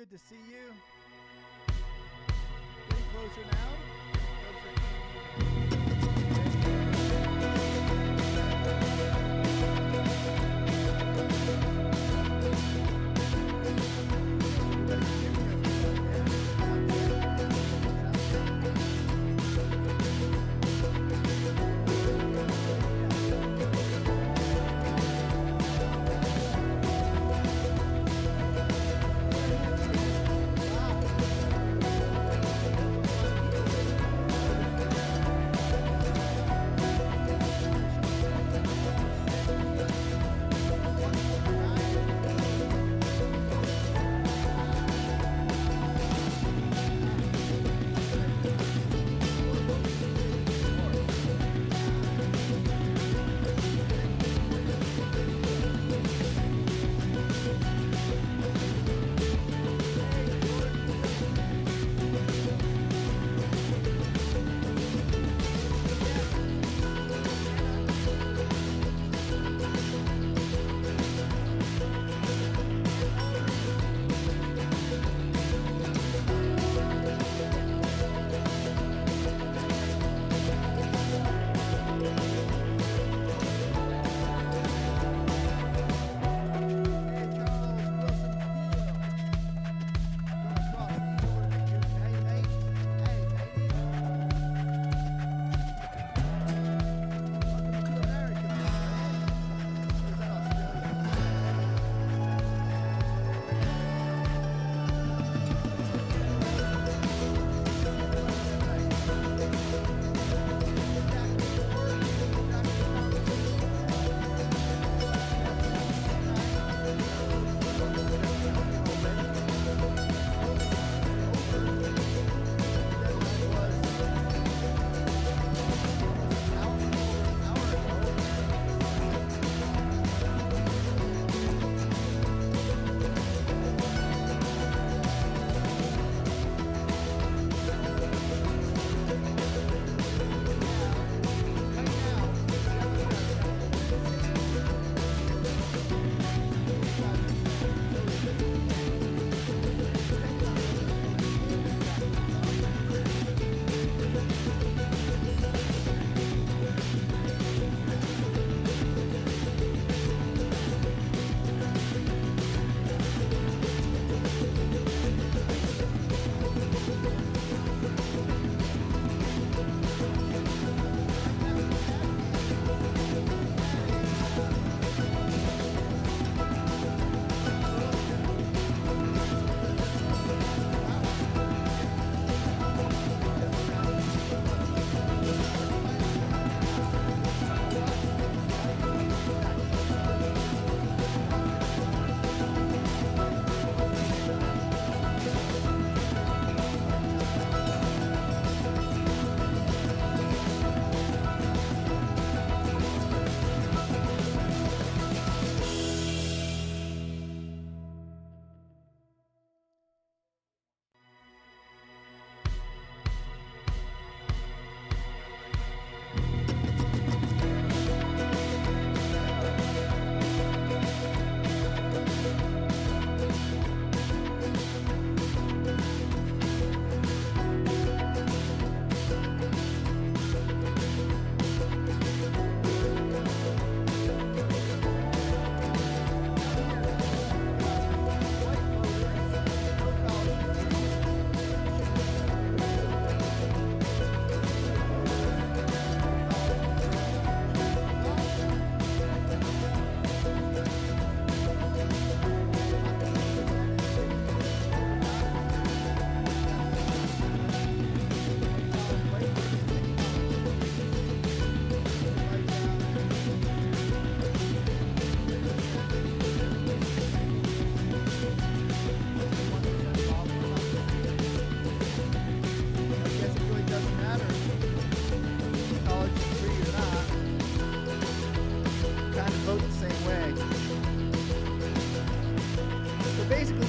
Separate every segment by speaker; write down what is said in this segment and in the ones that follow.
Speaker 1: good to see you. Getting closer now.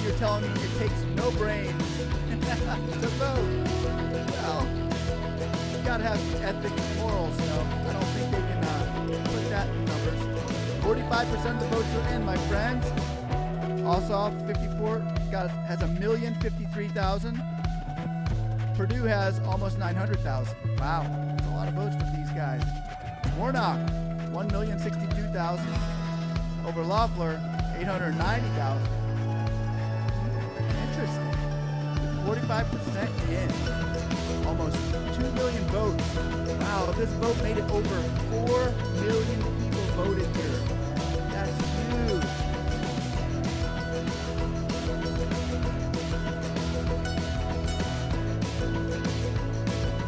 Speaker 1: You're telling me it takes no brains to vote. Well, you gotta have ethics and morals, so I don't think they can put that in numbers. 45% of the votes are in, my friends. Ossoff, 54. has 1,053,000. Perdue has almost 900,000. Wow, that's a lot of votes for these guys. Warnock, 1,062,000 over Loeffler, 890,000. Interesting. 45% in. Almost 2 million votes. Wow, this vote made it over 4 million people voted here. That's huge.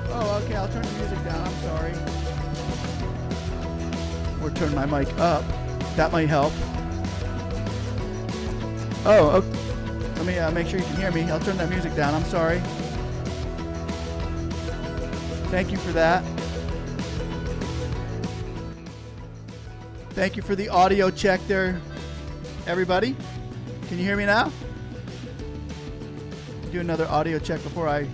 Speaker 1: Oh, okay, I'll turn the music down. I'm sorry. Or turn my mic up. That might help. Oh, okay. Let me make sure you can hear me. I'll turn that music down. I'm sorry. Thank you for that. Thank you for the audio check there, everybody. Can you hear me now? Do another audio check before I...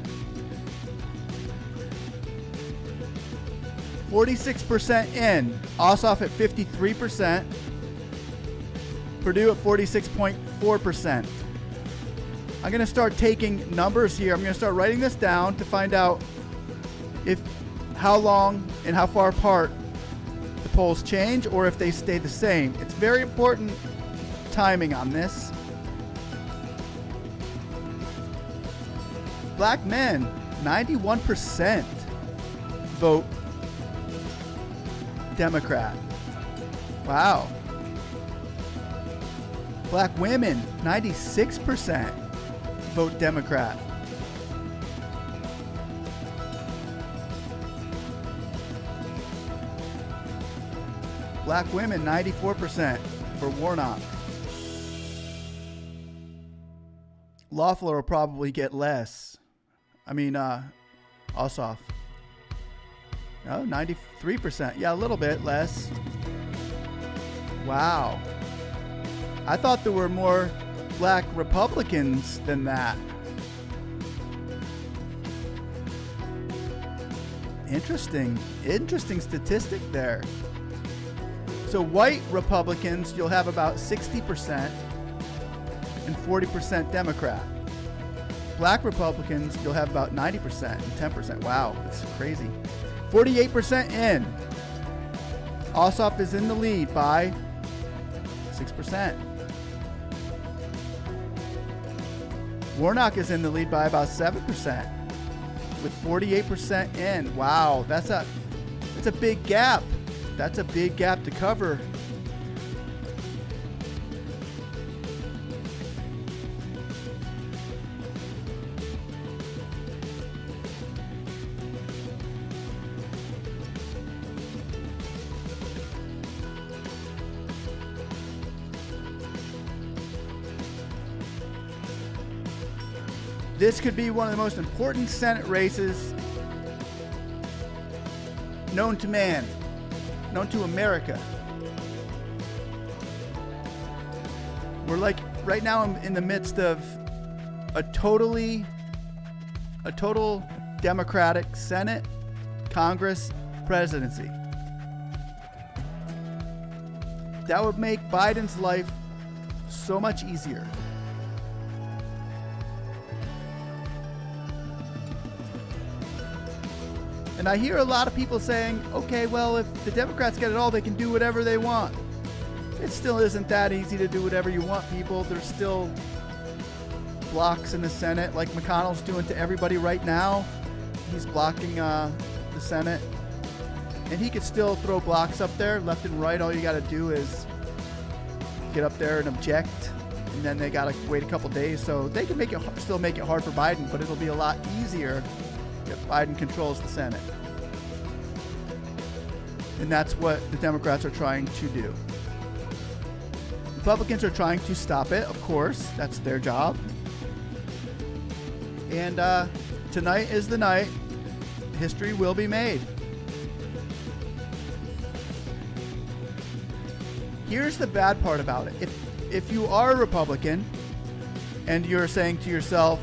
Speaker 1: 46% in. Ossoff at 53%. Perdue at 46.4%. I'm going to start taking numbers here. I'm going to start writing this down to find out how long and how far apart the polls change or if they stay the same. It's very important timing on this. Black men, 91% vote Democrat. Wow. Black women, 96% vote Democrat. Black women, 94% for Warnock. Loeffler will probably get less. I mean, Ossoff. No, 93%. Yeah, a little bit less. Wow. I thought there were more black Republicans than that. Interesting statistic there. So white Republicans, you'll have about 60% and 40% Democrat. Black Republicans, you'll have about 90% and 10%. Wow, that's crazy. 48% in. Ossoff is in the lead by 6%. Warnock is in the lead by about 7%, with 48% in. Wow, that's a big gap. That's a big gap to cover. This could be one of the most important Senate races known to man, known to America. We're like right now in the midst of a total Democratic Senate, Congress, presidency. That would make Biden's life so much easier. And I hear a lot of people saying, okay, well, if the Democrats get it all, they can do whatever they want. It still isn't that easy to do whatever you want, people. There's still blocks in the Senate, like McConnell's doing to everybody right now. He's blocking the Senate. And he could still throw blocks up there, left and right. All you got to do is get up there and object. And then they got to wait a couple days. So they can still make it hard for Biden, but it'll be a lot easier if Biden controls the Senate. And that's what the Democrats are trying to do. Republicans are trying to stop it, of course. That's their job. And tonight is the night. History will be made. Here's the bad part about it. If you are a Republican and you're saying to yourself,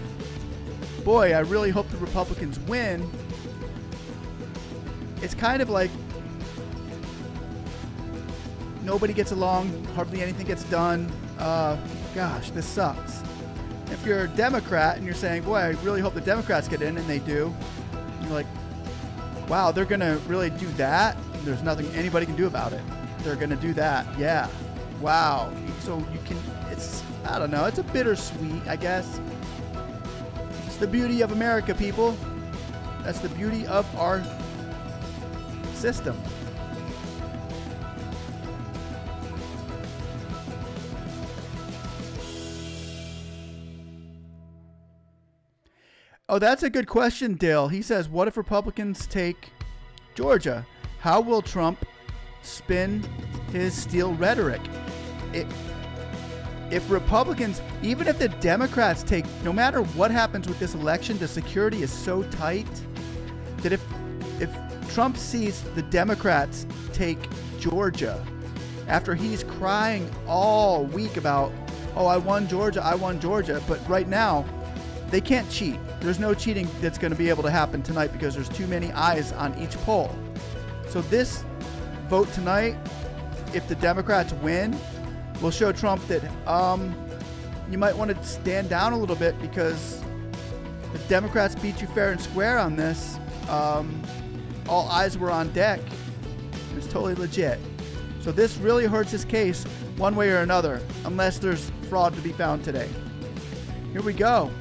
Speaker 1: boy, I really hope the Republicans win, it's kind of like nobody gets along, hardly anything gets done. Gosh, this sucks. If you're a Democrat and you're saying, boy, I really hope the Democrats get in, and they do, you're like, wow, they're going to really do that? There's nothing anybody can do about it. They're going to do that. Yeah. Wow. So you can, it's, I don't know, it's a bittersweet, I guess. It's the beauty of America, people. That's the beauty of our system. Oh, that's a good question, Dale. He says, what if Republicans take Georgia? How will Trump spin his steel rhetoric? If Republicans, even if the Democrats take, no matter what happens with this election, the security is so tight that if Trump sees the Democrats take Georgia, after he's crying all week about, oh, I won Georgia, but right now, they can't cheat. There's no cheating that's going to be able to happen tonight because there's too many eyes on each poll. So this vote tonight, if the Democrats win, will show Trump that you might want to stand down a little bit because the Democrats beat you fair and square on this. All eyes were on deck. It's totally legit. So this really hurts his case one way or another, unless there's fraud to be found today. Here we go.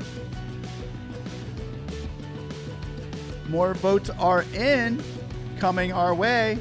Speaker 1: More votes are in, coming our way.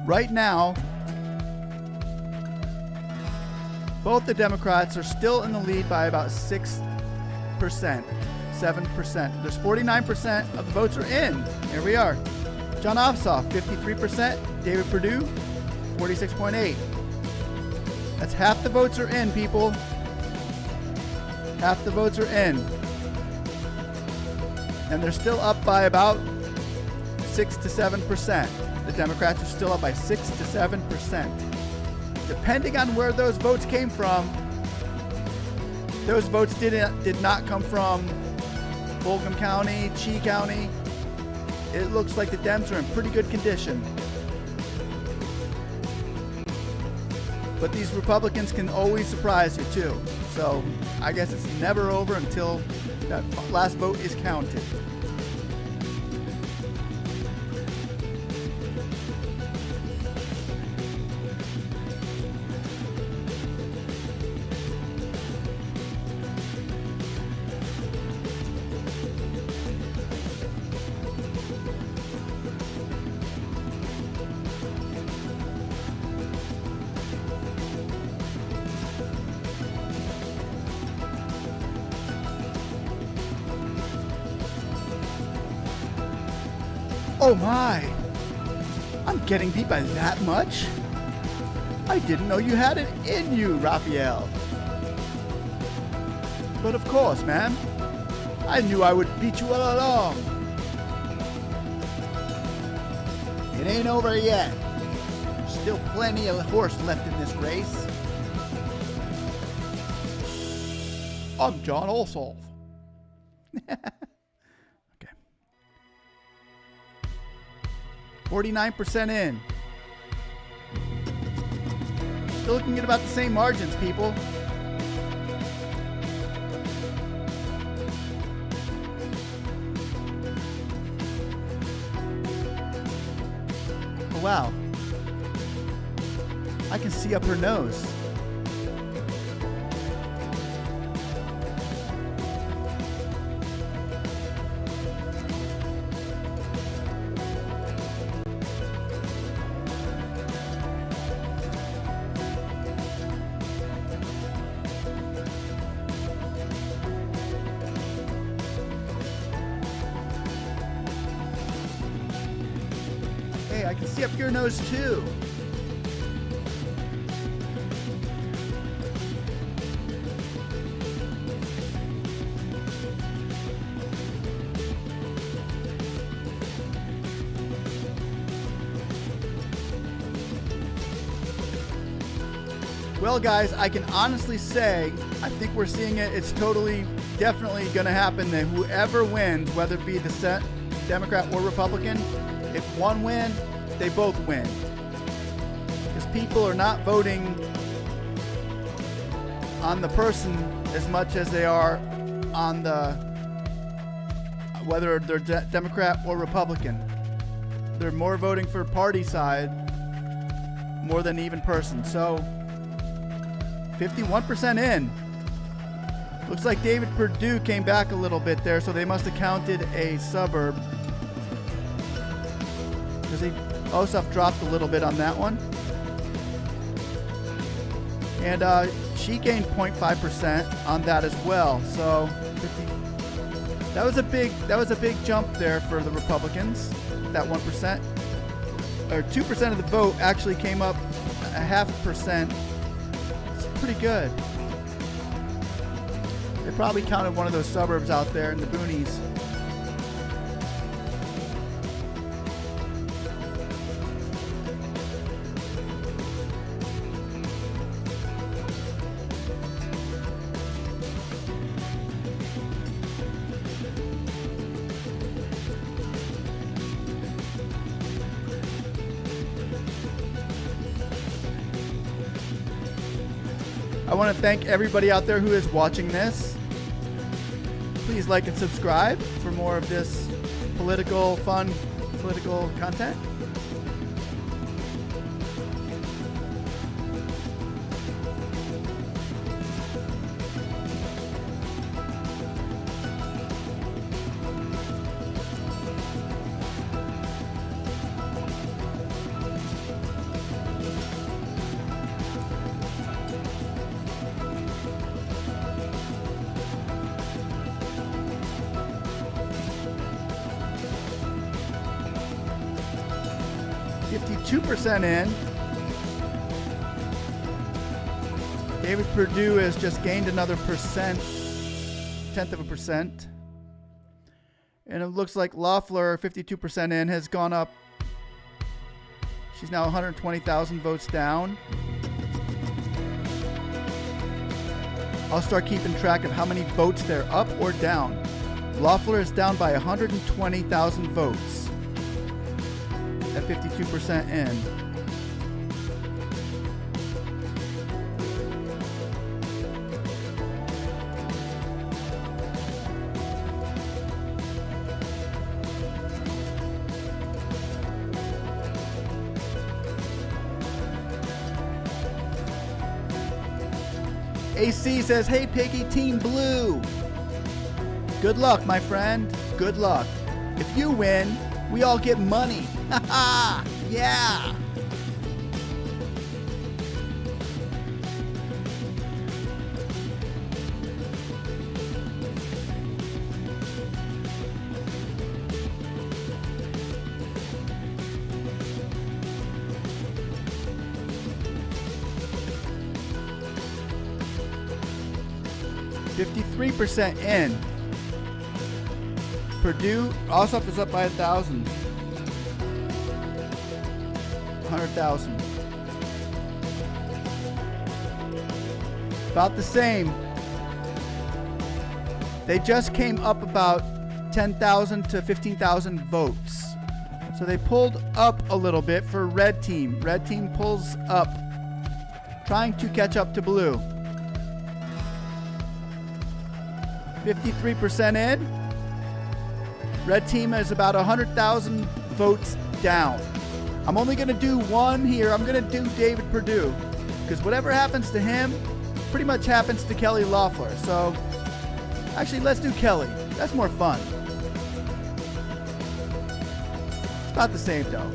Speaker 1: Right now, both the Democrats are still in the lead by about 6%, 7%. There's 49% of the votes are in. Here we are. John Ossoff, 53%. David Perdue, 46.8. That's half the votes are in, people. Half the votes are in. And they're still up by about 6 to 7%. The Democrats are still up by 6 to 7%. Depending on where those votes came from, those votes did not come from Fulgham County, Chi County. It looks like the Dems are in pretty good condition. But these Republicans can always surprise you too. So I guess it's never over until that last vote is counted. Oh my! I'm getting beat by that much? I didn't know you had it in you, Raphael. But of course, man. I knew I would beat you all along. It ain't over yet. Still plenty of horse left in this race. I'm John Ossoff. 49% in. Still looking at about the same margins, people. Oh, wow. I can see up her nose. I can see up your nose too. Well, guys, I can honestly say I think we're seeing it. It's definitely going to happen that whoever wins, whether it be the Democrat or Republican, if one wins, they both win. Because people are not voting on the person as much as they are on whether they're Democrat or Republican. They're more voting for party side more than even person. So 51% in. Looks like David Perdue came back a little bit there, so they must have counted a suburb. Because Ossoff dropped a little bit on that one. And she gained 0.5% on that as well. So that was a big jump there for the Republicans. That 1% or 2% of the vote actually came up a 0.5%. It's pretty good. They probably counted one of those suburbs out there in the boonies. I want to thank everybody out there who is watching this. Please like and subscribe for more of this fun political content. %2 in. David Perdue has just gained another tenth of a percent. And it looks like Loeffler, 52% in, has gone up. She's now 120,000 votes down. I'll start keeping track of how many votes they're up or down. Loeffler is down by 120,000 votes. At 52% in. AC says, "Hey Piggy, Team Blue. Good luck, my friend. Good luck. If you win, we all get money. Haha! Yeah!" %53 in. Perdue, Ossoff is up by 1,000. 100,000. About the same. They just came up about 10,000 to 15,000 votes. So they pulled up a little bit for red team. Red team pulls up, trying to catch up to blue. 53% in. Red team is about 100,000 votes down. I'm only going to do one here. I'm going to do David Perdue, because whatever happens to him pretty much happens to Kelly Loeffler. So actually, let's do Kelly. That's more fun. It's about the same though.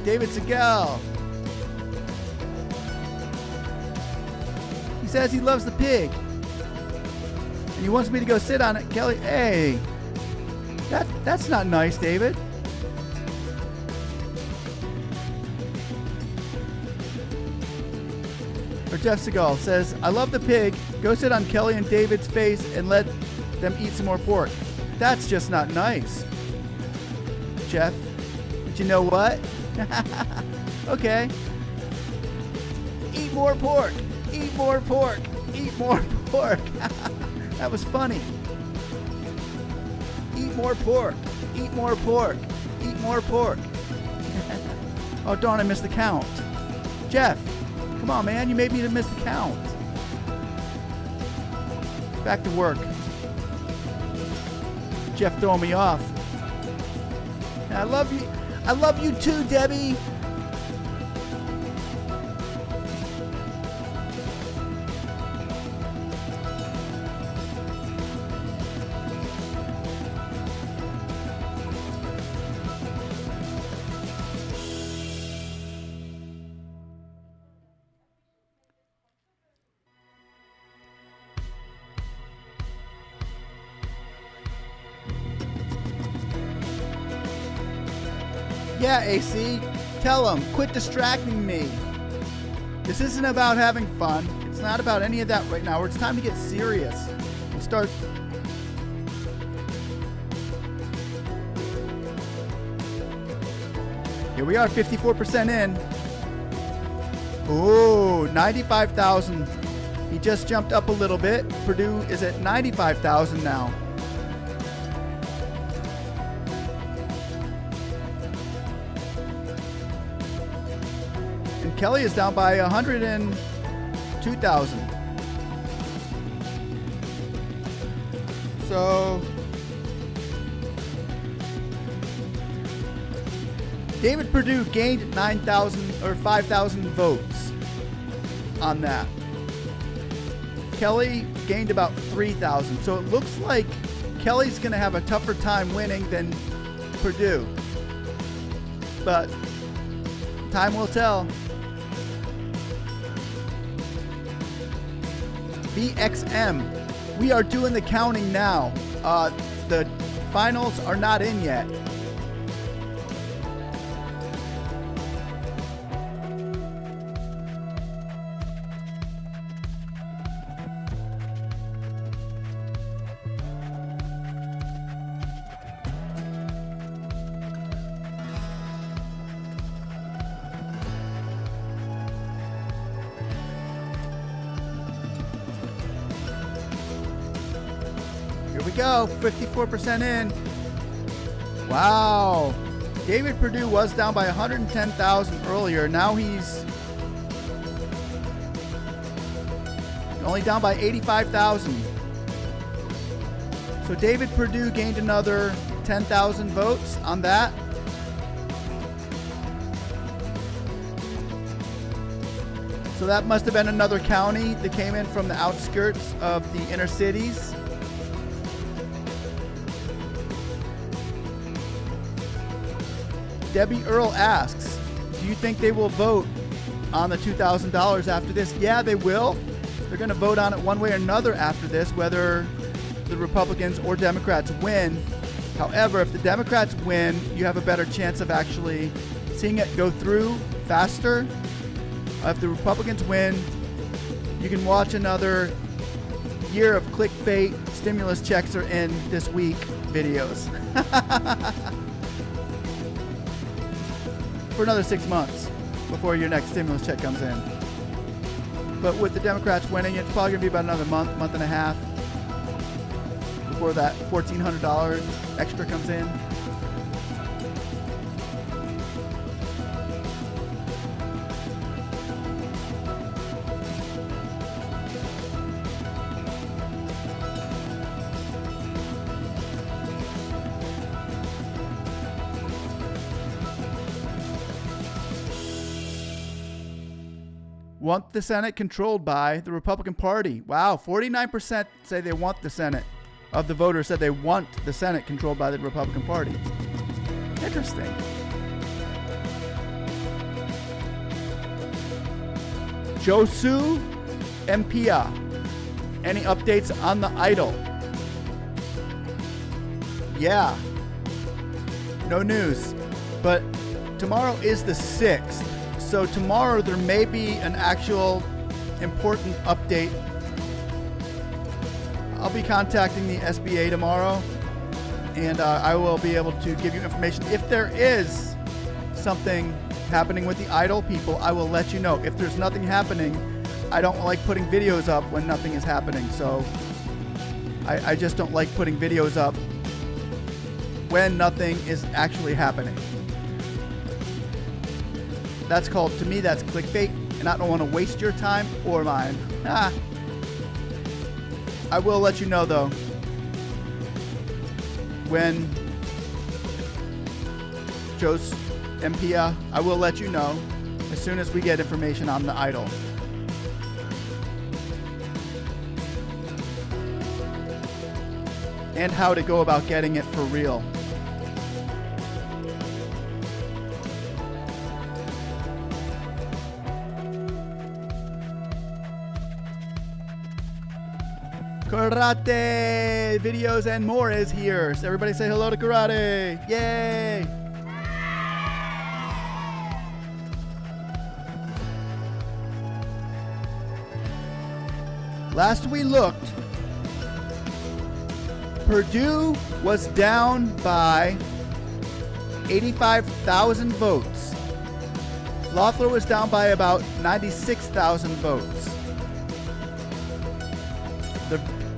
Speaker 1: David Segal. He says he loves the pig. And he wants me to go sit on it. Kelly, hey. That's not nice, David. Or Jeff Segal says, "I love the pig. Go sit on Kelly and David's face and let them eat some more pork." That's just not nice. Jeff, but you know what? Okay. Eat more pork. Eat more pork. Eat more pork. That was funny. Eat more pork. Eat more pork. Eat more pork. Oh, darn, I missed the count. Jeff, come on, man. You made me miss the count. Back to work. Jeff throwing me off. I love you. I love you too, Debbie. Yeah, AC, tell him, quit distracting me. This isn't about having fun. It's not about any of that right now. It's time to get serious and start. Here we are, 54% in. Ooh, 95,000. He just jumped up a little bit. Perdue is at 95,000 now. Kelly is down by 102,000. So David Perdue gained 9,000 or 5,000 votes on that. Kelly gained about 3,000. So it looks like Kelly's going to have a tougher time winning than Perdue. But time will tell. BXM, we are doing the counting now. The finals are not in yet. Here we go, 54% in. Wow. David Perdue was down by 110,000 earlier. Now he's only down by 85,000. So David Perdue gained another 10,000 votes on that. So that must have been another county that came in from the outskirts of the inner cities. Debbie Earl asks, do you think they will vote on the $2,000 after this? Yeah, they will. They're going to vote on it one way or another after this, whether the Republicans or Democrats win. However, if the Democrats win, you have a better chance of actually seeing it go through faster. If the Republicans win, you can watch another year of clickbait, stimulus checks are in this week videos. For another 6 months before your next stimulus check comes in. But with the Democrats winning, it's probably going to be about another month and a half before that $1,400 extra comes in. Want the Senate controlled by the Republican Party. Wow, 49% say they want the Senate. Of the voters said they want the Senate controlled by the Republican Party. Interesting. Josu Mpia. Any updates on the idol? Yeah. No news. But tomorrow is the 6th. So tomorrow there may be an actual important update. I'll be contacting the SBA tomorrow and I will be able to give you information. If there is something happening with the idle people, I will let you know. If there's nothing happening, I don't like putting videos up when nothing is happening. So I just don't like putting videos up when nothing is actually happening. That's called, to me, that's clickbait, and I don't want to waste your time or mine. I will let you know, though, when Joe's Mpia, I will let you know as soon as we get information on the idol. And how to go about getting it for real. Karate videos and more is here. So everybody say hello to karate. Yay! Last we looked, Perdue was down by 85,000 votes. Loeffler was down by about 96,000 votes.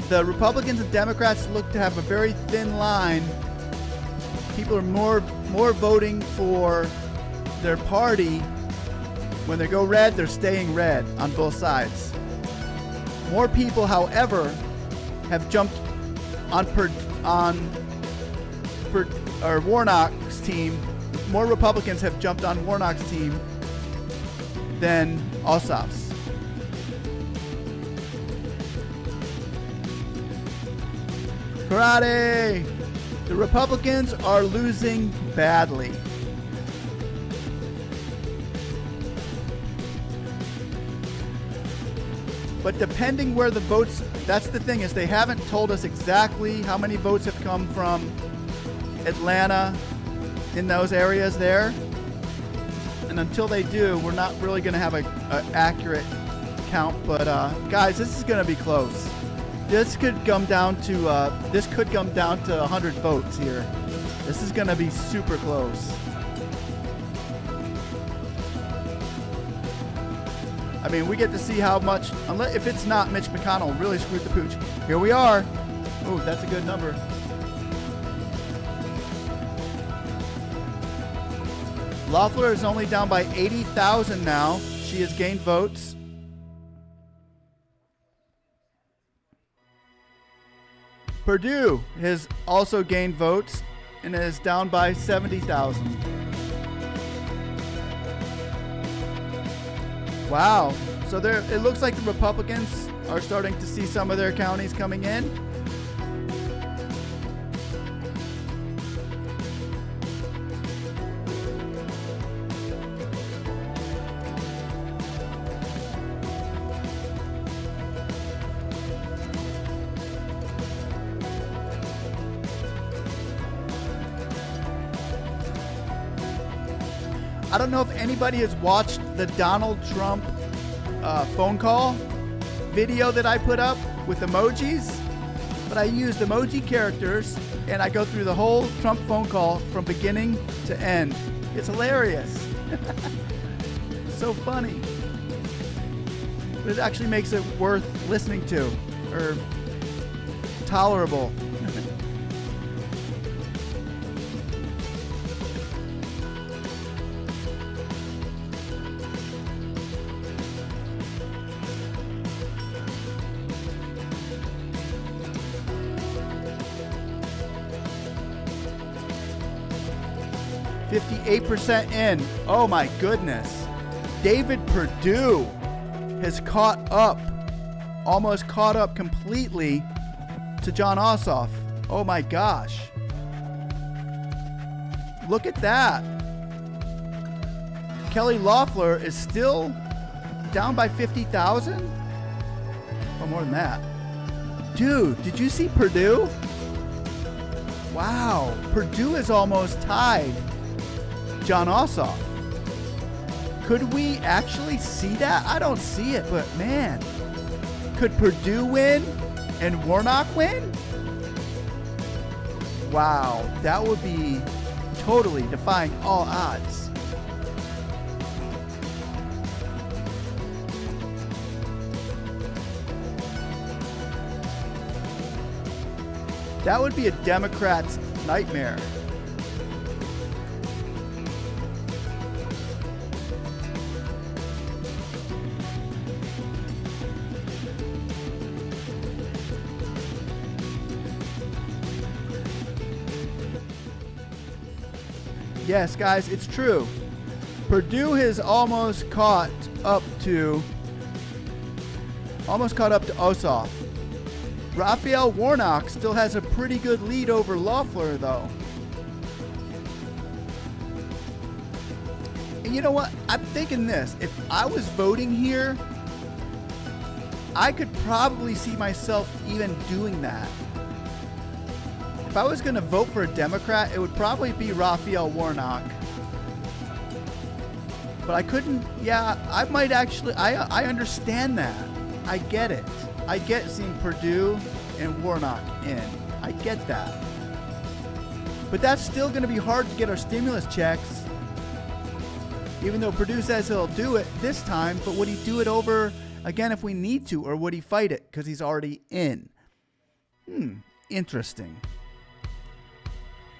Speaker 1: The Republicans and Democrats look to have a very thin line. People are more voting for their party. When they go red, they're staying red on both sides. More people, however, have jumped on Warnock's team. More Republicans have jumped on Warnock's team than Ossoff's. Karate! The Republicans are losing badly. But depending where the votes, that's the thing, is they haven't told us exactly how many votes have come from Atlanta in those areas there. And until they do, we're not really going to have an accurate count. But guys, this is going to be close. This could come down to 100 votes here. This is going to be super close. I mean, we get to see how much, unless if it's not Mitch McConnell really screwed the pooch. Here we are. Ooh, that's a good number. Loeffler is only down by 80,000 now. She has gained votes. Perdue has also gained votes and is down by 70,000. Wow. So it looks like the Republicans are starting to see some of their counties coming in. I don't know if anybody has watched the Donald Trump phone call video that I put up with emojis, but I used emoji characters and I go through the whole Trump phone call from beginning to end. It's hilarious. So funny. But it actually makes it worth listening to, or tolerable. 58% in. Oh my goodness. David Perdue has caught up, almost caught up completely to Jon Ossoff. Oh my gosh. Look at that. Kelly Loeffler is still down by 50,000? Oh, more than that. Dude, did you see Perdue? Wow. Perdue is almost tied Jon Ossoff. Could we actually see that? I don't see it, but man. Could Perdue win and Warnock win? Wow, that would be totally defying all odds. That would be a Democrat's nightmare. Yes, guys, it's true. Perdue has almost caught up to Ossoff. Raphael Warnock still has a pretty good lead over Loeffler, though. And you know what? I'm thinking this. If I was voting here, I could probably see myself even doing that. If I was going to vote for a Democrat, it would probably be Raphael Warnock. But I couldn't, yeah, I might actually, I understand that. I get it. I get seeing Perdue and Warnock in. I get that. But that's still going to be hard to get our stimulus checks. Even though Perdue says he'll do it this time, but would he do it over again if we need to, or would he fight it because he's already in? Interesting.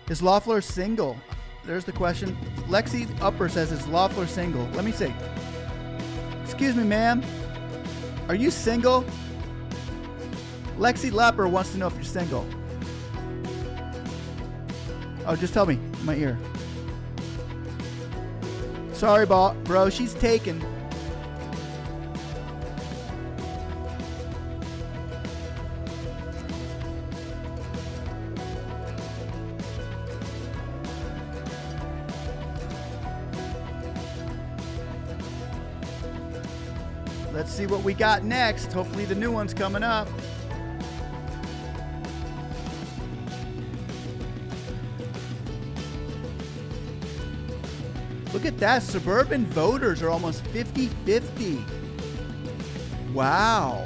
Speaker 1: Is Loeffler single? There's the question. Lexi Upper says, is Loeffler single? Let me see. Excuse me, ma'am. Are you single? Lexi Lapper wants to know if you're single. Oh, just tell me in my ear. Sorry, bro. She's taken. Let's see what we got next. Hopefully the new one's coming up. Look at that. Suburban voters are almost 50-50. Wow.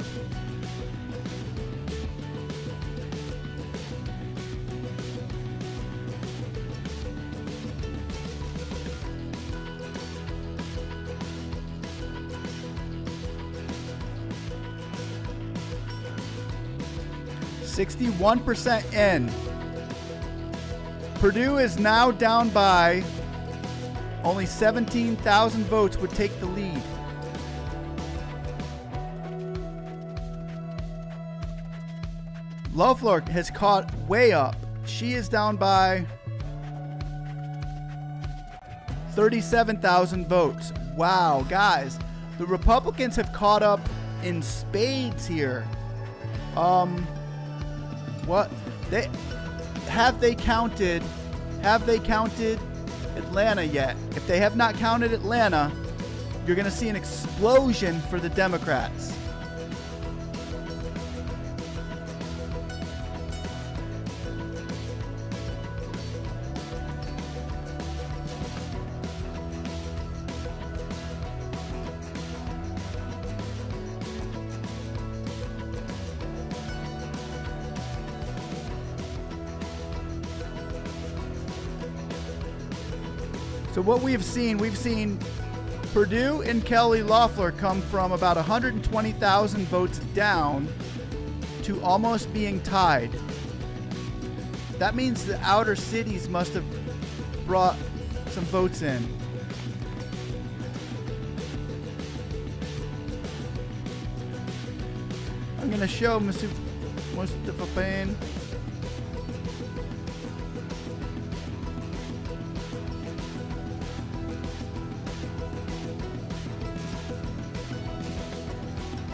Speaker 1: %61 in. Perdue is now down by only 17,000 votes would take the lead. Loeffler has caught way up. She is down by 37,000 votes. Wow, guys. The Republicans have caught up in spades here. What? Have they counted Atlanta yet? If they have not counted Atlanta, you're going to see an explosion for the Democrats. So what we've seen Perdue and Kelly Loeffler come from about 120,000 votes down to almost being tied. That means the outer cities must have brought some votes in. I'm going to show Mustafa Payne.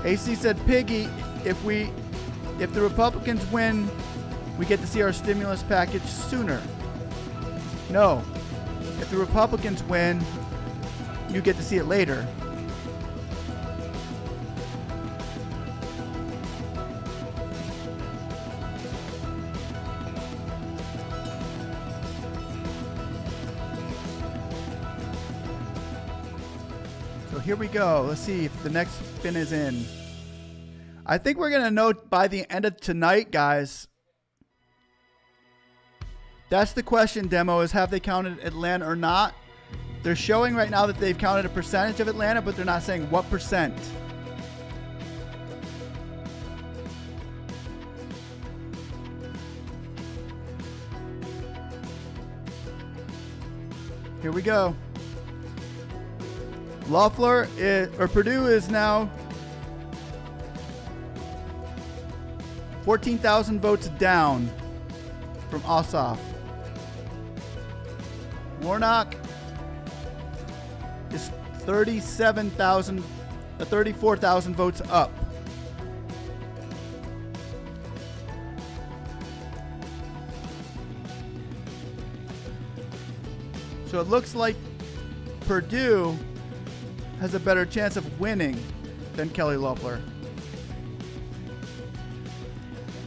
Speaker 1: AC said, Piggy, if the Republicans win, we get to see our stimulus package sooner. No. If the Republicans win, you get to see it later. So here we go. Let's see if the next spin is in. I think we're going to know by the end of tonight, guys. That's the question, Demo, is have they counted Atlanta or not? They're showing right now that they've counted a percentage of Atlanta, but they're not saying what percent. Here we go. Loeffler or Perdue is now 14,000 votes down from Ossoff. Warnock is 34,000 votes up. So it looks like Perdue has a better chance of winning than Kelly Loeffler.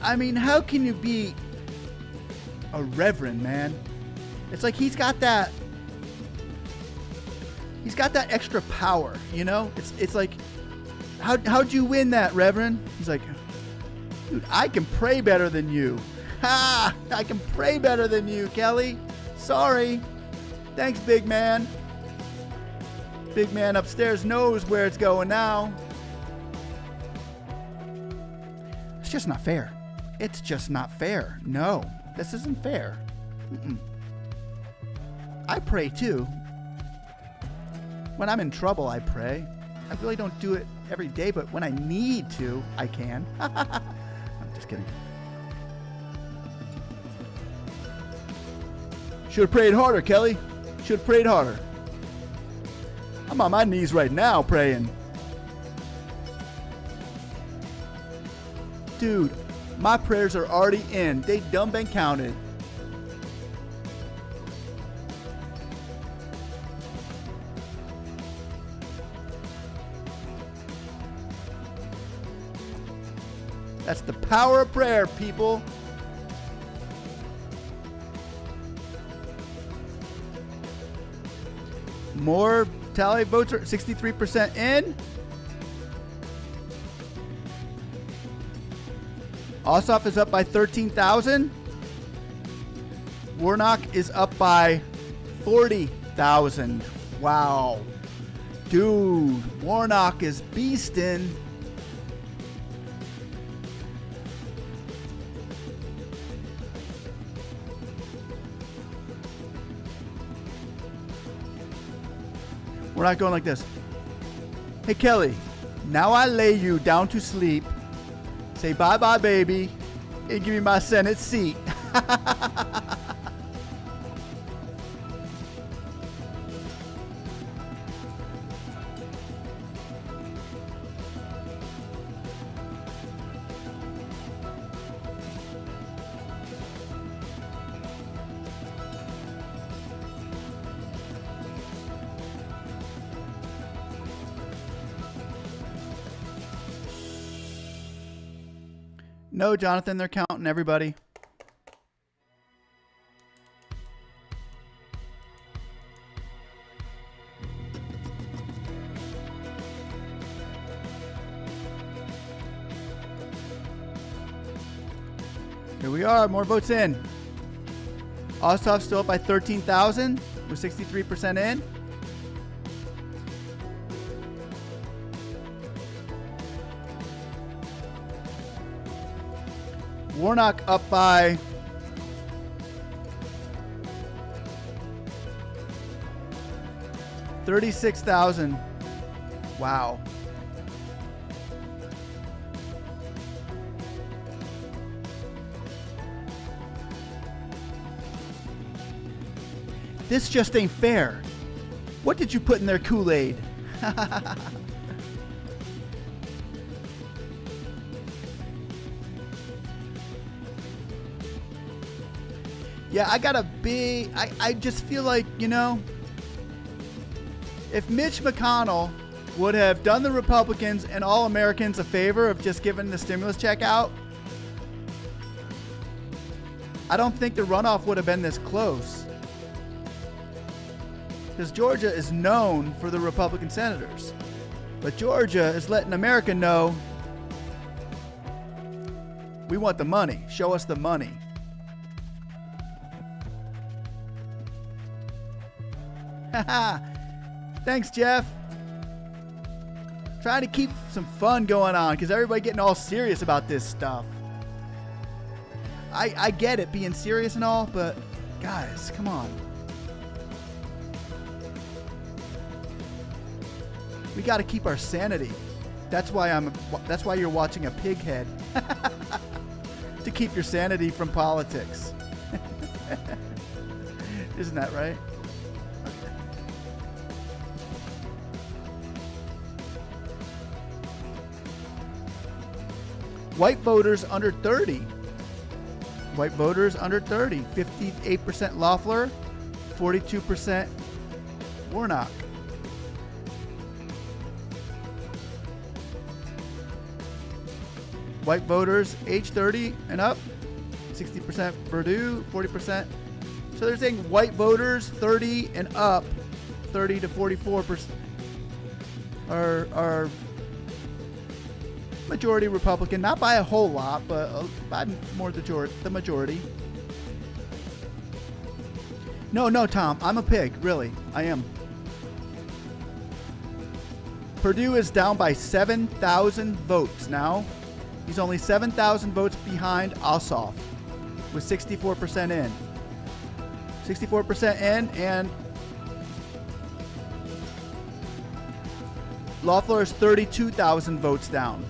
Speaker 1: I mean, how can you be a reverend, man? It's like he's got that extra power, you know? It's like, how'd you win that, Reverend? He's like, dude, I can pray better than you. Ha! I can pray better than you, Kelly. Sorry. Thanks, big man. Big man upstairs knows where it's going now. It's just not fair. It's just not fair. No, this isn't fair. I pray too. When I'm in trouble, I pray. I really don't do it every day, but when I need to, I can. I'm just kidding. Should have prayed harder, Kelly. Should have prayed harder. I'm on my knees right now praying. Dude, my prayers are already in. They done been counted. That's the power of prayer, people. More tally votes are 63% in. Ossoff is up by 13,000. Warnock is up by 40,000. Wow. Dude, Warnock is beastin'. We're not going like this. Hey, Kelly, now I lay you down to sleep. Say bye-bye, baby, and give me my Senate seat. No, Jonathan, they're counting everybody. Here we are, more votes in. Ossoff still up by 13,000 with 63% in. Warnock up by 36,000. Wow. This just ain't fair. What did you put in their Kool-Aid? Yeah, I just feel like, you know, if Mitch McConnell would have done the Republicans and all Americans a favor of just giving the stimulus check out, I don't think the runoff would have been this close. Because Georgia is known for the Republican senators. But Georgia is letting America know, we want the money. Show us the money. Thanks, Jeff. Trying to keep some fun going on because everybody getting all serious about this stuff. I get it being serious and all, but guys, come on. We got to keep our sanity. That's why you're watching a pig head. To keep your sanity from politics. Isn't that right? White voters under 30. White voters under 30. 58% Loeffler, 42% Warnock. White voters age 30 and up, 60% Perdue, 40%. So they're saying white voters 30 and up, 30 to 44% are majority Republican, not by a whole lot, but by more the majority. No, Tom, I'm a pig, really, I am. Perdue is down by 7,000 votes now. He's only 7,000 votes behind Ossoff, with 64% in. 64% in, and Loeffler is 32,000 votes down.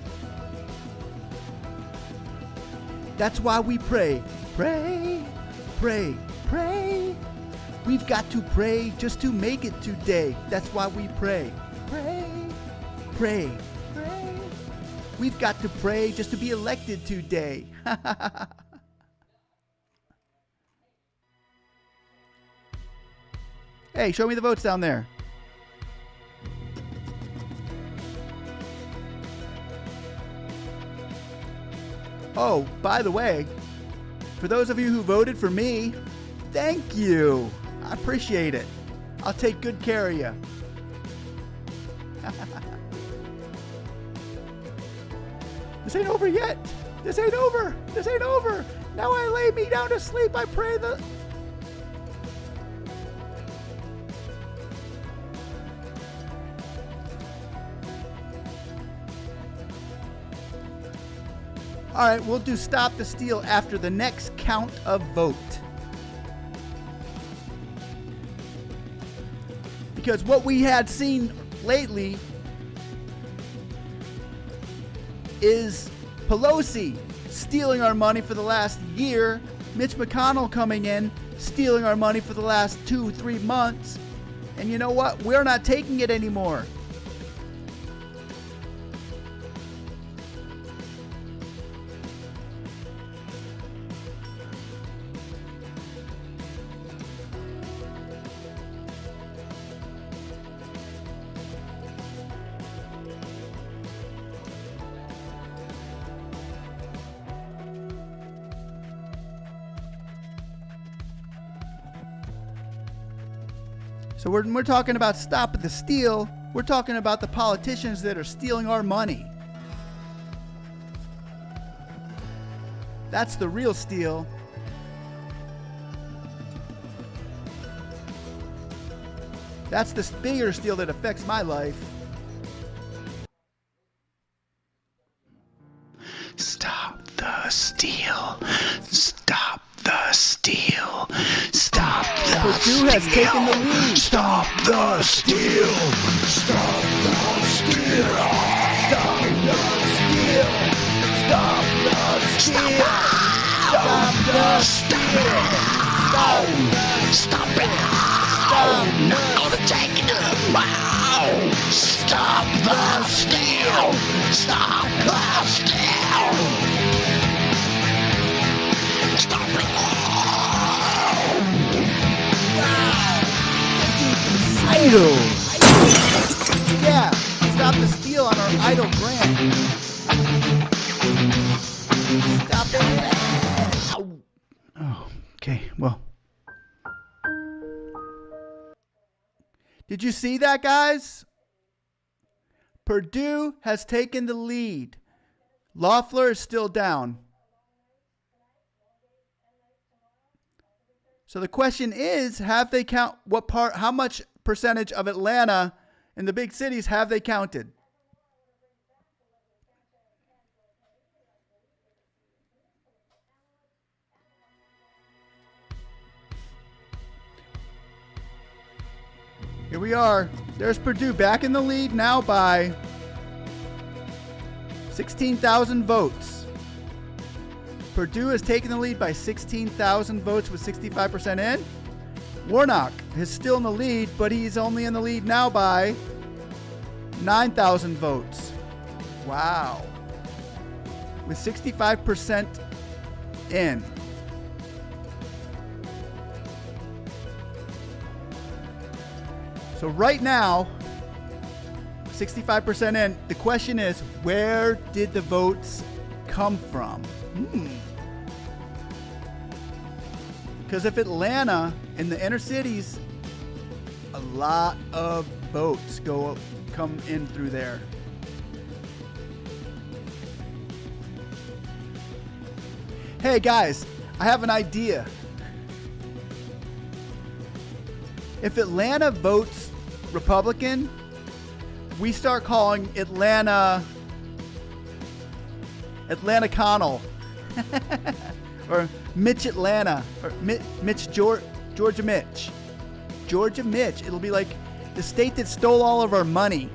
Speaker 1: That's why we pray. Pray, pray, pray. We've got to pray just to make it today. That's why we pray. Pray, pray, pray. We've got to pray just to be elected today. Hey, show me the votes down there. Oh, by the way, for those of you who voted for me, thank you. I appreciate it. I'll take good care of you. This ain't over yet. This ain't over. This ain't over. Now I lay me down to sleep. I pray the... All right, we'll do Stop the Steal after the next count of vote. Because what we had seen lately is Pelosi stealing our money for the last year, Mitch McConnell coming in, stealing our money for the last 2-3 months, and you know what? We're not taking it anymore. So when we're talking about Stop the Steal, we're talking about the politicians that are stealing our money. That's the real steal. That's the bigger steal that affects my life.
Speaker 2: Stop the steal. Stop the steal. Stop the
Speaker 1: Perdue has taken the lead.
Speaker 2: Stop the steal. Stop the steal. Stop the steal. Stop the steal. Stop the steal. Stop it. I'm not gonna take it. Wow. Stop the steal. Stop the steal. Stop it.
Speaker 1: Idol. Yeah, Stop the Steal on our Idol grant. Stop it. Oh, okay, well. Did you see that, guys? Perdue has taken the lead. Loeffler is still down. So the question is, have they count how much percentage of Atlanta in the big cities have they counted? Here we are. There's Perdue back in the lead now by 16,000 votes. Perdue has taken the lead by 16,000 votes with 65% in. Warnock is still in the lead, but he's only in the lead now by 9,000 votes. Wow. With 65% in. So right now, 65% in. The question is, where did the votes come from? Because if Atlanta in the inner cities, a lot of votes come in through there. Hey guys, I have an idea. If Atlanta votes Republican, we start calling Atlanta Connell or Mitch Atlanta or Georgia Mitch. Georgia Mitch. It'll be like the state that stole all of our money.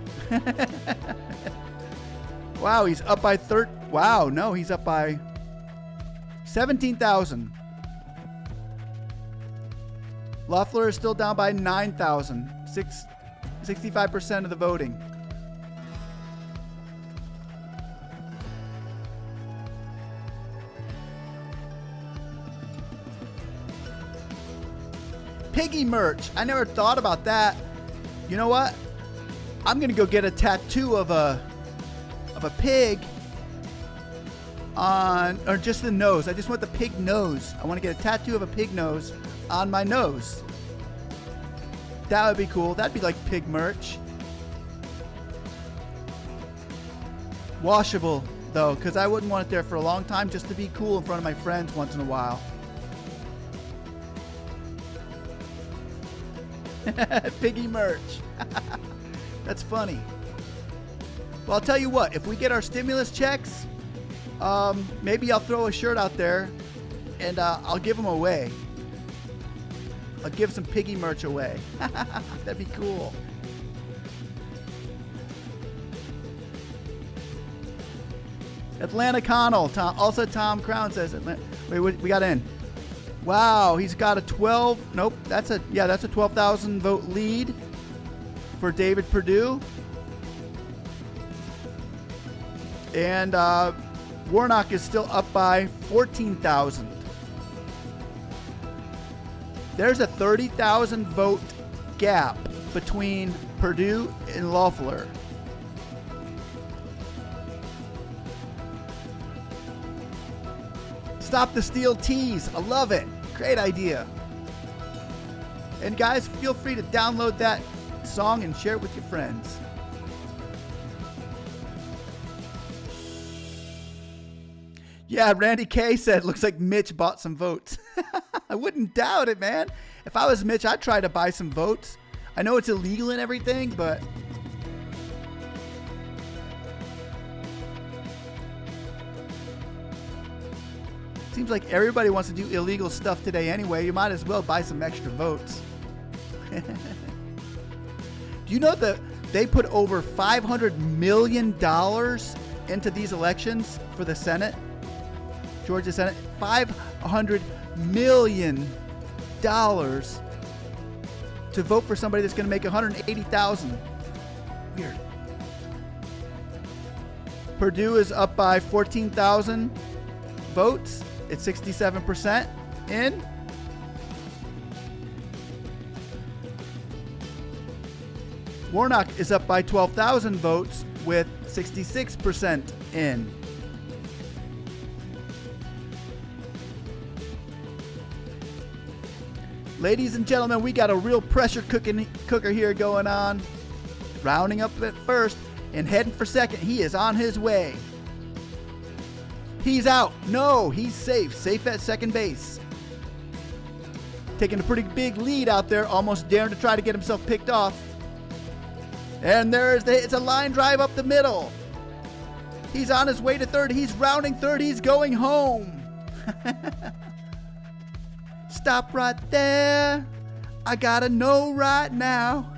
Speaker 1: Wow, he's up by he's up by 17,000. Loeffler is still down by 9,000. 65% of the voting. Piggy merch. I never thought about that. You know what? I'm gonna go get a tattoo of a pig on, or just the nose. I just want the pig nose. I want to get a tattoo of a pig nose on my nose. That would be cool. That'd be like pig merch. Washable though, because I wouldn't want it there for a long time, just to be cool in front of my friends once in a while. Piggy merch. That's funny. Well, I'll tell you what, if we get our stimulus checks, maybe I'll throw a shirt out there and I'll give them away. I'll give some piggy merch away. That'd be cool. Atlanta Connell. Also Tom Crown says Atlanta. Wait, we got in. Wow, he's got a 12. Nope, that's a 12,000 vote lead for David Perdue. And Warnock is still up by 14,000. There's a 30,000 vote gap between Perdue and Loeffler. Stop the steel tease. I love it. Great idea. And guys, feel free to download that song and share it with your friends. Yeah, Randy K said, looks like Mitch bought some votes. I wouldn't doubt it, man. If I was Mitch, I'd try to buy some votes. I know it's illegal and everything, but seems like everybody wants to do illegal stuff today anyway. You might as well buy some extra votes. Do you know that they put over $500 million into these elections for the Senate? Georgia Senate, $500 million to vote for somebody that's going to make $180,000. Weird. Perdue is up by 14,000 votes. It's 67% in. Warnock is up by 12,000 votes with 66% in. Ladies and gentlemen, we got a real pressure cooker here going on. Rounding up at first and heading for second. He is on his way. He's out. No, he's safe. Safe at second base. taking a pretty big lead out there, almost daring to try to get himself picked off. And it's a line drive up the middle. He's on his way to third. He's rounding third. He's going home. Stop right there. I gotta know right now.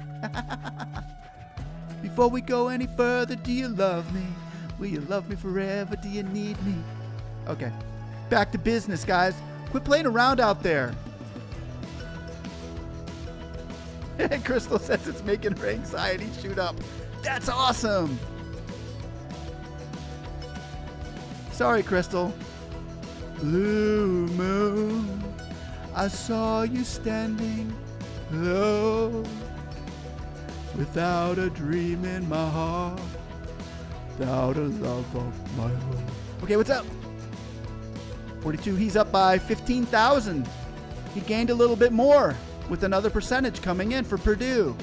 Speaker 1: Before we go any further, do you love me? Will you love me forever? Do you need me? Okay, back to business, guys. Quit playing around out there. Crystal says it's making her anxiety shoot up. That's awesome. Sorry, Crystal. Blue moon, I saw you standing low, without a dream in my heart, without a love of my own. Okay, what's up? 42, he's up by 15,000. He gained a little bit more with another percentage coming in for Perdue.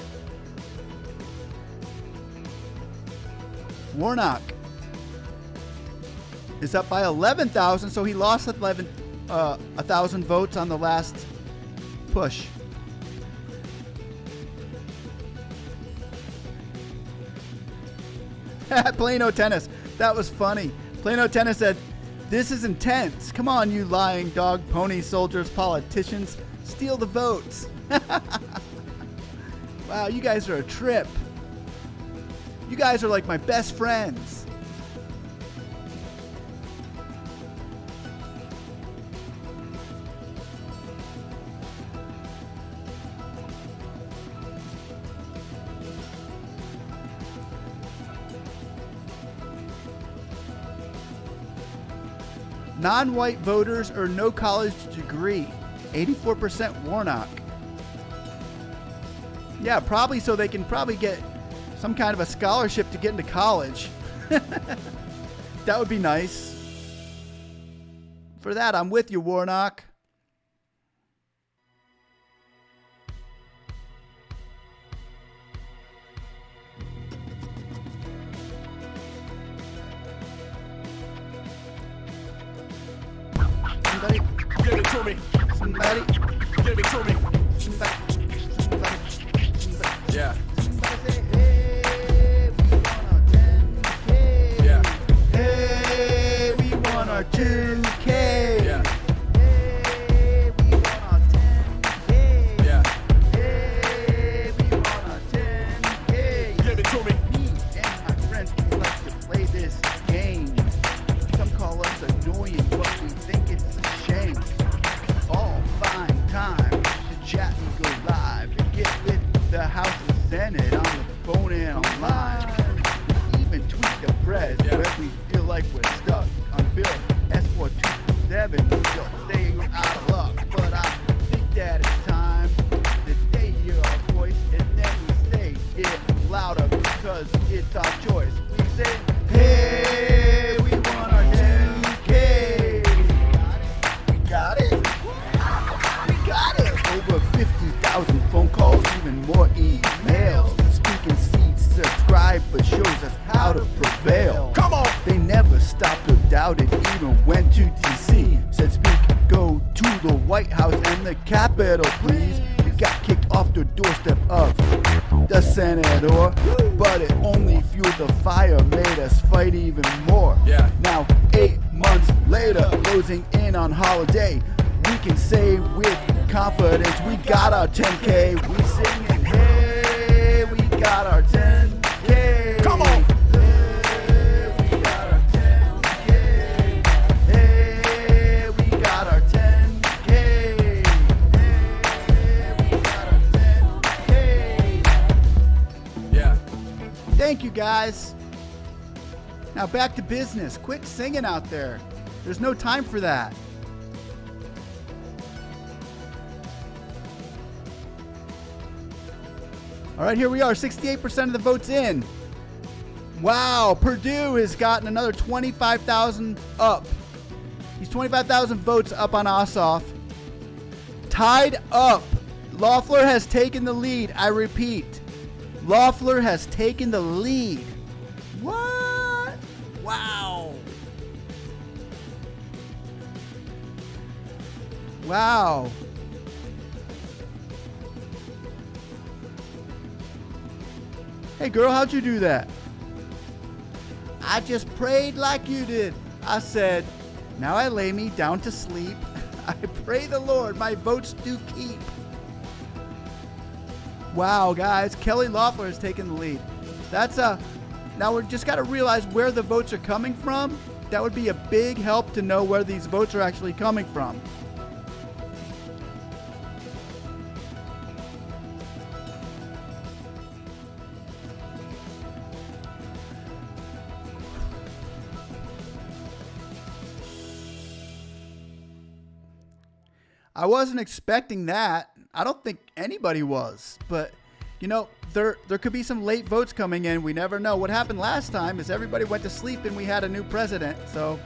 Speaker 1: Warnock is up by 11,000, so he lost 1,000 votes on the last push. Plano Tennis. That was funny. Plano Tennis said, "This is intense. Come on, you lying dog, pony soldiers, politicians. Steal the votes." Wow, you guys are a trip. You guys are like my best friends. Non-white voters earn no college degree. 84% Warnock. Yeah, probably so they can probably get some kind of a scholarship to get into college. That would be nice. For that, I'm with you, Warnock. Somebody,
Speaker 3: give it to me.
Speaker 1: somebody,
Speaker 3: Give it to me.
Speaker 1: somebody.
Speaker 3: Yeah.
Speaker 1: Somebody say, hey, we want our 10K.
Speaker 3: Yeah.
Speaker 1: Hey, we want our 2K.
Speaker 3: Yeah.
Speaker 1: Hey, we want our 10K.
Speaker 3: Yeah.
Speaker 1: Hey, we want our 10K.
Speaker 3: Give it to me.
Speaker 1: Me and my friends, we like to play this game. Some call us annoying, but we think it's a shame. All fine time to chat and go live and get with the House and Senate on the phone and online. We even tweet the press
Speaker 3: Yeah.
Speaker 1: when we feel like we're stuck on Bill S427. We're still staying out of luck, but I think that it's time that they hear our voice and then we say it louder because it's our choice. We say, hey, we want our 2K. We got it. We got it. Over 50,000 phone calls, even more emails. Speaking seats, subscribe, but shows us how to prevail.
Speaker 3: Come on.
Speaker 1: They never stopped or doubted, even went to DC. Said speak, go to the White House and the Capitol, please. We got kicked off the doorstep of the senator, but it only fueled the fire, made us fight even more.
Speaker 3: Yeah.
Speaker 1: Now, 8 months later, closing in on holiday, we can say with confidence we got our 10K. We singing, hey, we got our 10K.
Speaker 3: Come on.
Speaker 1: Hey, we got our 10K. Hey, we got our 10K. Hey, we got our 10K.
Speaker 3: Yeah.
Speaker 1: Thank you, guys. Now back to business. Quit singing out there. There's no time for that. All right, here we are, 68% of the votes in. Wow, Perdue has gotten another 25,000 up. He's 25,000 votes up on Ossoff. Tied up. Loeffler has taken the lead. I repeat, Loeffler has taken the lead. What? Wow. Wow. Hey girl, how'd you do that? I just prayed like you did. I said, now I lay me down to sleep. I pray the Lord my votes do keep. Wow, guys, Kelly Loeffler has taken the lead. Now we're just got to realize where the votes are coming from. That would be a big help to know where these votes are actually coming from. I wasn't expecting that. I don't think anybody was, but you know, there could be some late votes coming in. We never know. What happened last time is everybody went to sleep and we had a new president. So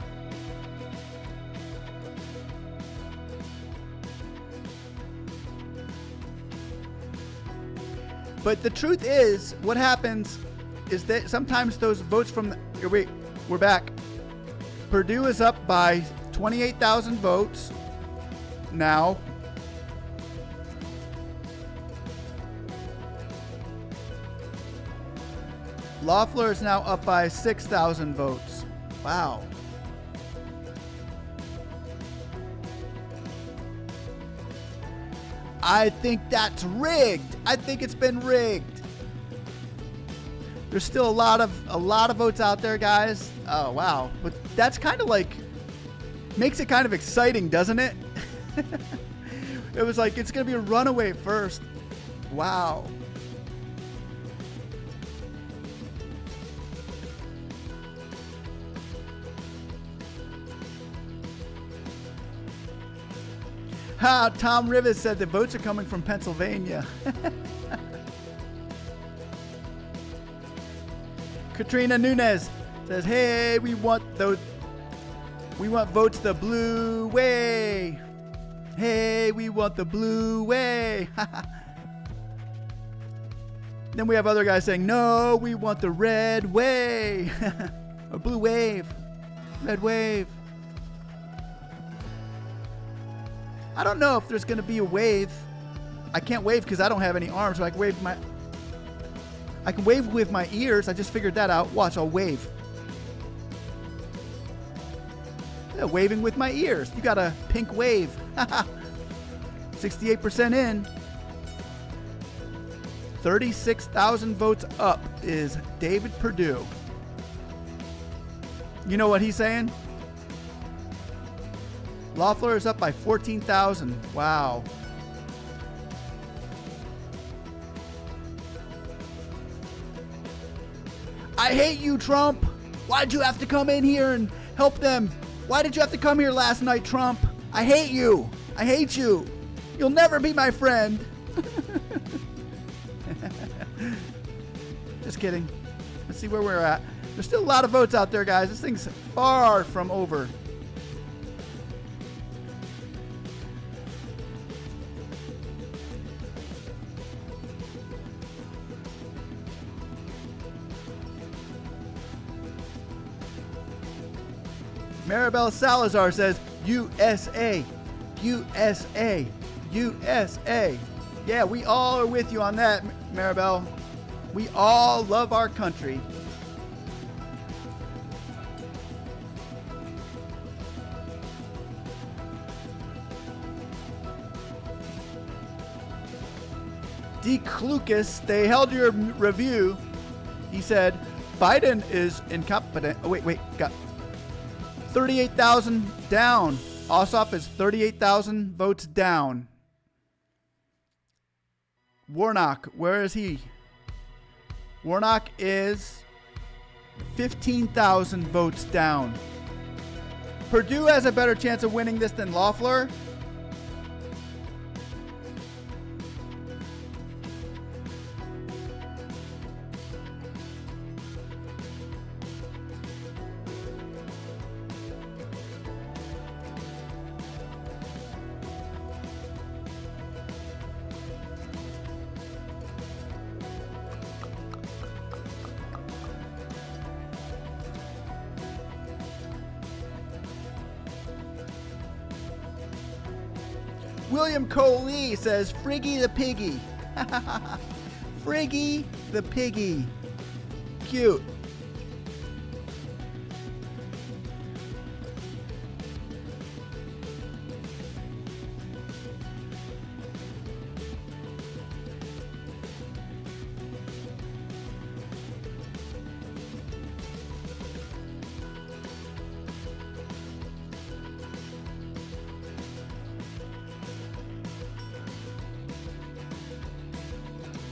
Speaker 1: but the truth is, what happens is that sometimes those votes from the, wait, we're back. Perdue is up by 28,000 votes now. Loeffler is now up by 6,000 votes. Wow. I think that's rigged. I think it's been rigged. There's still a lot of votes out there, guys. Oh, wow. But that's kind of like makes it kind of exciting, doesn't it? It was like it's going to be a runaway first. Wow. Tom Rivers said the votes are coming from Pennsylvania. Katrina Nunez says, "Hey, we want votes the blue way. Hey, we want the blue way." Then we have other guys saying, "No, we want the red way." Or blue wave. Red wave. I don't know if there's going to be a wave. I can't wave because I don't have any arms, so I can wave with my ears. I just figured that out. Watch, I'll wave. Yeah, waving with my ears. You got a pink wave. 68% in. 36,000 votes up is David Perdue. You know what he's saying? Loeffler is up by 14,000. Wow. I hate you, Trump. Why'd you have to come in here and help them? Why did you have to come here last night, Trump? I hate you. I hate you. You'll never be my friend. Just kidding. Let's see where we're at. There's still a lot of votes out there, guys. This thing's far from over. Maribel Salazar says, USA, USA, USA. Yeah, we all are with you on that, Maribel. We all love our country. Deke Lucas, they held your review. He said, Biden is incompetent. Oh, wait, got 38,000 down. Ossoff is 38,000 votes down. Warnock, where is he? Warnock is 15,000 votes down. Perdue has a better chance of winning this than Loeffler. William Coley says, Friggy the piggy. Friggy the piggy. cute.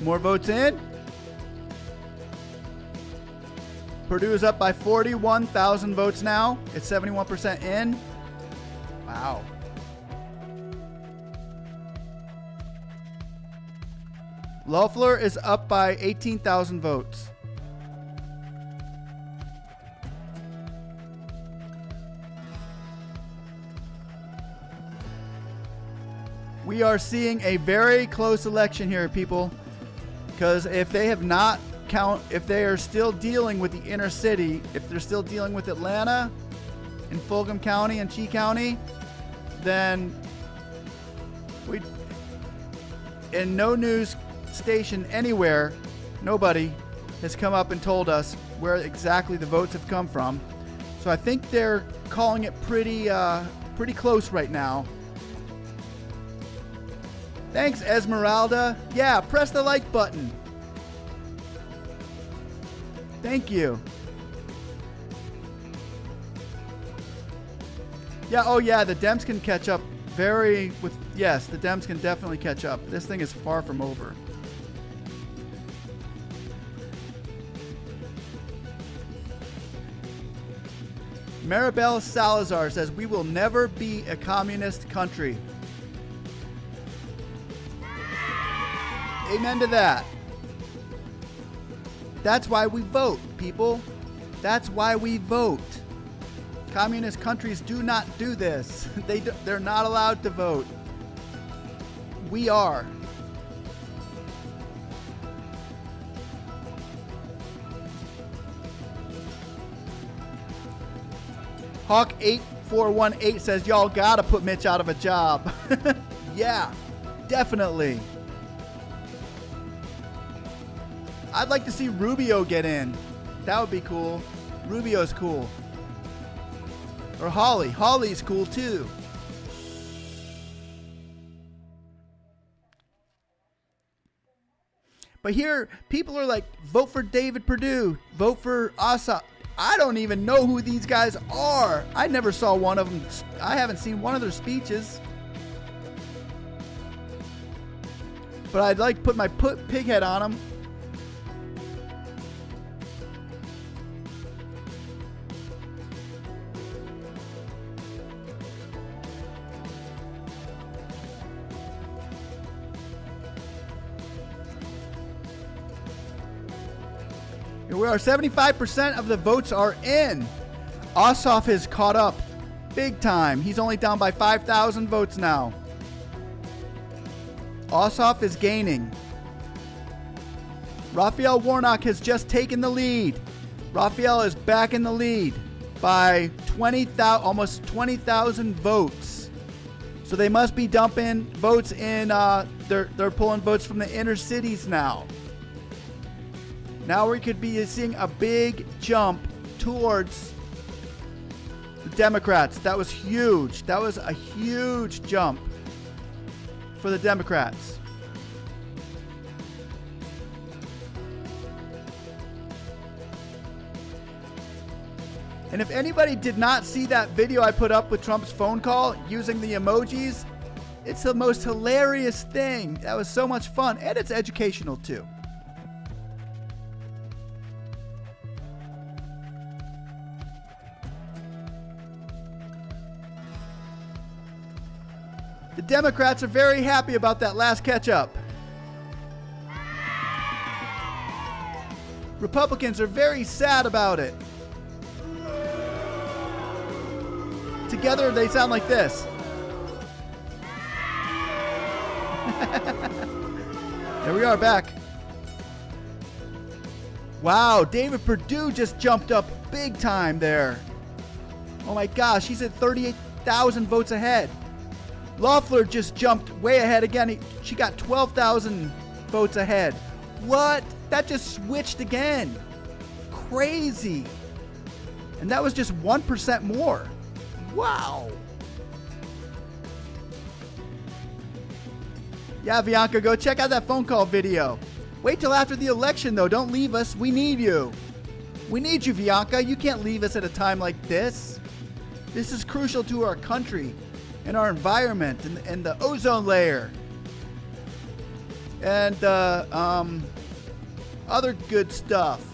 Speaker 1: More votes in. Perdue is up by 41,000 votes now. It's 71% in. Wow. Loeffler is up by 18,000 votes. We are seeing a very close election here, people. Because if they have not if they are still dealing with the inner city, if they're still dealing with Atlanta and Fulgham County and Chi County, then in no news station anywhere, nobody has come up and told us where exactly the votes have come from. So I think they're calling it pretty close right now. Thanks, Esmeralda. Yeah, press the like button. Thank you. Yeah, oh yeah, the Dems can catch up yes, the Dems can definitely catch up. This thing is far from over. Maribel Salazar says, we will never be a communist country. Amen to that. That's why we vote, people. That's why we vote. Communist countries do not do this. They're not allowed to vote. We are. Hawk8418 says, y'all gotta put Mitch out of a job. Yeah, definitely. I'd like to see Rubio get in. That would be cool. Rubio's cool. Or Holly. Holly's cool too. But here, people are like, vote for David Perdue. Vote for Ossoff. I don't even know who these guys are. I never saw one of them. I haven't seen one of their speeches. But I'd like to put my pig head on them. Here we are, 75% of the votes are in. Ossoff has caught up big time. He's only down by 5,000 votes now. Ossoff is gaining. Raphael Warnock has just taken the lead. Raphael is back in the lead by almost 20,000 votes. So they must be dumping votes in, they're pulling votes from the inner cities now. Now we could be seeing a big jump towards the Democrats. That was huge. That was a huge jump for the Democrats. And if anybody did not see that video I put up with Trump's phone call using the emojis, it's the most hilarious thing. That was so much fun, and it's educational too. The Democrats are very happy about that last catch-up. Republicans are very sad about it. Together, they sound like this. There we are, back. Wow, David Perdue just jumped up big time there. Oh my gosh, he's at 38,000 votes ahead. Loeffler just jumped way ahead again. She got 12,000 votes ahead. What? That just switched again. crazy. And that was just 1% more. Wow. Yeah, Bianca, go check out that phone call video. Wait till after the election, though. Don't leave us. We need you. We need you, Bianca. You can't leave us at a time like this. This is crucial to our country and our environment and the ozone layer. And other good stuff.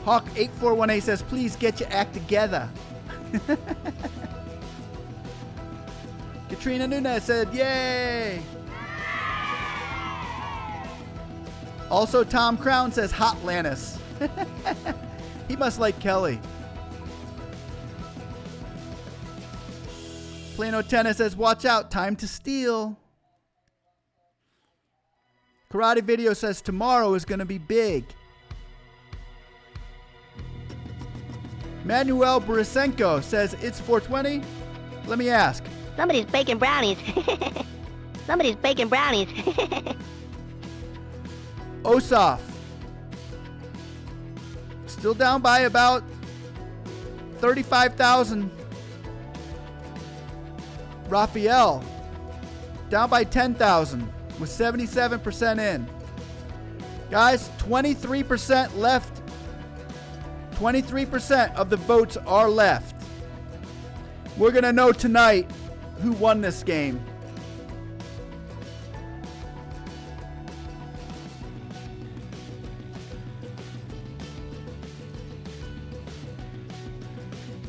Speaker 1: Hawk8418 says, please get your act together. Katrina Nunez said, yay. Also, Tom Crown says, hot Lannis. He must like Kelly. Plano Tennis says, watch out, time to steal. Karate Video says, tomorrow is going to be big. Manuel Borisenko says, it's 420? Let me ask.
Speaker 4: Somebody's baking brownies. Somebody's baking brownies.
Speaker 1: Ossoff. Still down by about 35,000. Raphael. Down by 10,000 with 77% in. Guys, 23% left. 23% of the votes are left. We're going to know tonight who won this game.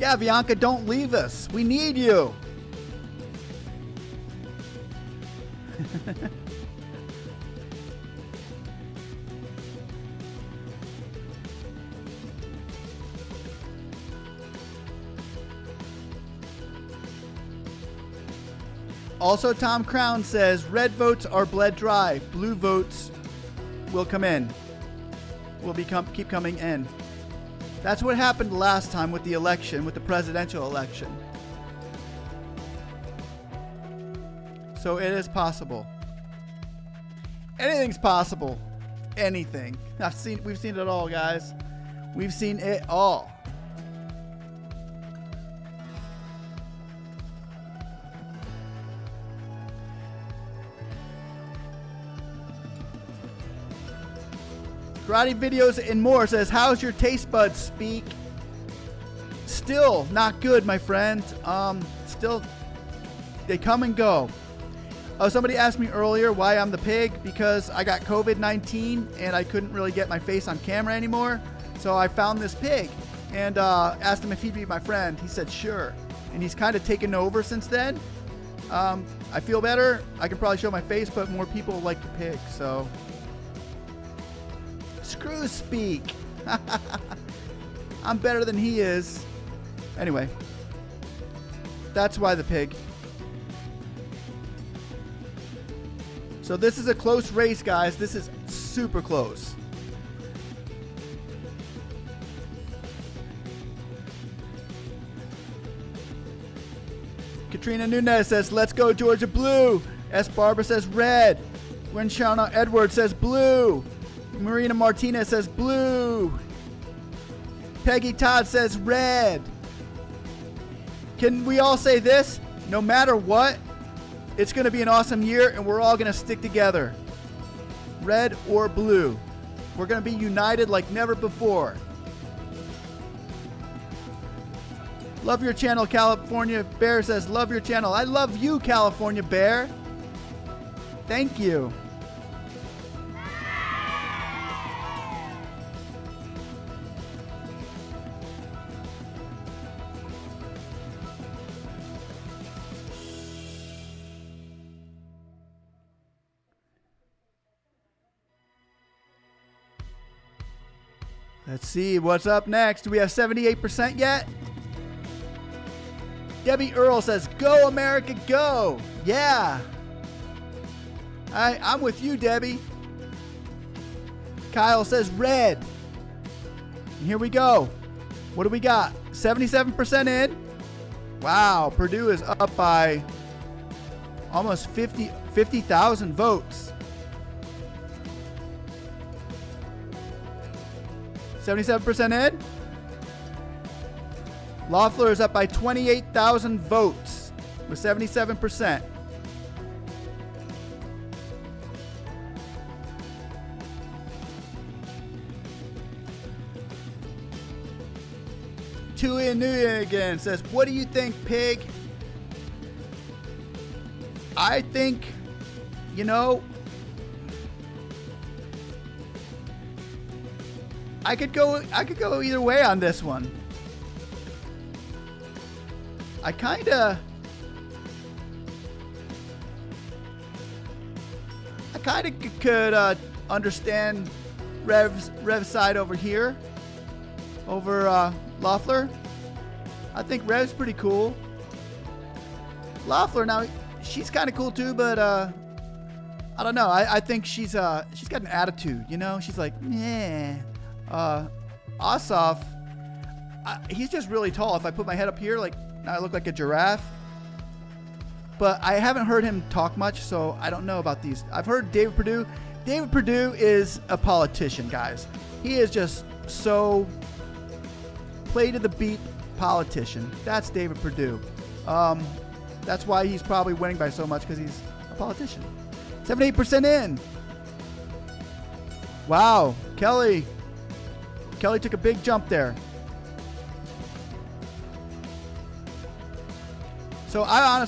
Speaker 1: Yeah, Bianca, don't leave us. We need you. Also, Tom Crown says, red votes are bled dry. Blue votes will come in. Will keep coming in. That's what happened last time with the election, with the presidential election. So it is possible. Anything's possible. Anything. We've seen it all, guys. We've seen it all. Karate Videos and More says, how's your taste buds speak? Still not good, my friend. Still, they come and go. Oh, somebody asked me earlier why I'm the pig, because I got COVID-19 and I couldn't really get my face on camera anymore. So I found this pig and asked him if he'd be my friend. He said, sure. And he's kind of taken over since then. I feel better. I can probably show my face, but more people like the pig, so... Screw speak. I'm better than he is. Anyway, that's why the pig. So this is a close race, guys. This is super close. Katrina Nunez says, let's go Georgia blue. S. Barbara says red. Winshana Edwards says blue. Marina Martinez says blue. Peggy Todd says red. Can we all say this? No matter what, it's going to be an awesome year and we're all going to stick together. Red or blue. We're going to be united like never before. Love your channel, California Bear says, love your channel. I love you, California Bear. Thank you. Let's see what's up next. Do we have 78% yet? Debbie Earl says, go America, go. Yeah. I'm with you, Debbie. Kyle says red. And here we go. What do we got? 77% in. Wow, Perdue is up by almost 50,000 votes. 77% in. Loeffler is up by 28,000 votes with 77%. Tulia Nuya again says, what do you think, Pig? I think, you know, I could go either way on this one. I kind of could understand Rev's side over here, over Loeffler. I think Rev's pretty cool. Loeffler, now she's kind of cool too, but I don't know. I think she's got an attitude, you know. She's like, yeah. Ossoff, he's just really tall. If I put my head up here, like, now I look like a giraffe. But I haven't heard him talk much, so I don't know about these. I've heard David Perdue. David Perdue is a politician, guys. He is just so play to the beat politician. That's David Perdue. That's why he's probably winning by so much, because he's a politician. 78% in. Wow, Kelly took a big jump there. So I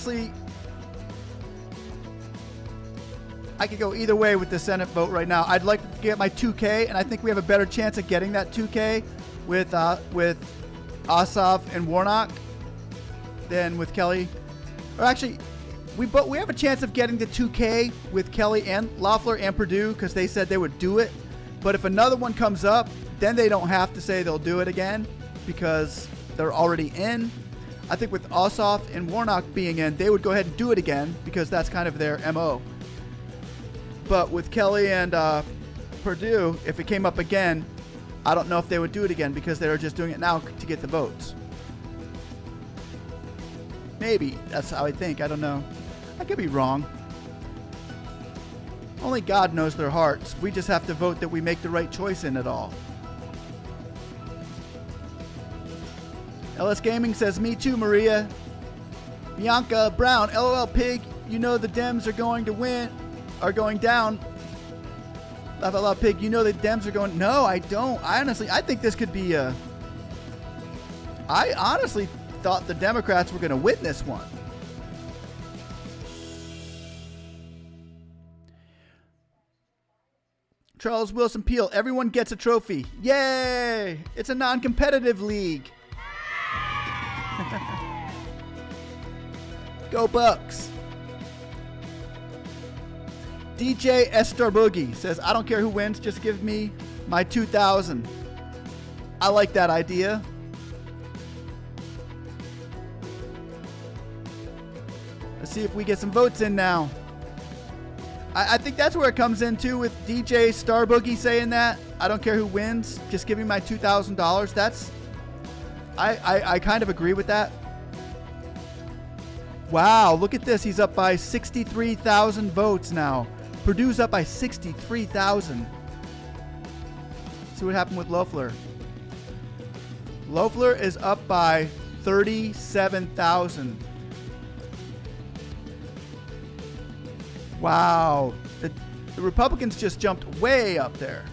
Speaker 1: could go either way with the Senate vote right now. I'd like to get my 2K, and I think we have a better chance of getting that 2K with Ossoff and Warnock than with Kelly. Or actually, we have a chance of getting the 2K with Kelly and Loeffler and Perdue, because they said they would do it. But if another one comes up, then they don't have to say they'll do it again, because they're already in. I think with Ossoff and Warnock being in, they would go ahead and do it again, because that's kind of their MO. But with Kelly and Perdue, if it came up again, I don't know if they would do it again, because they're just doing it now to get the votes. Maybe. That's how I think. I don't know. I could be wrong. Only God knows their hearts. We just have to vote that we make the right choice in it all. LS Gaming says, me too, Maria. Bianca Brown, LOL Pig, you know the Dems are going to win, are going down. Laugh out loud, Pig, you know the Dems are going. No, I don't. I think this could be a. I honestly thought the Democrats were going to win this one. Charles Wilson Peel, everyone gets a trophy. Yay! It's a non-competitive league. Go Bucks. DJ Estar Boogie says, I don't care who wins, just give me my 2,000. I like that idea. Let's see if we get some votes in now. I think that's where it comes into with DJ Star Boogie saying that. I don't care who wins, just give me my $2,000. That's I kind of agree with that. Wow, look at this. He's up by 63,000 votes now. Perdue's up by 63,000. See what happened with Loeffler. Loeffler is up by 37,000. Wow. The Republicans just jumped way up there.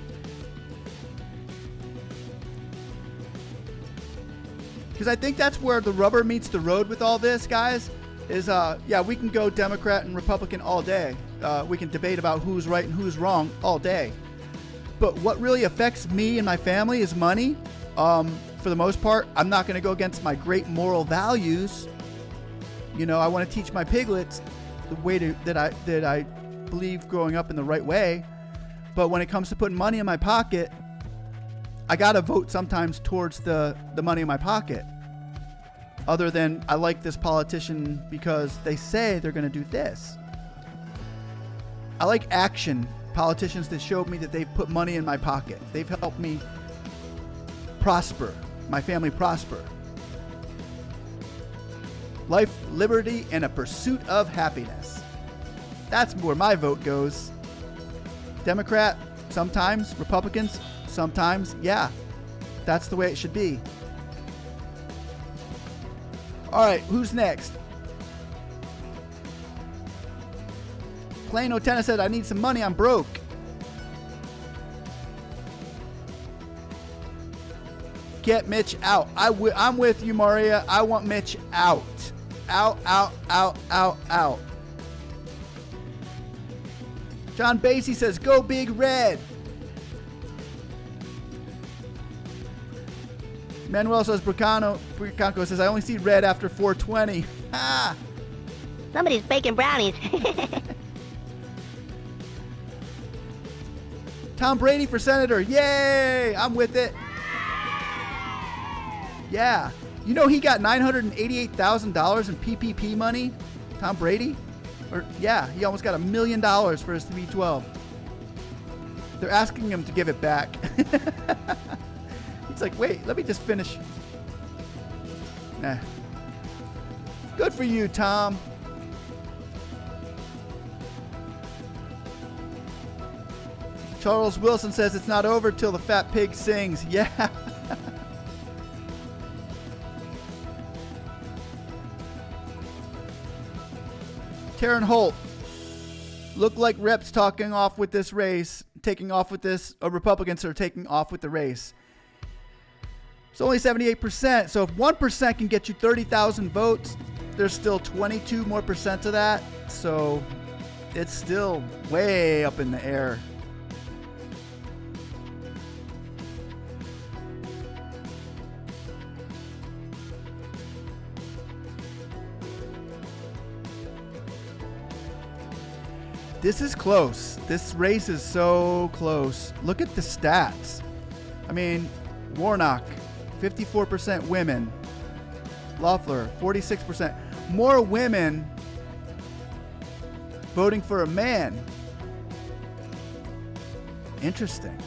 Speaker 1: Because I think that's where the rubber meets the road with all this, guys. Is, yeah, we can go Democrat and Republican all day. We can debate about who's right and who's wrong all day. But what really affects me and my family is money. For the most part, I'm not going to go against my great moral values. You know, I want to teach my piglets the way that I believe growing up in the right way. But when it comes to putting money in my pocket, I got to vote sometimes towards the money in my pocket. Other than I like this politician because they say they're going to do this. I like action politicians that showed me that they've put money in my pocket. They've helped me prosper, my family prosper. Life, liberty, and a pursuit of happiness. That's where my vote goes. Democrat, sometimes. Republicans, sometimes. Yeah, that's the way it should be. All right, who's next? Plain O'Tenna said, I need some money, I'm broke. Get Mitch out. I'm with you, Maria. I want Mitch out. Out, out, out, out, out. John Basie says, go Big Red. Manuel says, Bricanco says, I only see red after 420. Ah!
Speaker 4: Somebody's baking brownies.
Speaker 1: Tom Brady for senator. Yay! I'm with it. Yeah. You know he got $988,000 in PPP money? Tom Brady? Or yeah, he almost got $1 million for his V12. They're asking him to give it back. He's like, wait, let me just finish. Nah. Good for you, Tom. Charles Wilson says it's not over till the fat pig sings. Yeah. Taryn Holt. Look like reps taking off with this race. Republicans are taking off with the race. It's only 78%. So if 1% can get you 30,000 votes, there's still 22 more percent of that. So it's still way up in the air. This is close. This race is so close. Look at the stats. I mean, Warnock, 54% women. Loeffler, 46%. More women voting for a man. Interesting.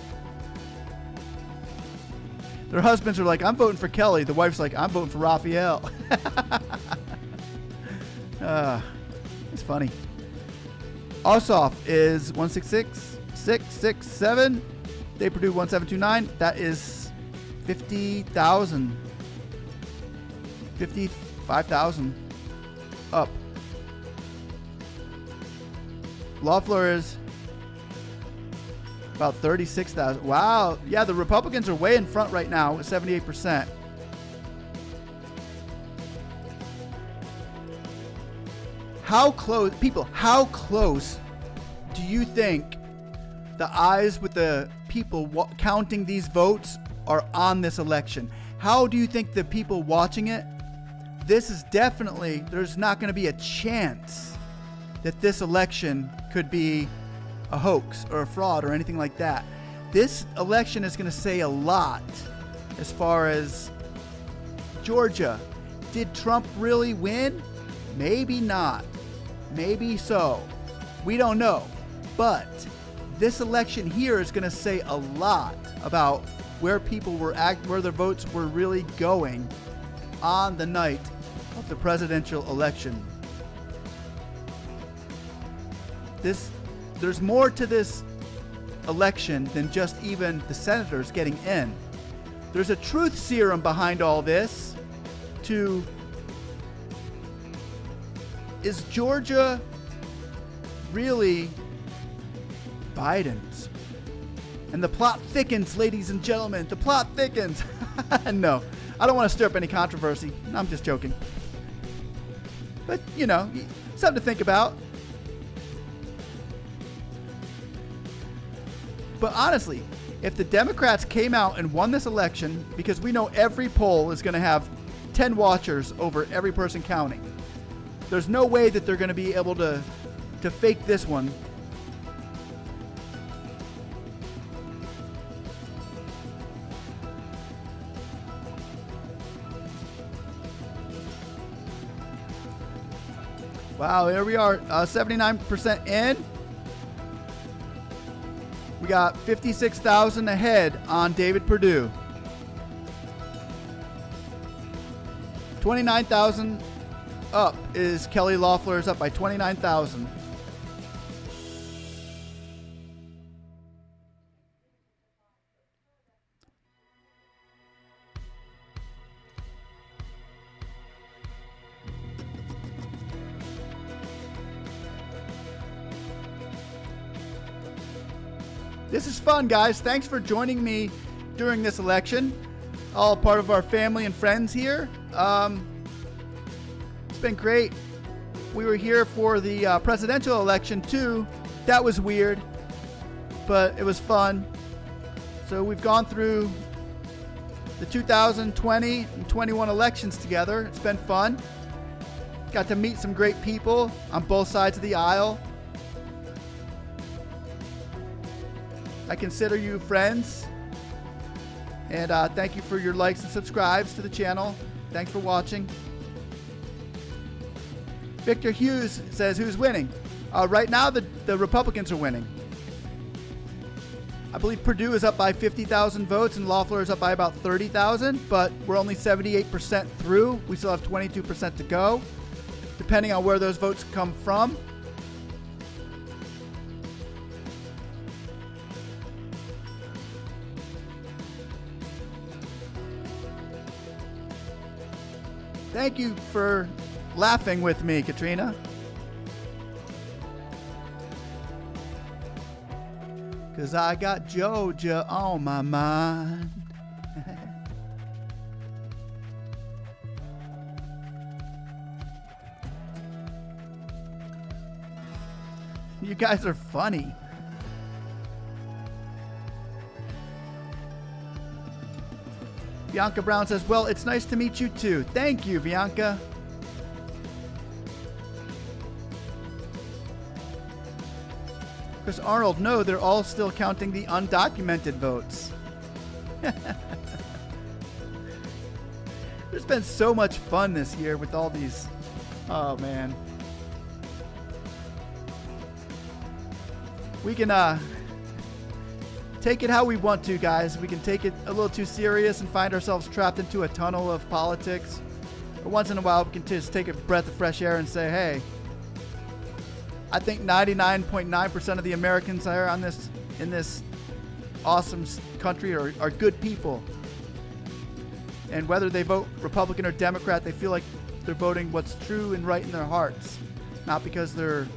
Speaker 1: Their husbands are like, I'm voting for Kelly. The wife's like, I'm voting for Raphael. It's funny. Ossoff is 166, 667. They Perdue 1729. That is 50,000. 55,000 up. Loeffler is about 36,000. Wow. Yeah, the Republicans are way in front right now with 78%. How close do you think the eyes with the people counting these votes are on this election? How do you think the people watching it? This is definitely, there's not going to be a chance that this election could be a hoax or a fraud or anything like that. This election is going to say a lot as far as Georgia. Did Trump really win? Maybe not. Maybe so. We don't know. But this election here is going to say a lot about where people were where their votes were really going on the night of the presidential election. There's more to this election than just even the senators getting in. There's a truth serum behind all this. Is Georgia really Biden's? And the plot thickens, ladies and gentlemen. The plot thickens. No, I don't want to stir up any controversy. I'm just joking. But, you know, something to think about. But honestly, if the Democrats came out and won this election, because we know every poll is going to have 10 watchers over every person counting. There's no way that they're going to be able to fake this one. Wow, here we are, 79% in. We got 56,000 ahead on David Perdue. 29,000 up is Kelly Loeffler, is up by 29,000. This is fun, guys. Thanks for joining me during this election. All part of our family and friends here. It's been great. We were here for the presidential election too. That was weird, but it was fun. So we've gone through the 2020 and 21 elections together. It's been fun. Got to meet some great people on both sides of the aisle. I consider you friends, and thank you for your likes and subscribes to the channel. Thanks for watching. Victor Hughes says, who's winning? Right now, the Republicans are winning. I believe Perdue is up by 50,000 votes and Loeffler is up by about 30,000, but we're only 78% through. We still have 22% to go, depending on where those votes come from. Thank you for laughing with me, Katrina. Cause I got Georgia on my mind. You guys are funny. Bianca Brown says, well, it's nice to meet you too. Thank you, Bianca. Chris Arnold, no, they're all still counting the undocumented votes. There's been so much fun this year with all these. Oh, man. We can take it how we want to, guys. We can take it a little too serious and find ourselves trapped into a tunnel of politics. But once in a while, we can just take a breath of fresh air and say, hey, I think 99.9% of the Americans are in this awesome country are good people. And whether they vote Republican or Democrat, they feel like they're voting what's true and right in their hearts. Not because they're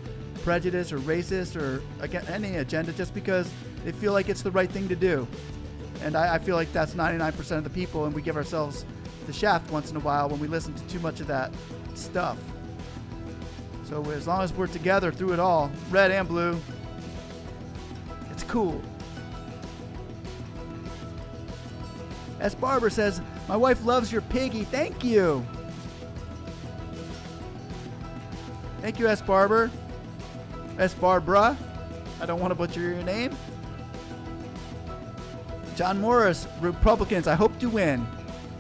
Speaker 1: prejudiced or racist or against any agenda, just because they feel like it's the right thing to do. And I feel like that's 99% of the people, and we give ourselves the shaft once in a while when we listen to too much of that stuff. So as long as we're together through it all, red and blue, it's cool. S. Barber says, my wife loves your piggy. Thank you. Thank you, S. Barber. S. Barbara. I don't want to butcher your name. John Morris, Republicans, I hope to win.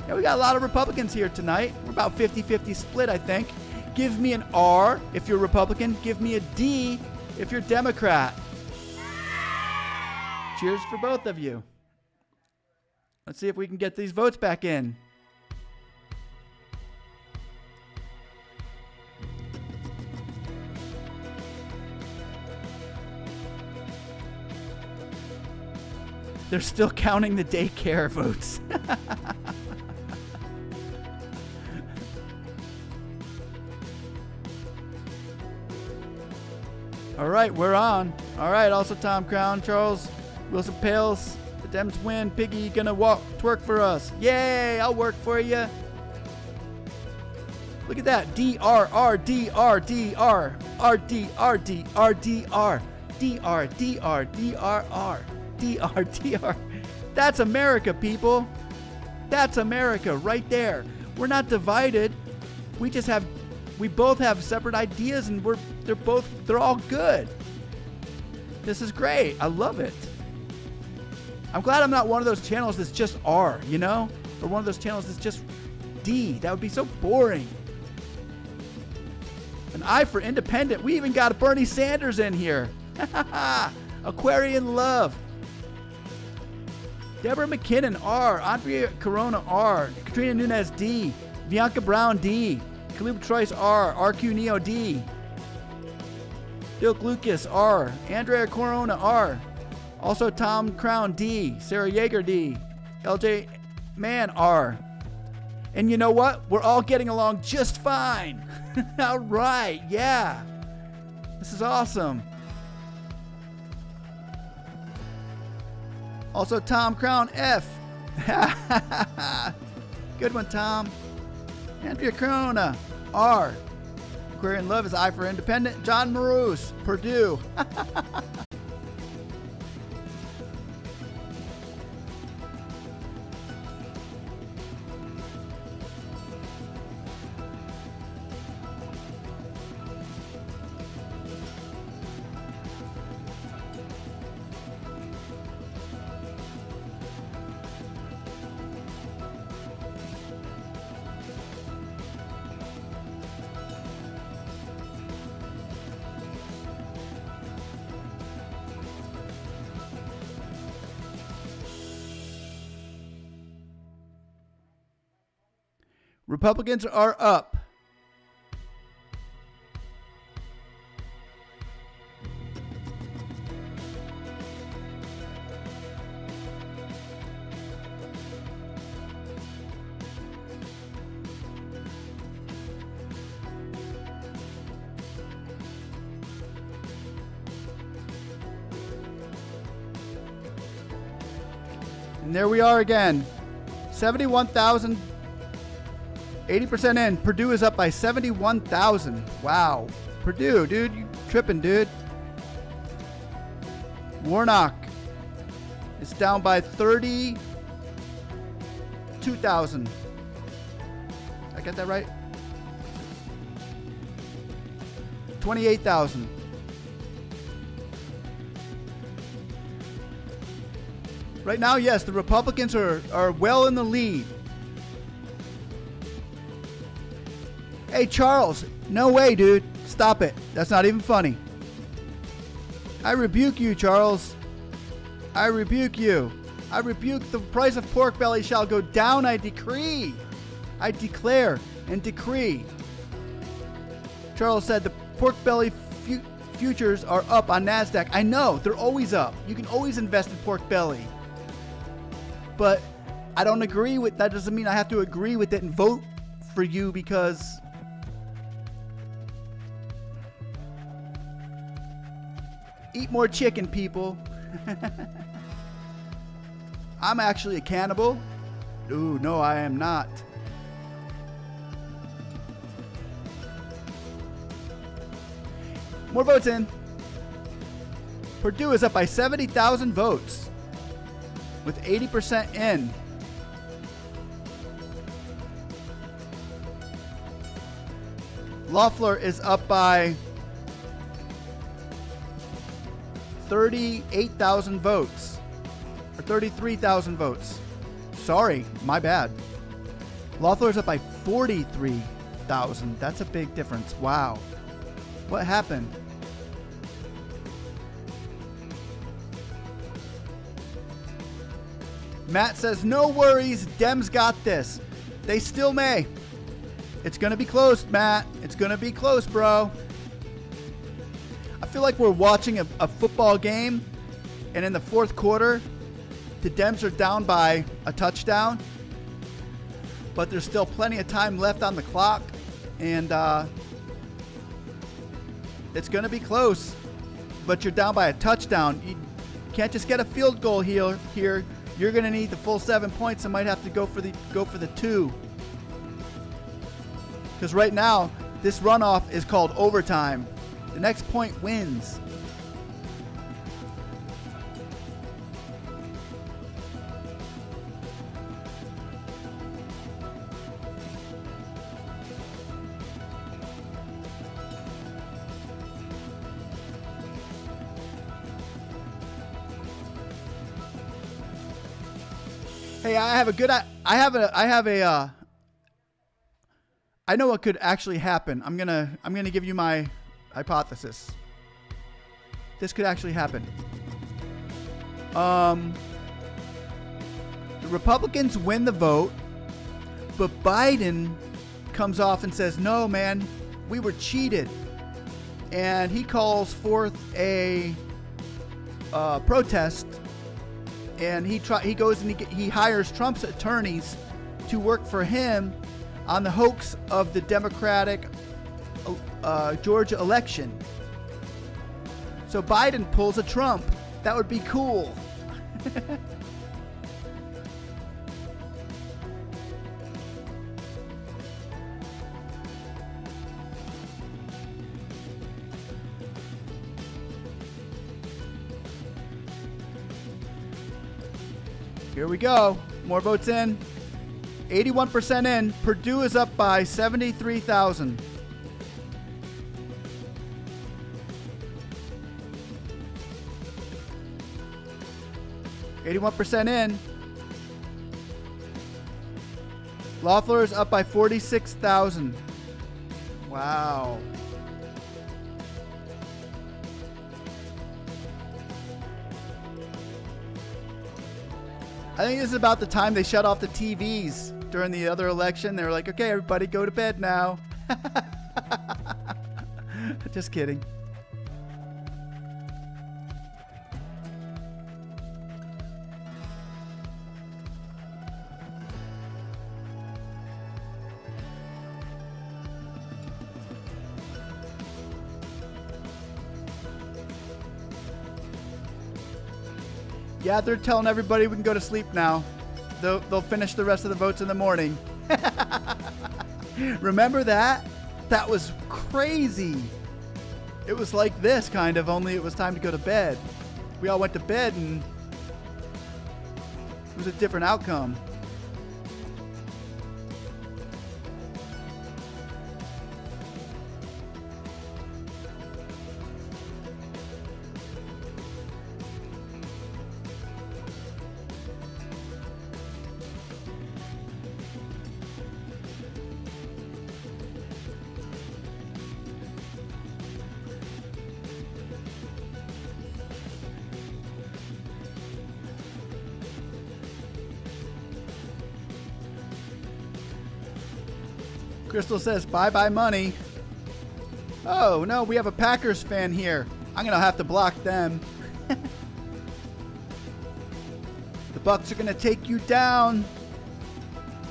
Speaker 1: Yeah, we got a lot of Republicans here tonight. We're about 50-50 split, I think. Give me an R if you're Republican. Give me a D if you're Democrat. Cheers for both of you. Let's see if we can get these votes back in. They're still counting the daycare votes. All right, we're on. All right, also Tom Crown, Charles Wilson Pales. The Dems win. Piggy gonna twerk for us. Yay, I'll work for you. Look at that. D-R-R-D-R-D-R. R-D-R-D-R-D-R. D-R-D-R-D-R-R. D-R-D-R. That's America, people. That's America right there. We're not divided. We both have separate ideas, and they're all good. This is great. I love it. I'm glad I'm not one of those channels that's just R, you know? Or one of those channels that's just D. That would be so boring. An I for independent. We even got a Bernie Sanders in here. Aquarian love. Deborah McKinnon, R. Andrea Corona, R. Katrina Nunez, D. Bianca Brown, D. Kalub Trice, R. RQ Neo, D. Dilk Lucas, R. Andrea Corona, R. Also Tom Crown, D. Sarah Yeager, D. LJ Mann, R. And you know what? We're all getting along just fine. All right, yeah. This is awesome. Also Tom Crown, F. Good one, Tom. Andrea Corona, R. Aquarian Love is I for Independent. John Maroos, Perdue. Republicans are up. And there we are again. 71,000. 80% in. Purdue is up by 71,000. Wow. Purdue, dude, you tripping, dude. Warnock is down by 32,000. Did I get that right? 28,000. Right now, yes, the Republicans are well in the lead. Hey, Charles, no way, dude. Stop it. That's not even funny. I rebuke you, Charles. I rebuke you. I rebuke the price of pork belly shall go down, I decree. I declare and decree. Charles said the pork belly futures are up on NASDAQ. I know, they're always up. You can always invest in pork belly. But I don't agree with that. Doesn't mean I have to agree with it and vote for you because eat more chicken, people. I'm actually a cannibal. Ooh, no, I am not. More votes in. Purdue is up by 70,000 votes with 80% in. Loeffler is up by 38,000 votes, or 33,000 votes. Sorry, my bad. Loeffler's up by 43,000. That's a big difference. Wow. What happened? Matt says, no worries, Dems got this. They still may. It's going to be close, Matt. It's going to be close, bro. I feel like we're watching a football game, and in the fourth quarter, the Dems are down by a touchdown, but there's still plenty of time left on the clock, and it's going to be close, but you're down by a touchdown. You can't just get a field goal here. You're going to need the full 7 points and might have to go for the 2. Because right now, this runoff is called overtime. The next point wins. Hey, I know what could actually happen. I'm gonna give you my hypothesis. This could actually happen. The Republicans win the vote, but Biden comes off and says, no, man, we were cheated. And he calls forth a protest, and he goes and he hires Trump's attorneys to work for him on the hoax of the Democratic Georgia election. So Biden pulls a Trump. That would be cool. Here we go. More votes in. 81% in. Perdue is up by 73,000. %81 in. Loeffler is up by 46,000. Wow. I think this is about the time they shut off the TVs during the other election. They were like, okay, everybody go to bed now. Just kidding. Yeah, they're telling everybody we can go to sleep now. They'll finish the rest of the votes in the morning. Remember that? That was crazy. It was like this, kind of, only it was time to go to bed. We all went to bed and it was a different outcome. Crystal says, bye-bye money. Oh, no, we have a Packers fan here. I'm going to have to block them. The Bucks are going to take you down.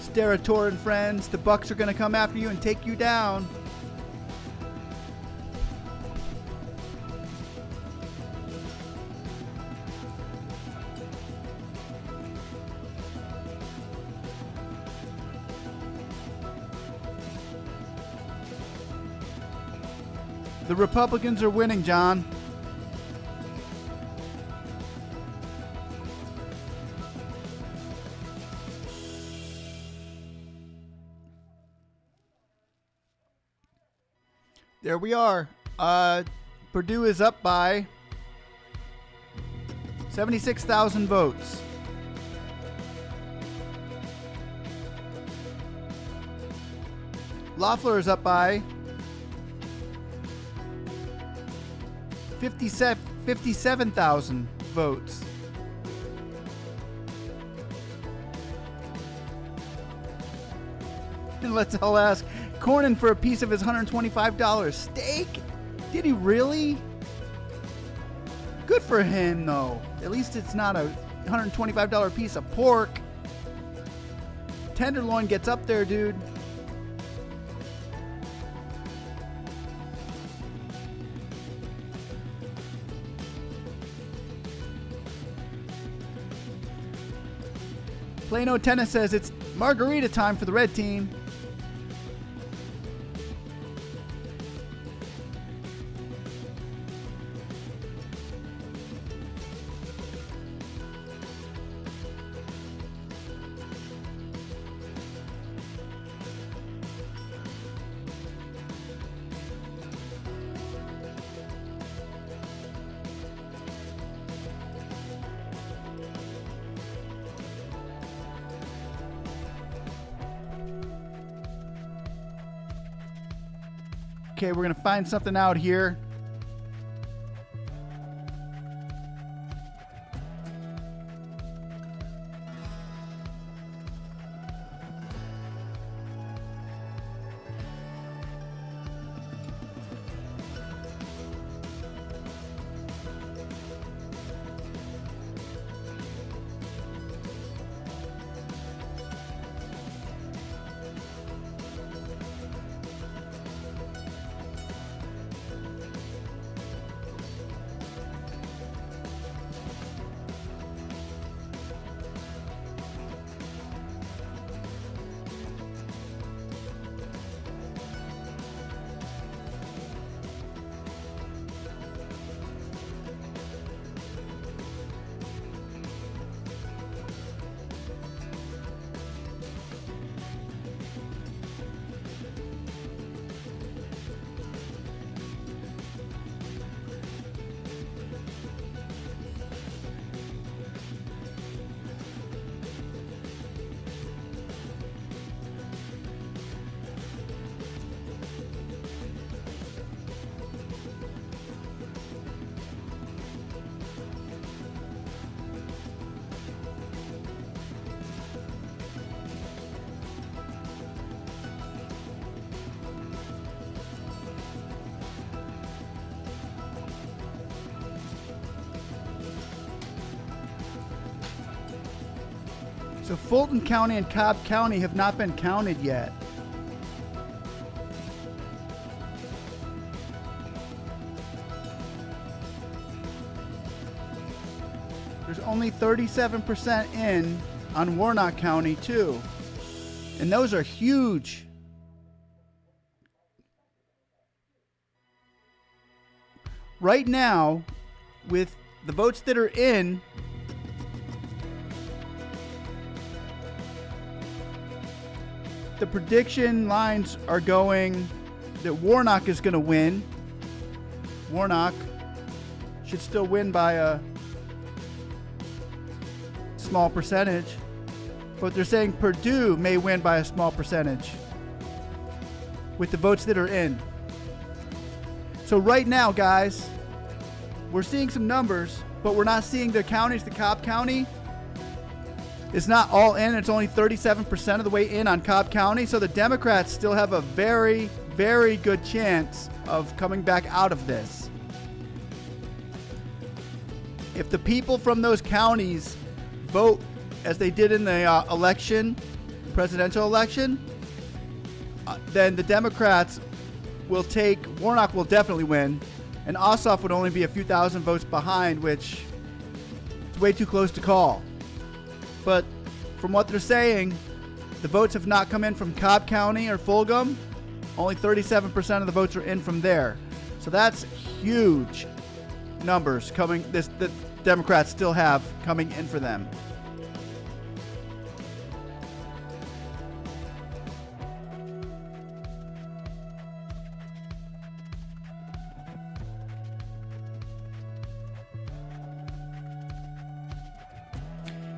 Speaker 1: Sterator and friends, the Bucks are going to come after you and take you down. The Republicans are winning, John. There we are. Perdue is up by 76,000 votes. Loeffler is up by 57,000 votes. And let's all ask, Cornyn for a piece of his $125 steak? Did he really? Good for him, though. At least it's not a $125 piece of pork. Tenderloin gets up there, dude. Plano Tennis says it's margarita time for the red team. Okay, we're going to find something out here. So Fulton County and Cobb County have not been counted yet. There's only 37% in on Warnock County too. And those are huge. Right now, with the votes that are in, the prediction lines are going that Warnock is going to win. Warnock should still win by a small percentage, but they're saying Perdue may win by a small percentage with the votes that are in. So right now, guys, we're seeing some numbers, but we're not seeing the counties. The Cobb County is not all in. It's only 37% of the way in on Cobb County. So the Democrats still have a very, very good chance of coming back out of this. If the people from those counties vote as they did in the presidential election, then the Democrats will take, Warnock will definitely win, and Ossoff would only be a few thousand votes behind, which is way too close to call. But from what they're saying, the votes have not come in from Cobb County or Fulgham. Only 37% of the votes are in from there. So that's huge numbers coming, the Democrats still have coming in for them.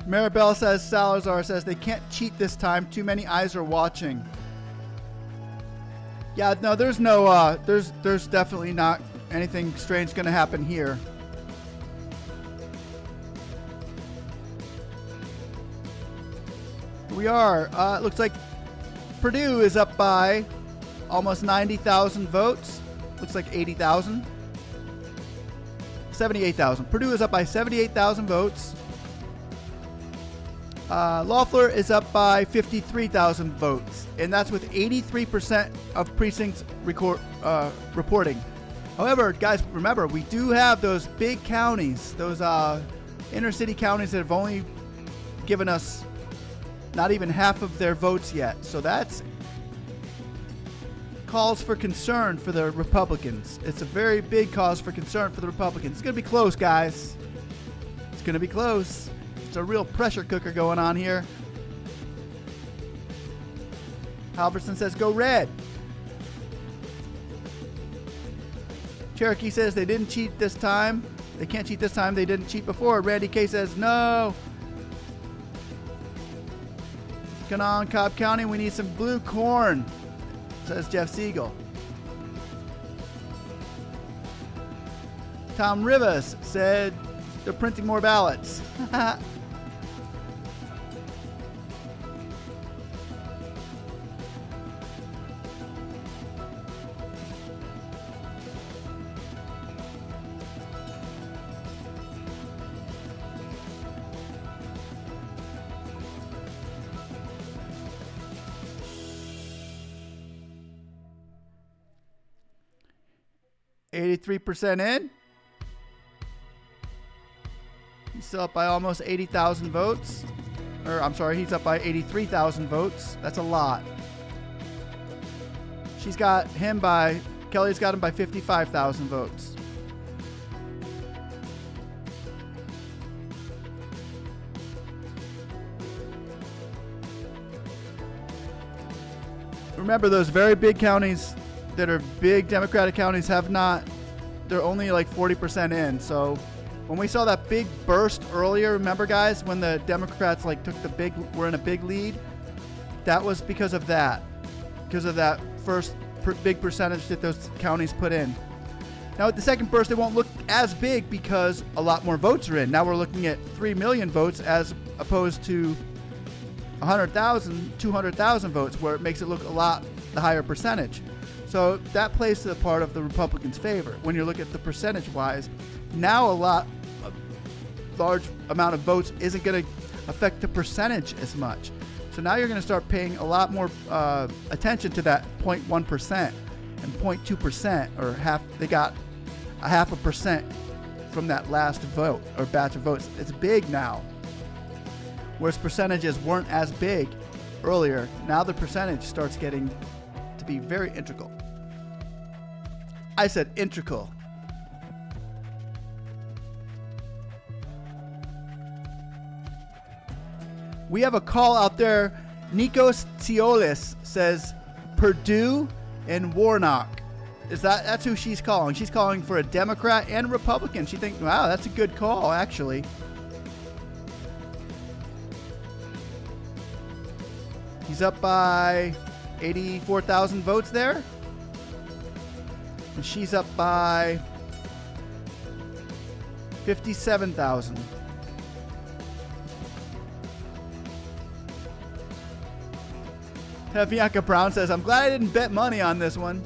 Speaker 1: Maribel says, Salazar says, they can't cheat this time. Too many eyes are watching. Yeah, no, there's no, there's definitely not anything strange going to happen here. We are. It looks like Perdue is up by almost 90,000 votes. Looks like 80,000. 78,000. Perdue is up by 78,000 votes. Loeffler is up by 53,000 votes, and that's with 83% of precincts reporting. However, guys, remember, we do have those big counties, those inner city counties that have only given us not even half of their votes yet. So that's cause for concern for the Republicans. It's a very big cause for concern for the Republicans. It's going to be close, guys. It's going to be close. It's a real pressure cooker going on here. Halverson says, go red. Cherokee says they didn't cheat this time. They can't cheat this time. They didn't cheat before. Randy K says, no. Come on, Cobb County. We need some blue corn, says Jeff Siegel. Tom Rivas said they're printing more ballots. 83% in. He's still up by almost 80,000 votes. Or, I'm sorry, he's up by 83,000 votes. That's a lot. Kelly's got him by 55,000 votes. Remember, those very big counties that are big Democratic counties have not, they're only like 40% in. So when we saw that big burst earlier, remember guys, when the Democrats like were in a big lead, that was because of that first big percentage that those counties put in. Now at the second burst, it won't look as big because a lot more votes are in. Now we're looking at 3 million votes as opposed to 100,000, 200,000 votes, where it makes it look the higher percentage. So that plays to the part of the Republicans' favor. When you look at the percentage-wise, now a large amount of votes isn't going to, affect the percentage as much. So now you're going to start paying a lot more attention to that 0.1% and 0.2% or half. They got a 0.5% from that last vote or batch of votes. It's big now. Whereas percentages weren't as big earlier. Now the percentage starts getting to be very integral. I said integral. We have a call out there. Nikos Tsiolis says Perdue and Warnock. That's who she's calling. She's calling for a Democrat and Republican. She thinks, wow, that's a good call, actually. He's up by 84,000 votes there. And she's up by 57,000. Bianca Brown says, I'm glad I didn't bet money on this one.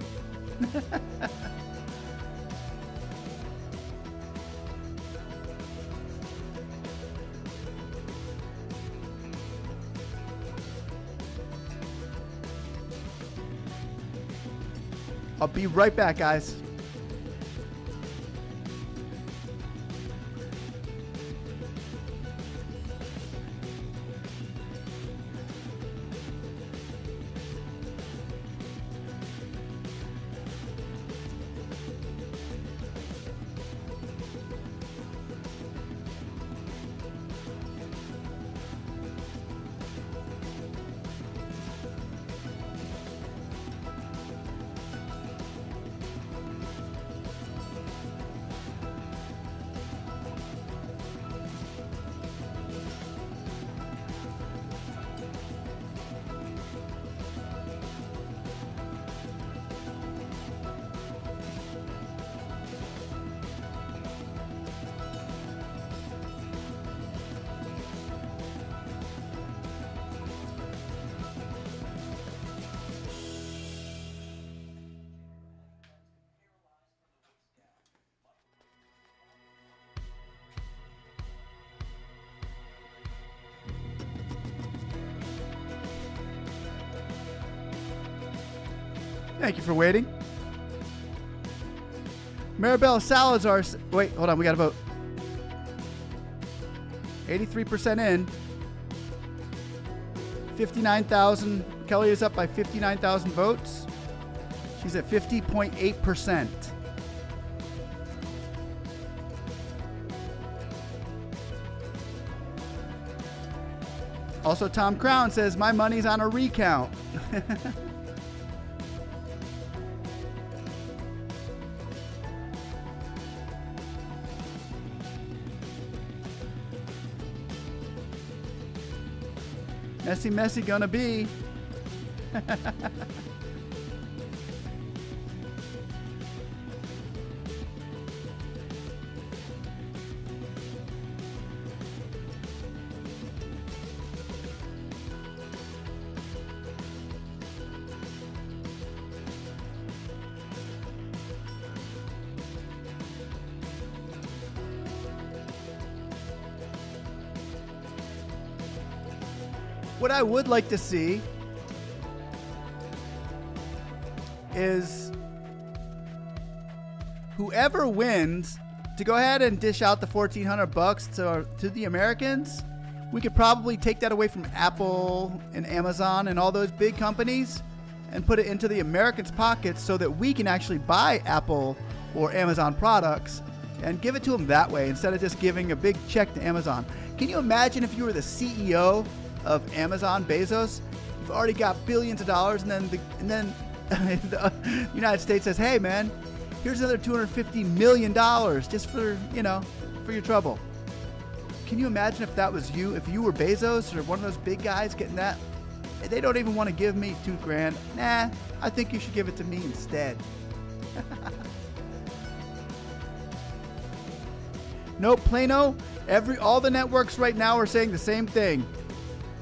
Speaker 1: I'll be right back, guys. Thank you for waiting. Maribel Salazar. Wait, hold on. We got to vote. 83% in. 59,000. Kelly is up by 59,000 votes. She's at 50.8%. Also, Tom Crown says, my money's on a recount. Messy gonna be. What I would like to see is whoever wins to go ahead and dish out the $1,400 to the Americans. We could probably take that away from Apple and Amazon and all those big companies and put it into the Americans' pockets so that we can actually buy Apple or Amazon products and give it to them that way instead of just giving a big check to Amazon. Can you imagine if you were the CEO of Amazon, Bezos? You've already got billions of dollars, and then the United States says, "Hey, man, here's another $250 million just for your trouble." Can you imagine if that was you? If you were Bezos or one of those big guys getting that? They don't even want to give me $2,000. Nah, I think you should give it to me instead. Nope, Plano. All the networks right now are saying the same thing.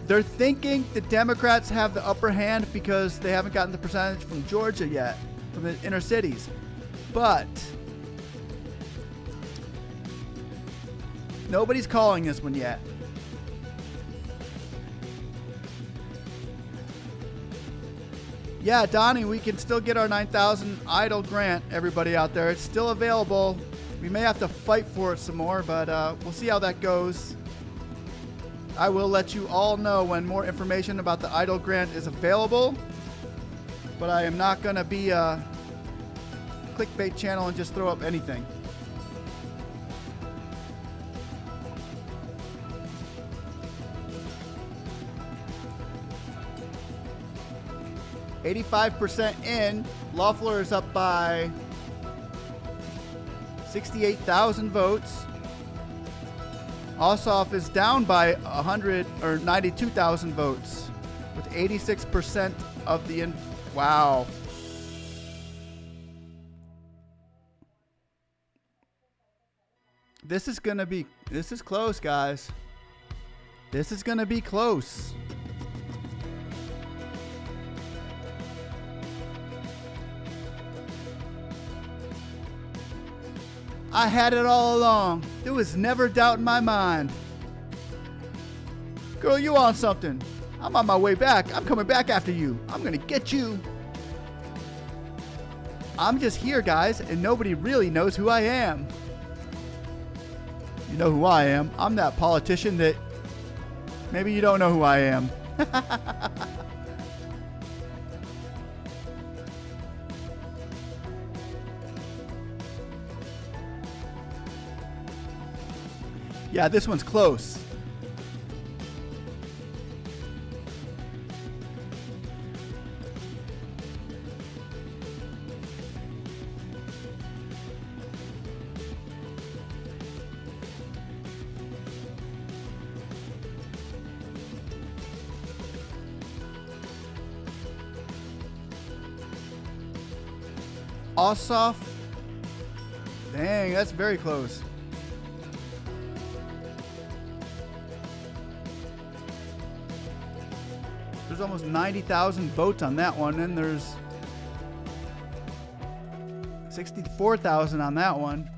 Speaker 1: They're thinking the Democrats have the upper hand because they haven't gotten the percentage from Georgia yet, from the inner cities. But nobody's calling this one yet. Yeah, Donnie, we can still get our 9,000 idle grant, everybody out there. It's still available. We may have to fight for it some more, but we'll see how that goes. I will let you all know when more information about the idle grant is available, but I am not going to be a clickbait channel and just throw up anything. $85% in. Loeffler is up by 68,000 votes. Ossoff is down by 92,000 votes with 86% of the wow. This is close, guys. This is gonna be close. I had it all along. There was never doubt in my mind. Girl, you on something? I'm on my way back. I'm coming back after you. I'm gonna get you. I'm just here, guys, and nobody really knows who I am. You know who I am. I'm that politician that maybe you don't know who I am. Yeah, this one's close. Ossoff. Dang, that's very close. There's almost 90,000 votes on that one, and there's 64,000 on that one.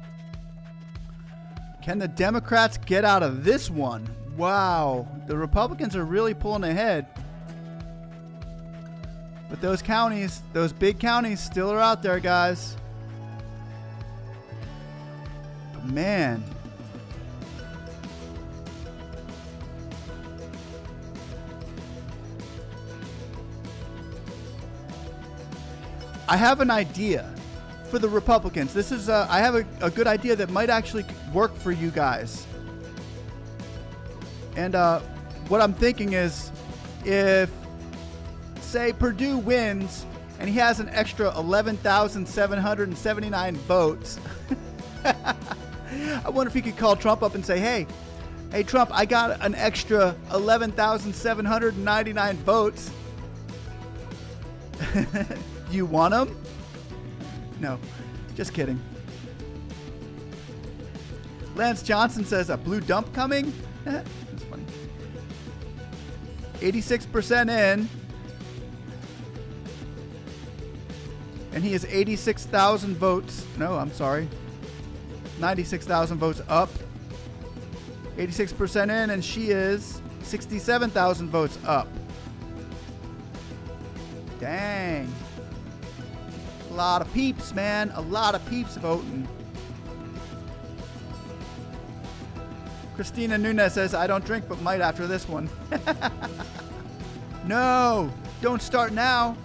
Speaker 1: Can the Democrats get out of this one? Wow, the Republicans are really pulling ahead. But those counties, those big counties still are out there, guys. But man. I have an idea for the Republicans. This is I have a good idea that might actually work for you guys. And what I'm thinking is, if say Perdue wins and he has an extra 11,779 votes, I wonder if he could call Trump up and say, hey Trump, I got an extra 11,799 votes. You want them? No, just kidding. Lance Johnson says, a blue dump coming? That's funny. 86% in. And he has 86,000 votes. No, I'm sorry. 96,000 votes up. 86% in, and she is 67,000 votes up. Dang. A lot of peeps, man. A lot of peeps voting. Christina Nunez says, I don't drink but might after this one. No, don't start now.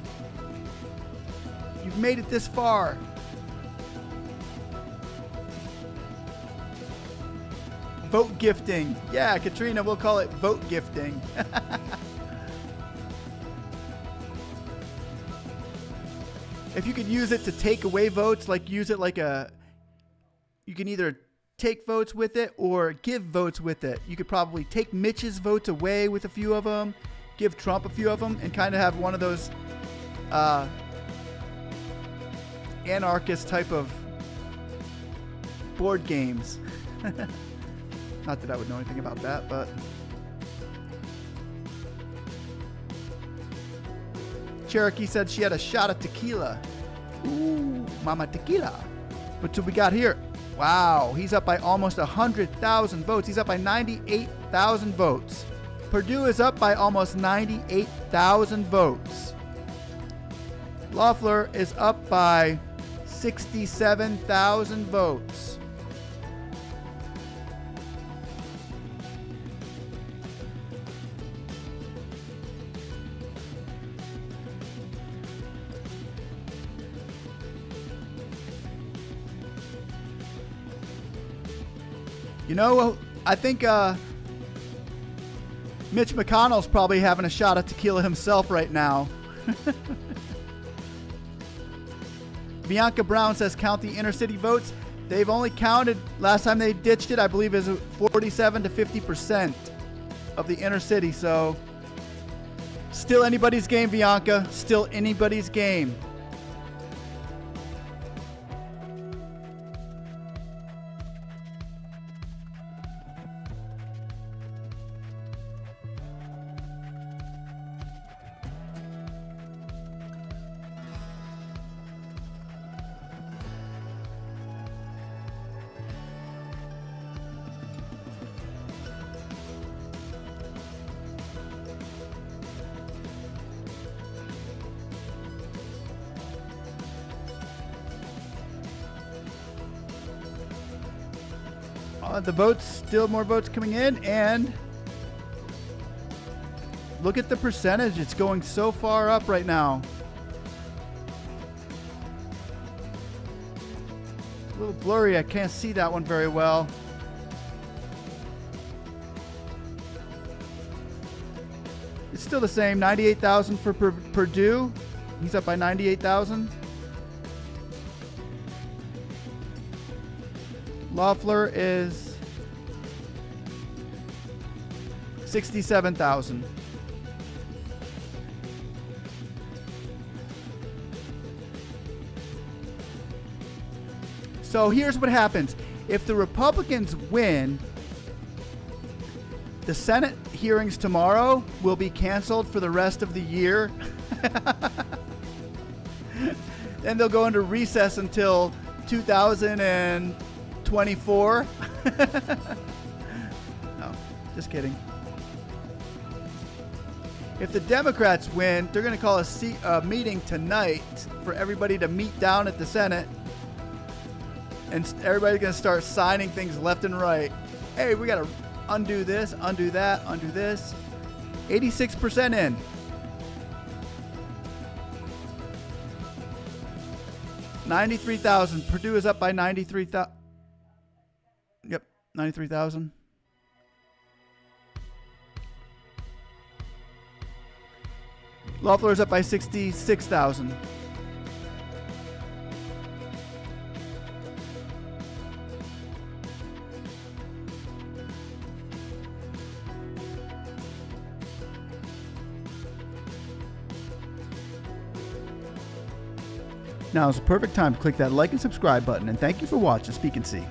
Speaker 1: You've made it this far. Vote gifting. Yeah, Katrina, we'll call it vote gifting. If you could use it to take away votes, like use it like a, you can either take votes with it or give votes with it. You could probably take Mitch's votes away with a few of them, give Trump a few of them, and kind of have one of those anarchist type of board games. Not that I would know anything about that, but Cherokee said she had a shot of tequila. Ooh, mama tequila. But what we got here? Wow, he's up by almost 100,000 votes. He's up by 98,000 votes. Perdue is up by almost 98,000 votes. Loeffler is up by 67,000 votes. You know, I think Mitch McConnell's probably having a shot at tequila himself right now. Bianca Brown says count the inner city votes. They've only counted, last time they ditched it, I believe is 47 to 50% of the inner city. So still anybody's game, Bianca. Still anybody's game. The votes, still more votes coming in, and look at the percentage. It's going so far up right now. A little blurry. I can't see that one very well. It's still the same. 98,000 for Perdue. He's up by 98,000. Loeffler is 67,000. So here's what happens. If the Republicans win, the Senate hearings tomorrow will be canceled for the rest of the year. Then they'll go into recess until 2024. No, just kidding. If the Democrats win, they're going to call a meeting tonight for everybody to meet down at the Senate. And everybody's going to start signing things left and right. Hey, we got to undo this, undo that, undo this. 86% in. $93,000. Perdue is up by 93,000. Yep, 93,000. Loeffler is up by 66,000. Now is the perfect time to click that like and subscribe button, and thank you for watching Speak and See.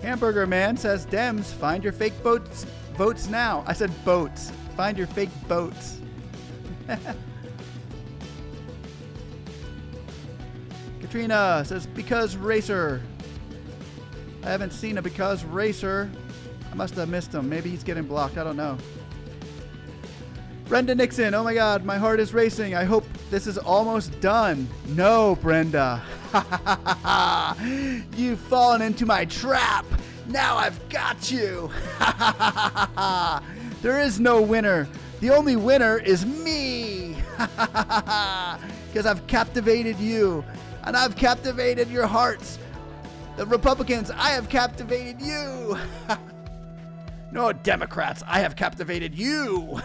Speaker 1: Hamburger Man says, Dems, find your fake votes now. I said boats. Find your fake boats. Katrina says, because racer. I haven't seen a because racer. I must have missed him. Maybe he's getting blocked. I don't know. Brenda Nixon. Oh my God, my heart is racing. I hope this is almost done. No, Brenda. You've fallen into my trap. Now I've got you. There is no winner. The only winner is me. Because I've captivated you. And I've captivated your hearts. The Republicans, I have captivated you. No, Democrats, I have captivated you.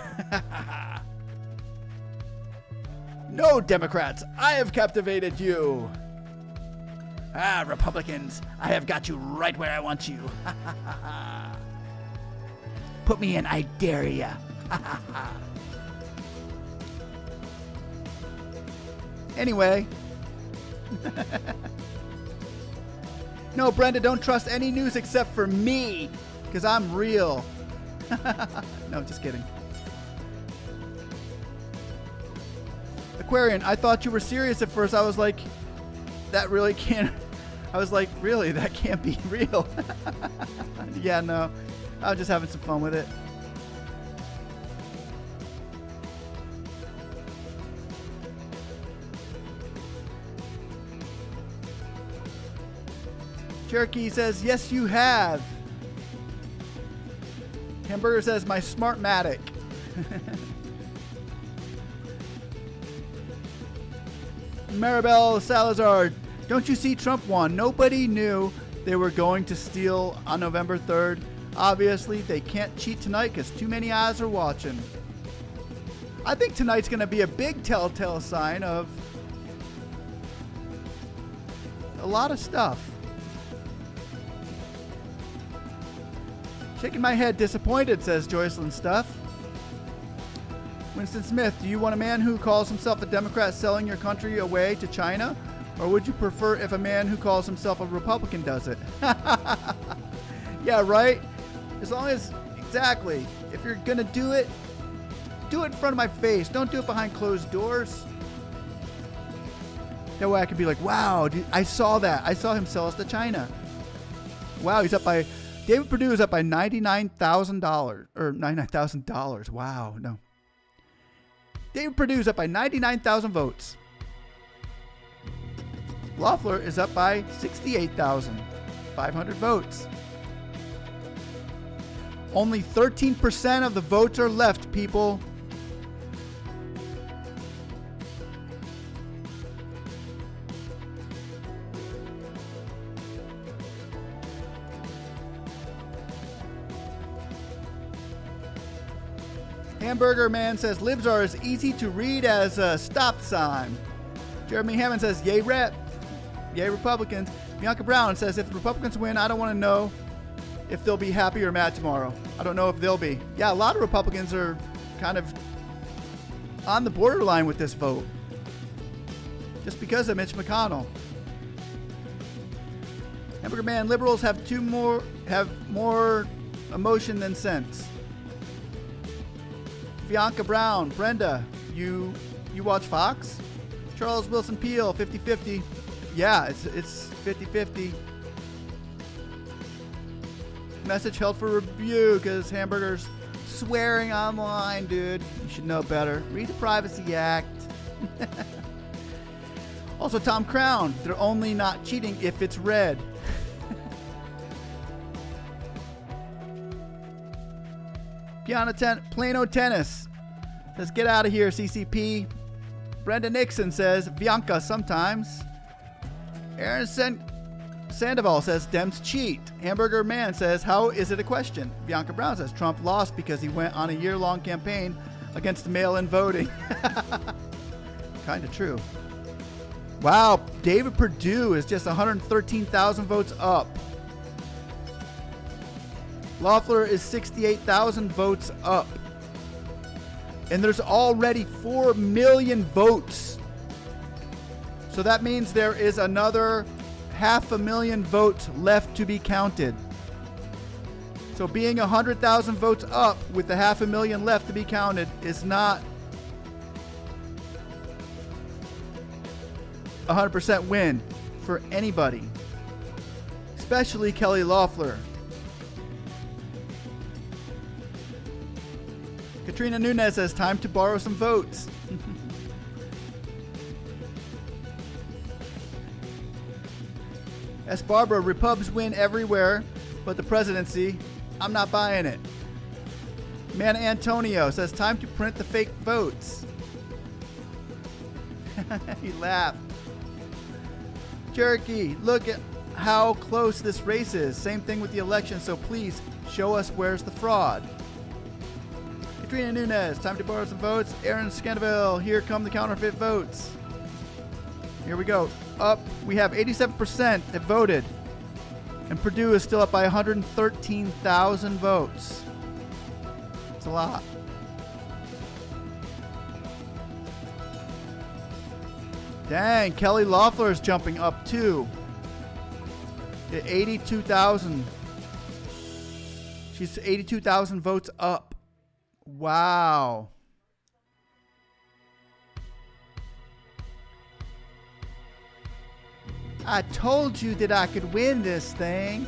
Speaker 1: No, Democrats, I have captivated you. Ah, Republicans, I have got you right where I want you. Put me in, I dare ya. Anyway. No, Brenda, don't trust any news except for me, because I'm real. No, just kidding. Aquarian, I thought you were serious at first. I was like, that really can't. I was like, really? That can't be real. Yeah, no. I was just having some fun with it. Cherokee says, yes, you have. Hamburger says, my Smartmatic. Maribel Salazar, don't you see Trump won? Nobody knew they were going to steal on November 3rd. Obviously, they can't cheat tonight because too many eyes are watching. I think tonight's going to be a big telltale sign of a lot of stuff. Shaking my head disappointed, says Joycelyn Stuff. Winston Smith, do you want a man who calls himself a Democrat selling your country away to China? Or would you prefer if a man who calls himself a Republican does it? Yeah, right? As long as, exactly, if you're going to do it in front of my face. Don't do it behind closed doors. That way I could be like, wow, dude, I saw that. I saw him sell us to China. Wow, he's up by... David Perdue is up by $99,000. Or $99,000. Wow, no. David Perdue is up by 99,000 votes. Loeffler is up by 68,500 votes. Only 13% of the votes are left, people. Hamburger Man says libs are as easy to read as a stop sign. Jeremy Hammond says yay rep, yay Republicans. Bianca Brown says if the Republicans win, I don't want to know if they'll be happy or mad tomorrow. I don't know if they'll be. Yeah, a lot of Republicans are kind of on the borderline with this vote just because of Mitch McConnell. Hamburger Man, liberals have more emotion than sense. Bianca Brown, Brenda, you watch Fox? Charles Wilson Peel, 50-50. Yeah, it's 50-50. Message held for review because Hamburger's swearing online, dude. You should know better. Read the Privacy Act. Also, Tom Crown, they're only not cheating if it's red. Plano Tennis says, get out of here, CCP. Brenda Nixon says, Bianca sometimes. Aaron Sandoval says, Dems cheat. Hamburger Man says, how is it a question? Bianca Brown says, Trump lost because he went on a year-long campaign against mail-in voting. Kind of true. Wow, David Perdue is just 113,000 votes up. Loeffler is 68,000 votes up. And there's already 4 million votes. So that means there is another 500,000 votes left to be counted. So being 100,000 votes up with the 500,000 left to be counted is not 100% win for anybody, especially Kelly Loeffler. Katrina Nunez says, time to borrow some votes. S. Barbara, Repubs win everywhere but the presidency. I'm not buying it. Man Antonio says, time to print the fake votes. He laughed. Cherokee, look at how close this race is. Same thing with the election, so please show us where's the fraud. Katrina Nunez, time to borrow some votes. Aaron Scandaville, here come the counterfeit votes. Here we go. Up, we have 87% that voted. And Perdue is still up by 113,000 votes. It's a lot. Dang, Kelly Loeffler is jumping up too. At 82,000. She's 82,000 votes up. Wow. I told you that I could win this thing.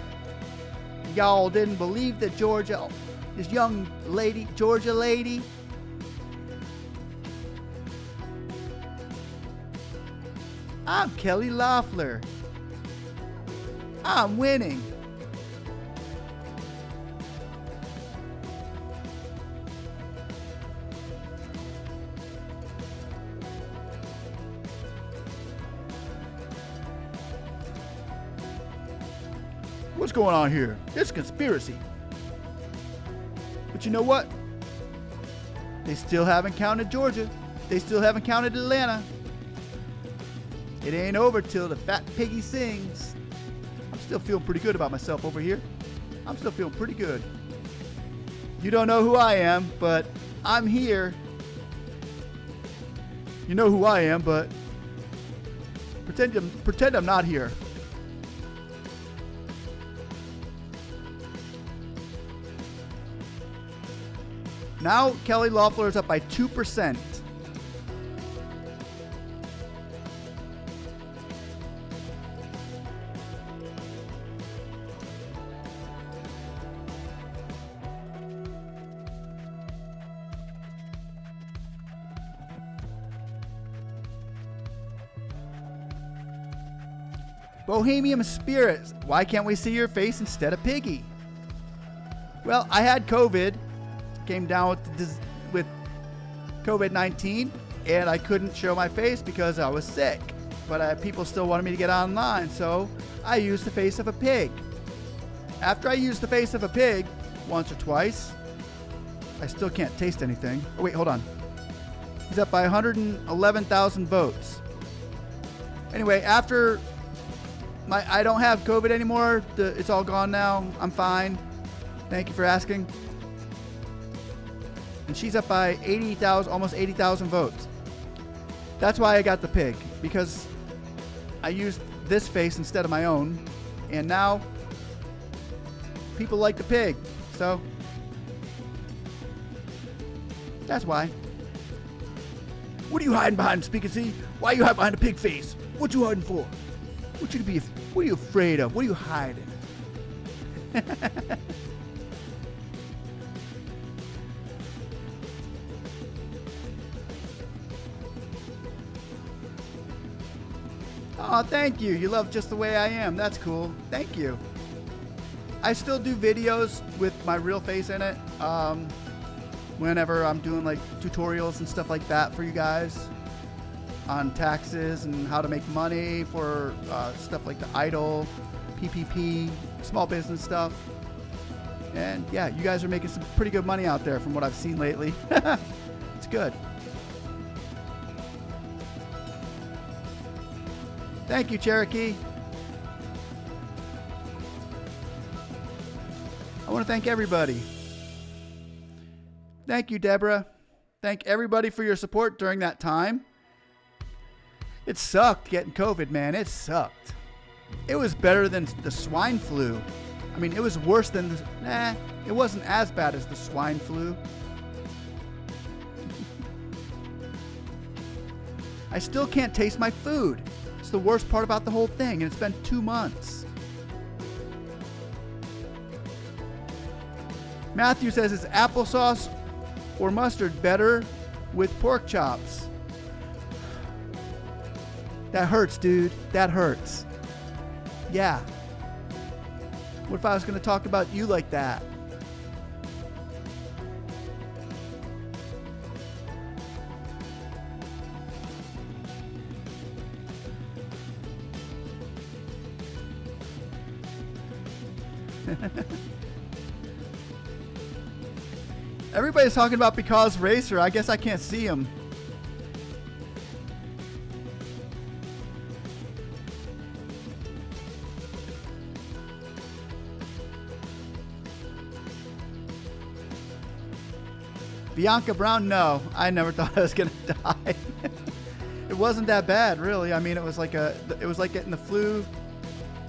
Speaker 1: Y'all didn't believe that Georgia, this young lady, Georgia lady. I'm Kelly Loeffler. I'm winning. What's going on here? It's conspiracy. But you know what? They still haven't counted Georgia. They still haven't counted Atlanta. It ain't over till the fat piggy sings. I'm still feeling pretty good about myself over here. I'm still feeling pretty good. You don't know who I am, but I'm here. You know who I am, but pretend I'm not here. Now Kelly Loeffler is up by 2%. Bohemian Spirits. Why can't we see your face instead of Piggy? Well, I had COVID. Came down with COVID-19, and I couldn't show my face because I was sick. But people still wanted me to get online, so I used the face of a pig. After I used the face of a pig once or twice, I still can't taste anything. Oh, wait, hold on. He's up by 111,000 votes. Anyway, after I don't have COVID anymore. It's all gone now. I'm fine. Thank you for asking. And she's up by 80,000, almost 80,000 votes. That's why I got the pig, because I used this face instead of my own, and now people like the pig. So that's why. What are you hiding behind, speakensee? Why are you hiding behind a pig face? What you hiding for? What are you afraid of? What are you hiding? Oh, thank you. You love just the way I am. That's cool. Thank you. I still do videos with my real face in it. Whenever I'm doing like tutorials and stuff like that for you guys on taxes and how to make money for stuff like the EIDL, PPP, small business stuff. And yeah, you guys are making some pretty good money out there from what I've seen lately. It's good. Thank you, Cherokee. I want to thank everybody. Thank you, Deborah. Thank everybody for your support during that time. It sucked getting COVID, man. It sucked. It was better than the swine flu. I mean, it was worse than the... it wasn't as bad as the swine flu. I still can't taste my food. It's the worst part about the whole thing, and it's been 2 months. Matthew says, is applesauce or mustard better with pork chops? That hurts, dude. That hurts. Yeah. What if I was going to talk about you like that? Everybody's talking about Because Racer. I guess I can't see him. Bianca Brown, no. I never thought I was gonna die. It wasn't that bad, really. I mean, it was like getting the flu.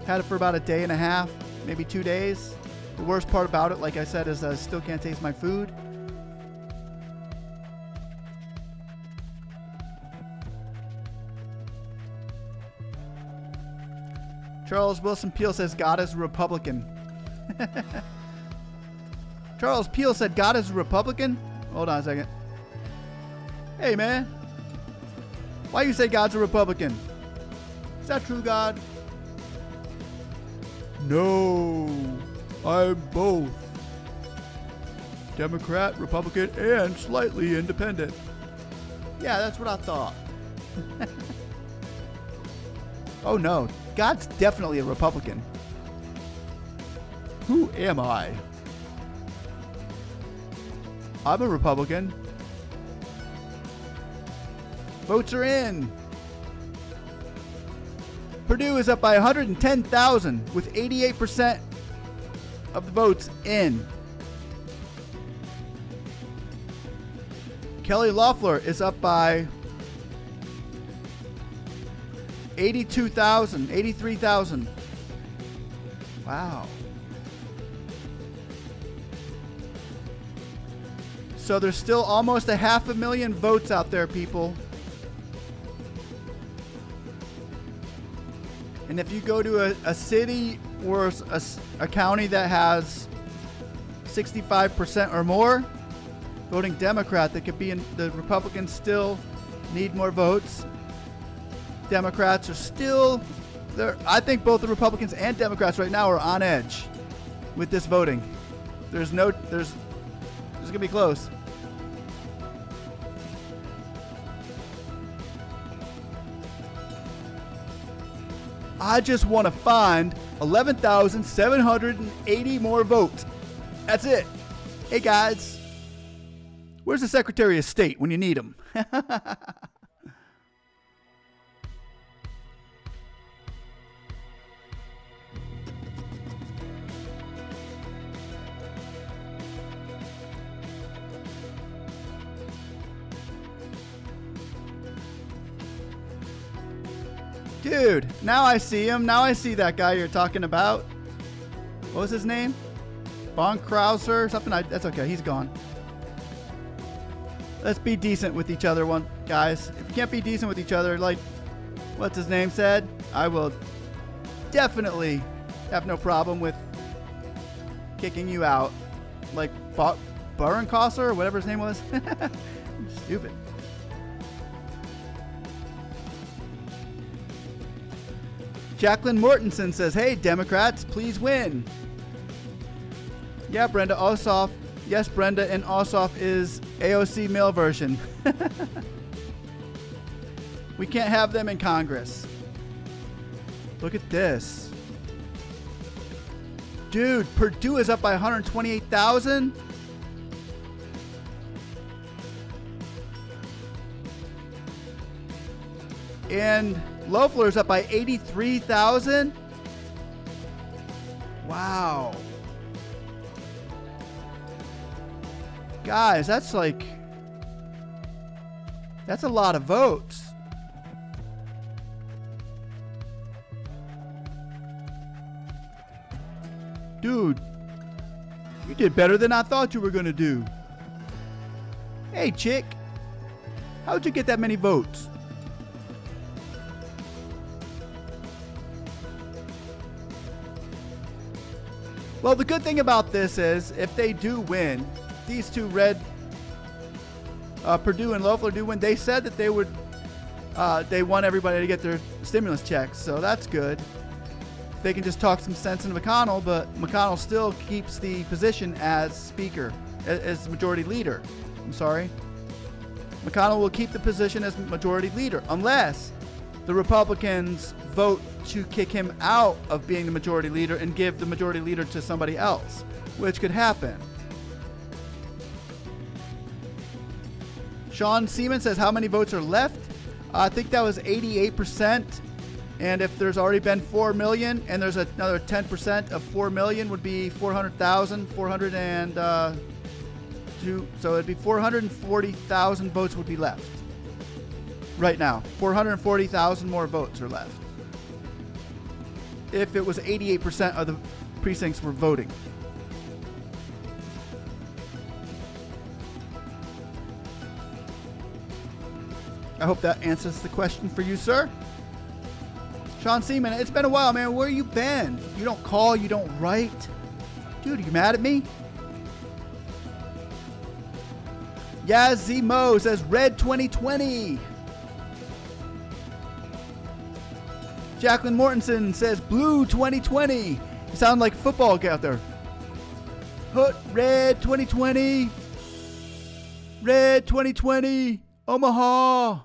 Speaker 1: Had it for about a day and a half, maybe 2 days. The worst part about it, like I said, is I still can't taste my food. Charles Wilson Peel says God is a Republican. Charles Peel said God is a Republican? Hold on a second. Hey, man. Why you say God's a Republican? Is that true, God? No. I'm both. Democrat, Republican, and slightly independent. Yeah, that's what I thought. Oh, no. God's definitely a Republican. Who am I? I'm a Republican. Votes are in. Perdue is up by 110,000 with 88% of the votes in. Kelly Loeffler is up by 82,000, 83,000. Wow. So there's still almost 500,000 votes out there, people. And if you go to a city or a county that has 65% or more voting Democrat, that could be in, the Republicans still need more votes. Democrats are still there. I think both the Republicans and Democrats right now are on edge with this voting. There's gonna be close. I just want to find 11,780 more votes. That's it. Hey guys, where's the Secretary of State when you need him? Dude, now I see him. Now I see that guy you're talking about. What was his name? Von Krauser or something? That's okay. He's gone. Let's be decent with each other, guys. If you can't be decent with each other, like what's his name said, I will definitely have no problem with kicking you out. Like Barenkosser or whatever his name was. Stupid. Jacqueline Mortensen says, hey, Democrats, please win. Yeah, Brenda Ossoff. Yes, Brenda, and Ossoff is AOC male version. We can't have them in Congress. Look at this. Dude, Perdue is up by 128,000. And Loeffler is up by 83,000. Wow. Guys, that's a lot of votes. Dude, you did better than I thought you were going to do. Hey, chick. How'd you get that many votes? Well, the good thing about this is, if they do win, these two Perdue and Loeffler do win, they said that they want everybody to get their stimulus checks, so that's good. They can just talk some sense into McConnell, but McConnell still keeps the position as speaker, as majority leader. I'm sorry. McConnell will keep the position as majority leader, unless the Republicans vote to kick him out of being the majority leader and give the majority leader to somebody else, which could happen. Sean Seaman says, how many votes are left? I think that was 88%. And if there's already been 4 million and there's another 10% of 4 million would be 400,000, so it'd be 440,000 votes would be left. Right now, 440,000 more votes are left. If it was 88% of the precincts were voting. I hope that answers the question for you, sir. Sean Seaman, it's been a while, man. Where you been? You don't call, you don't write. Dude, you mad at me? Yaz Z Mo says Red 2020. Jacqueline Mortensen says Blue 2020. You sound like a football guy out there. Red 2020. Red 2020. Omaha.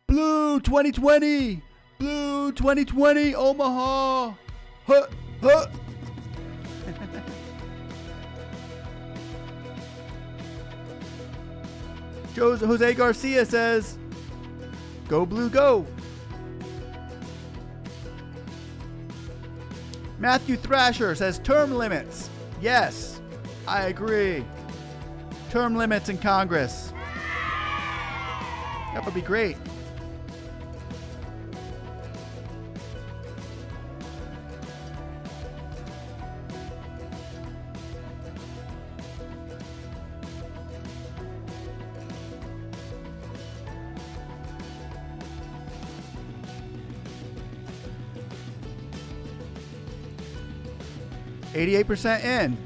Speaker 1: Blue 2020. Blue 2020. Omaha. Jose Garcia says, go Blue, go. Matthew Thrasher says term limits. Yes, I agree. Term limits in Congress. That would be great. %8 in.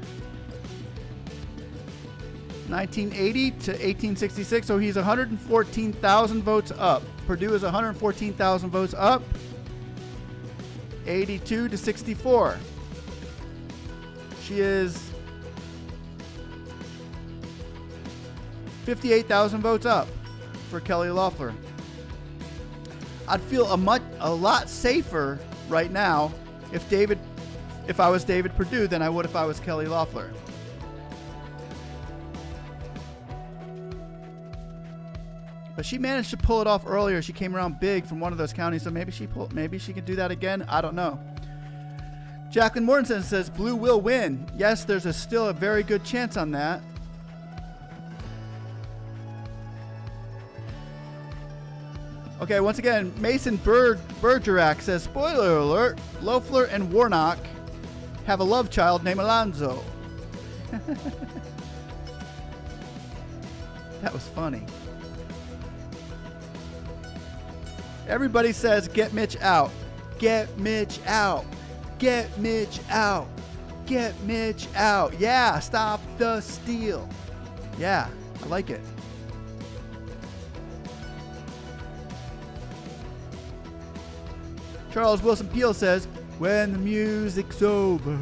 Speaker 1: 1980 to 1866, so he's 114,000 votes up. Perdue is 114,000 votes up. 82 to 64. She is 58,000 votes up for Kelly Loeffler. I'd feel a lot safer right now if I was David Perdue than I would if I was Kelly Loeffler. But she managed to pull it off earlier. She came around big from one of those counties, so maybe she can do that again. I don't know. Jacqueline Mortensen says Blue will win. Yes, there's still a very good chance on that. Okay, once again, Mason Bergerac says, spoiler alert, Loeffler and Warnock have a love child named Alonzo. That was funny. Everybody says, get Mitch out. Get Mitch out. Get Mitch out. Get Mitch out. Yeah, stop the steal. Yeah, I like it. Charles Wilson Peel says, when the music's over,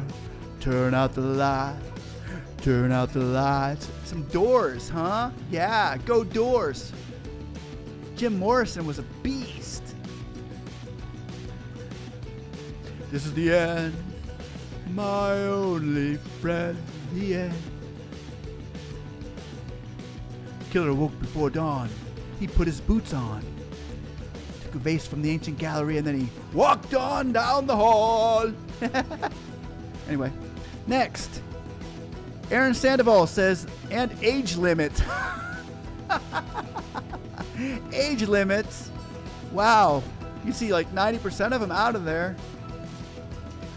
Speaker 1: turn out the lights. Turn out the lights. Some Doors, huh? Yeah, go Doors. Jim Morrison was a beast. This is the end. My only friend, the end. Killer woke before dawn. He put his boots on. Took a vase from the ancient gallery and then he walked on down the hall. Anyway, next. Aaron Sandoval says, and age limit. Age limits. Wow. You see like 90% of them out of there.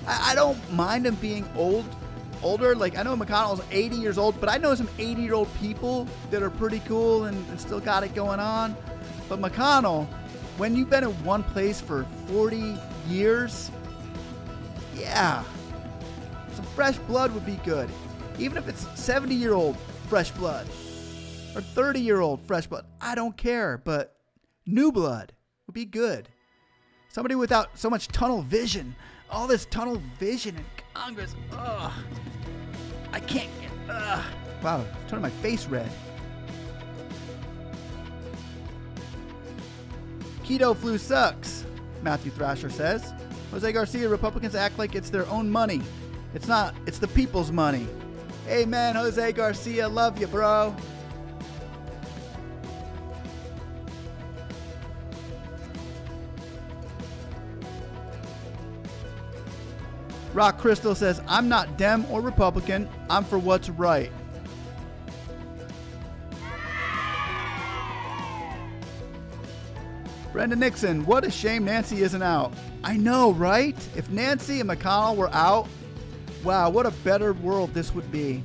Speaker 1: I don't mind them being older. Like, I know McConnell's 80 years old, but I know some 80-year-old people that are pretty cool and still got it going on. But McConnell, when you've been in one place for 40 years, yeah, some fresh blood would be good. Even if it's 70-year-old fresh blood or 30-year-old fresh blood, I don't care. But new blood would be good. Somebody without so much tunnel vision. All this tunnel vision in Congress. Ugh. I can't get. Ugh. Wow, it's turning my face red. Keto flu sucks, Matthew Thrasher says. Jose Garcia, Republicans act like it's their own money. It's not. It's the people's money. Amen, Jose Garcia. Love you, bro. Rock Crystal says, I'm not Dem or Republican. I'm for what's right. Brenda Nixon, what a shame Nancy isn't out. I know, right? If Nancy and McConnell were out, wow, what a better world this would be.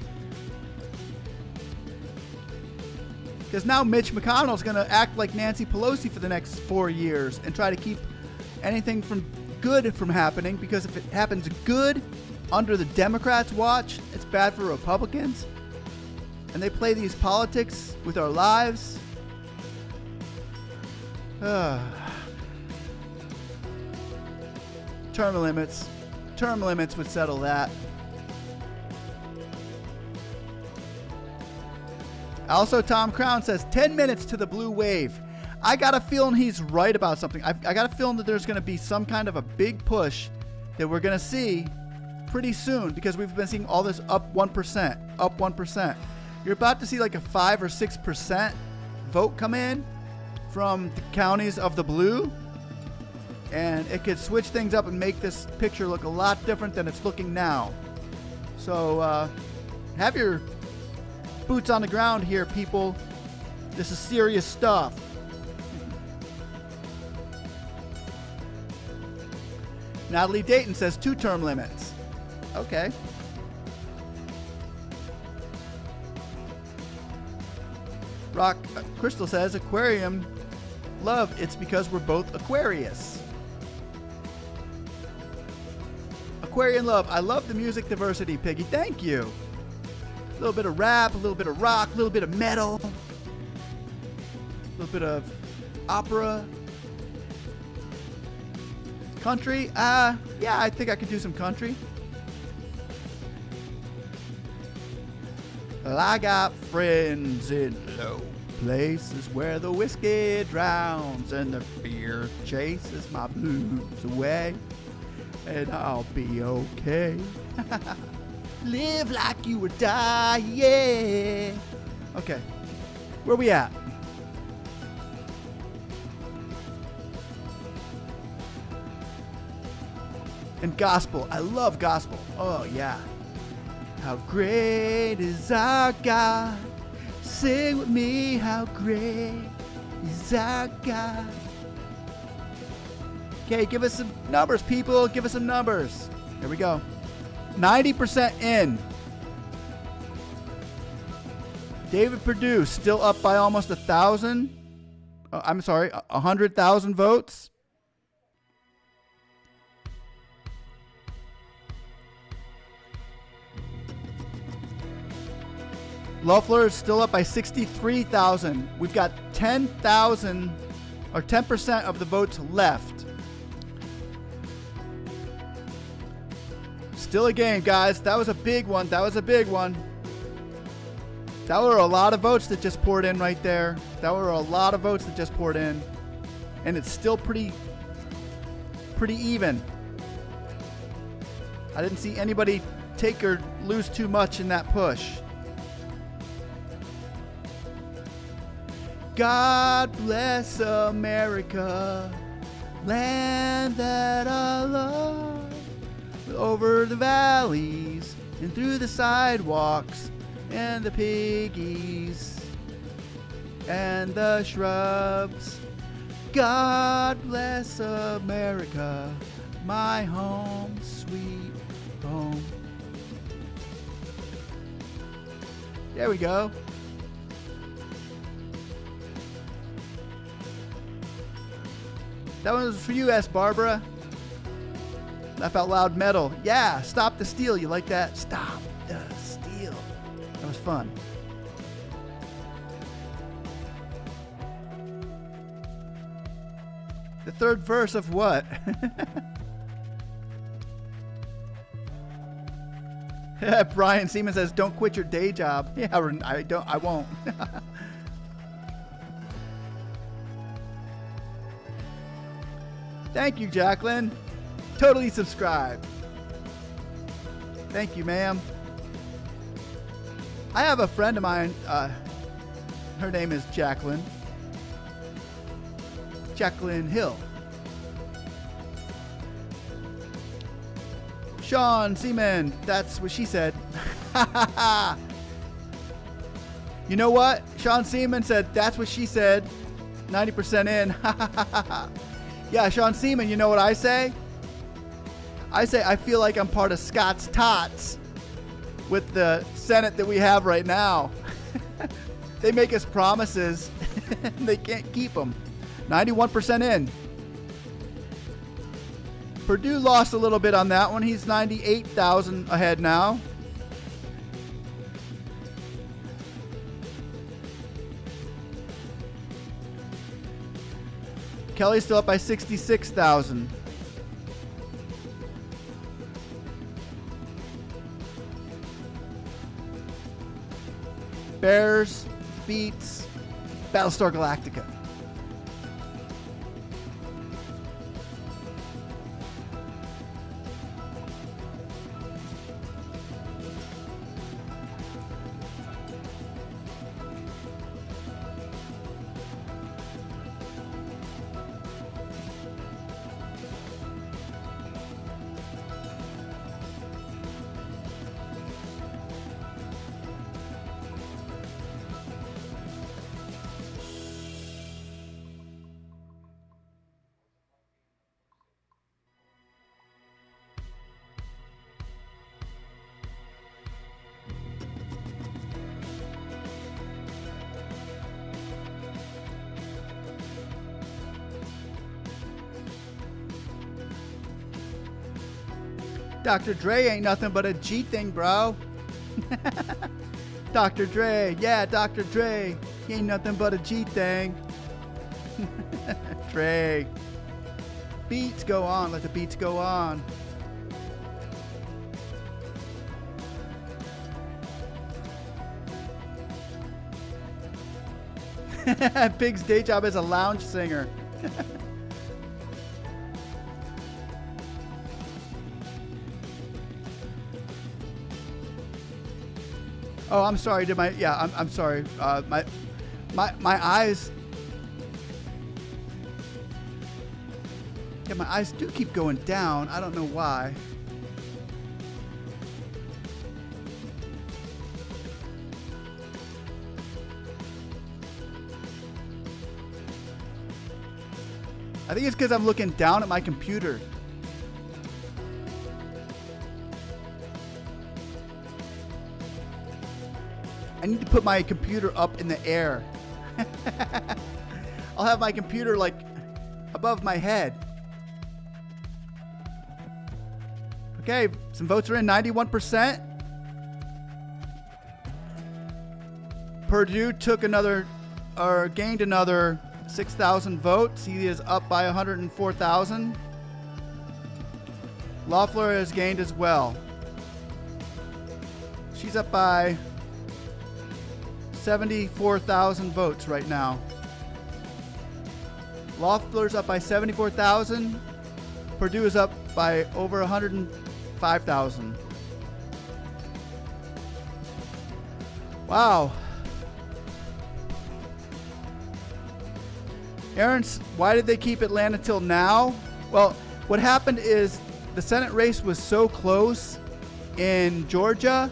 Speaker 1: Because now Mitch McConnell's going to act like Nancy Pelosi for the next 4 years and try to keep anything from good from happening, because if it happens good under the Democrats' watch, it's bad for Republicans. And they play these politics with our lives. Term limits. Term limits would settle that. Also, Tom Crown says 10 minutes to the blue wave. I got a feeling he's right about something. I got a feeling that there's going to be some kind of a big push that we're going to see pretty soon, because we've been seeing all this up 1%, up 1%. You're about to see like a 5 or 6% vote come in from the counties of the blue, and it could switch things up and make this picture look a lot different than it's looking now. So have your boots on the ground here, people. This is serious stuff. Natalie Dayton says 2 term limits. Okay. Rock Crystal says aquarium love, it's because we're both Aquarius. Aquarian love, I love the music diversity, Piggy. Thank you. A little bit of rap, a little bit of rock, a little bit of metal, a little bit of opera. Country? Yeah, I think I could do some country. Well, I got friends in low places where the whiskey drowns and the beer chases my blues away, and I'll be okay. Live like you would die, yeah. Okay, where we at? And gospel. I love gospel. Oh, yeah. How great is our God? Sing with me, how great is our God? Okay, give us some numbers, people. Give us some numbers. Here we go. 90% in. David Perdue still up by almost 1,000. I'm sorry, 100,000 votes. Loeffler is still up by 63,000. We've got 10,000 or 10% of the votes left. Still a game, guys. That was a big one. That was a big one. That were a lot of votes that just poured in right there. That were a lot of votes that just poured in. And it's still pretty even. I didn't see anybody take or lose too much in that push. God bless America, land that I love. Over the valleys and through the sidewalks and the piggies and the shrubs. God bless America, my home, sweet home. There we go. That one was for you, S. Barbara. Laugh Out Loud Metal. Yeah, Stop the Steal. You like that? Stop the Steal. That was fun. The third verse of what? Brian Seaman says, "Don't quit your day job." Yeah, I won't. Thank you, Jacqueline. Totally subscribed. Thank you, ma'am. I have a friend of mine. Her name is Jacqueline. Jacqueline Hill. Sean Seaman. That's what she said. You know what? Sean Seaman said, that's what she said. 90% in. Yeah, Sean Seaman, you know what I say? I say I feel like I'm part of Scott's Tots with the Senate that we have right now. They make us promises and they can't keep them. 91% in. Perdue lost a little bit on that one. He's 98,000 ahead now. Kelly's still up by 66,000. Bears beats Battlestar Galactica. Dr. Dre ain't nothing but a G thing, bro. Dr. Dre, yeah, Dr. Dre. He ain't nothing but a G thing. Dre. Beats go on, let the beats go on. Big's day job as a lounge singer. Oh, I'm sorry. I'm sorry. My eyes. Yeah, my eyes do keep going down. I don't know why. I think it's because I'm looking down at my computer. I need to put my computer up in the air. I'll have my computer like above my head. Okay, some votes are in, 91%. Perdue took another, or gained another 6,000 votes. He is up by 104,000. Loeffler has gained as well. She's up by 74,000 votes right now. Loeffler's up by 74,000. Perdue is up by over 105,000. Wow. Aaron, why did they keep Atlanta till now? Well, what happened is the Senate race was so close in Georgia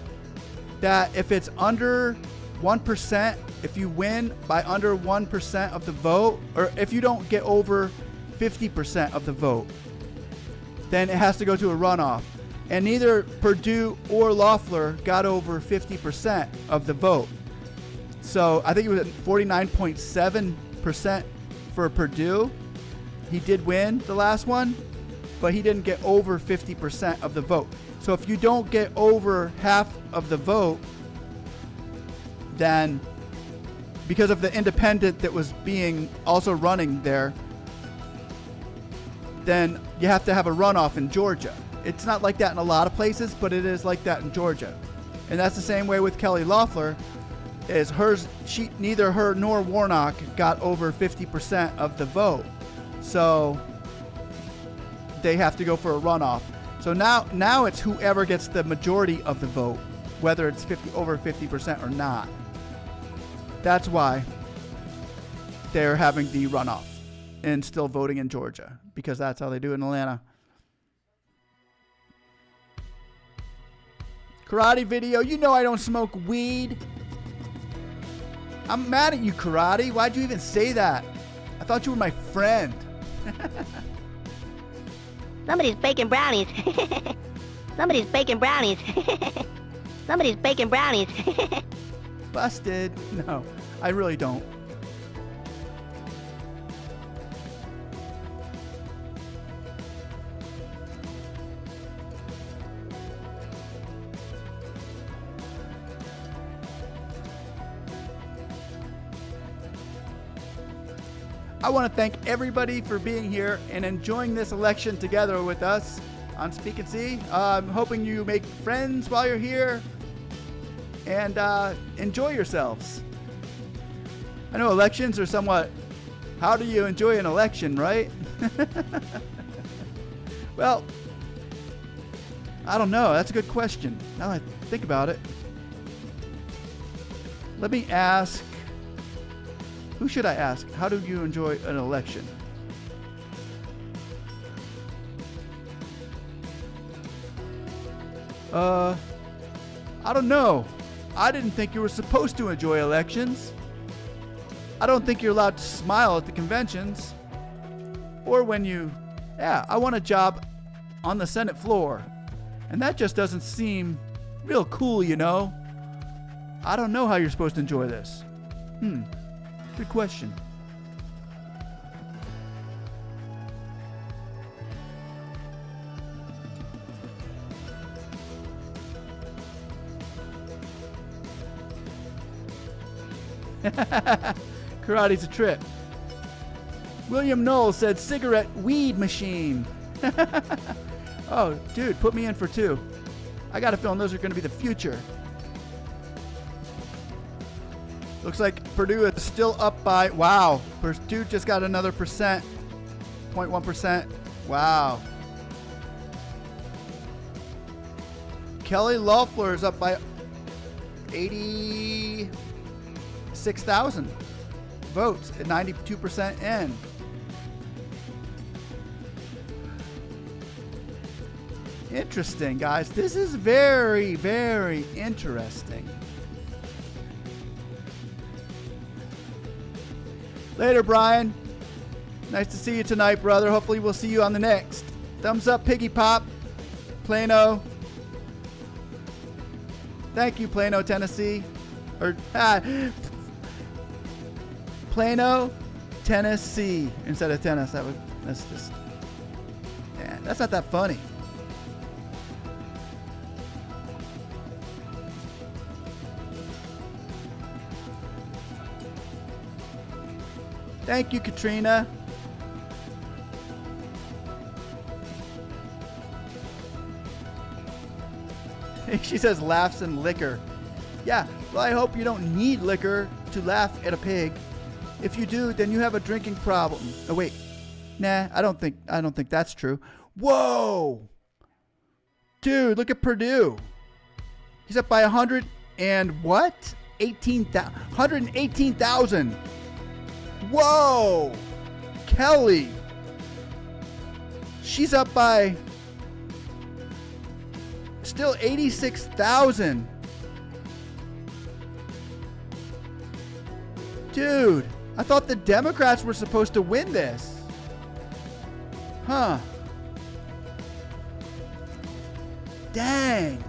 Speaker 1: that if it's under 1%, if you win by under 1% of the vote, or if you don't get over 50% of the vote, then it has to go to a runoff. And neither Perdue or Loeffler got over 50% of the vote. So I think it was at 49.7% for Perdue. He did win the last one, but he didn't get over 50% of the vote. So if you don't get over half of the vote, then because of the independent that was being also running there, then you have to have a runoff in Georgia. It's not like that in a lot of places, but it is like that in Georgia. And that's the same way with Kelly Loeffler. Is hers, neither her nor Warnock got over 50% of the vote. So they have to go for a runoff. So now it's whoever gets the majority of the vote, whether it's over 50% or not. That's why they're having the runoff and still voting in Georgia, because that's how they do it in Atlanta. Karate video, you know I don't smoke weed. I'm mad at you, Karate. Why'd you even say that? I thought you were my friend.
Speaker 4: Somebody's baking brownies. Somebody's baking brownies. Somebody's baking brownies.
Speaker 1: Busted. No, I really don't. I want to thank everybody for being here and enjoying this election together with us on Speak and See. I'm hoping you make friends while you're here and enjoy yourselves. I know elections are somewhat, how do you enjoy an election, right? Well, I don't know. That's a good question. Now that I think about it. Let me ask, who should I ask? How do you enjoy an election? I don't know. I didn't think you were supposed to enjoy elections. I don't think you're allowed to smile at the conventions. Or when I want a job on the Senate floor. And that just doesn't seem real cool, you know? I don't know how you're supposed to enjoy this. Good question. Karate's a trip. William Knoll said cigarette weed machine. Oh, dude, put me in for 2. I got a feeling those are going to be the future. Looks like Perdue is still up by, wow. Perdue just got another 0.1%. Wow. Kelly Loeffler is up by 86,000 votes at 92% in. Interesting, guys. This is very, very interesting. Later, Brian. Nice to see you tonight, brother. Hopefully we'll see you on the next. Thumbs up, Piggy Pop. Plano. Thank you, Plano, Tennessee. Plano, Tennessee instead of tennis. That's just, man, that's not that funny. Thank you, Katrina. She says laughs and liquor. Yeah, well, I hope you don't need liquor to laugh at a pig. If you do, then you have a drinking problem. Oh wait, nah, I don't think that's true. Whoa, dude, look at Perdue. He's up by 100 and what? 118,000. Whoa, Kelly. She's up by still 86,000. Dude, I thought the Democrats were supposed to win this. Huh. Dang.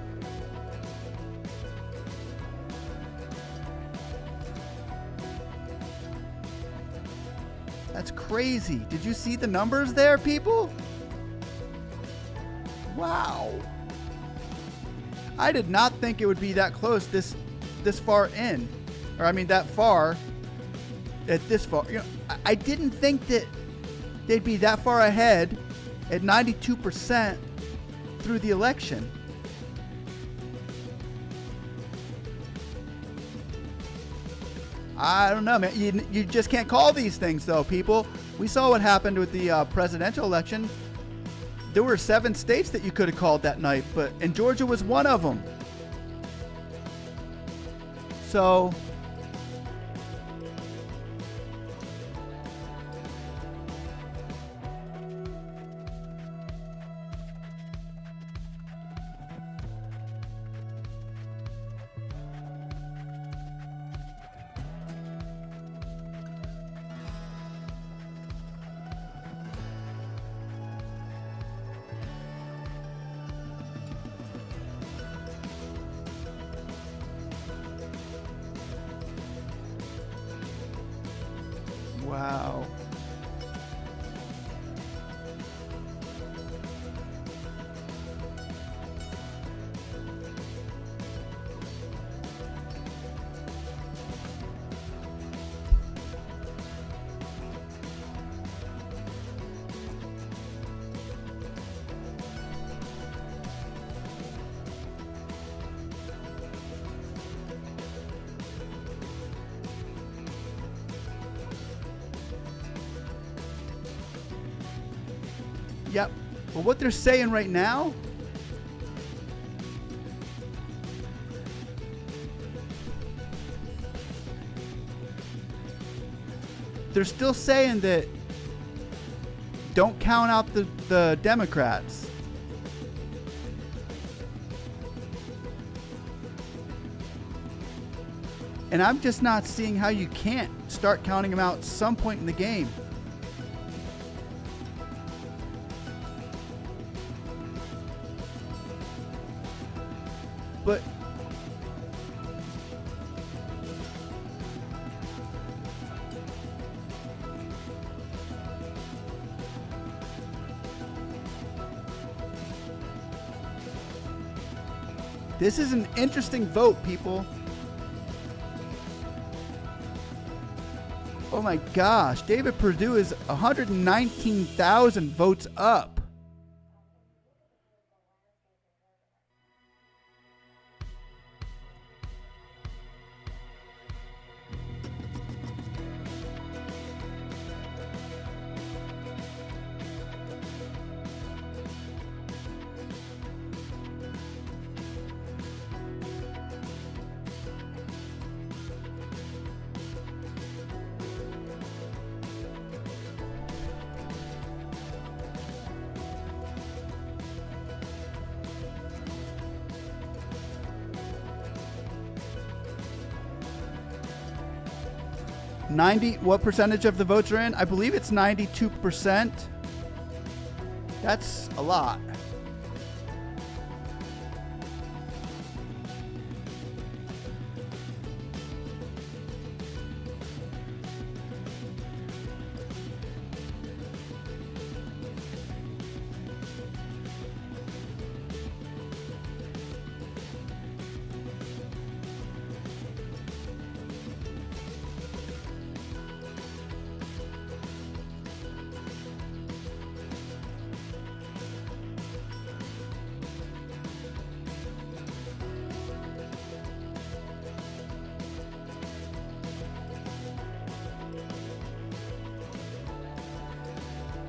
Speaker 1: That's crazy. Did you see the numbers there, people? Wow. I did not think it would be that close this far in. Or I mean that far at this far. You know, I didn't think that they'd be that far ahead at 92% through the election. I don't know, man. You just can't call these things, though, people. We saw what happened with the presidential election. There were 7 states that you could have called that night, and Georgia was one of them. So wow. Yep. But what they're saying right now, they're still saying that don't count out the Democrats. And I'm just not seeing how you can't start counting them out at some point in the game. But this is an interesting vote, people. Oh my gosh, David Perdue is 119,000 votes up. What percentage of the votes are in? I believe it's 92%. That's a lot.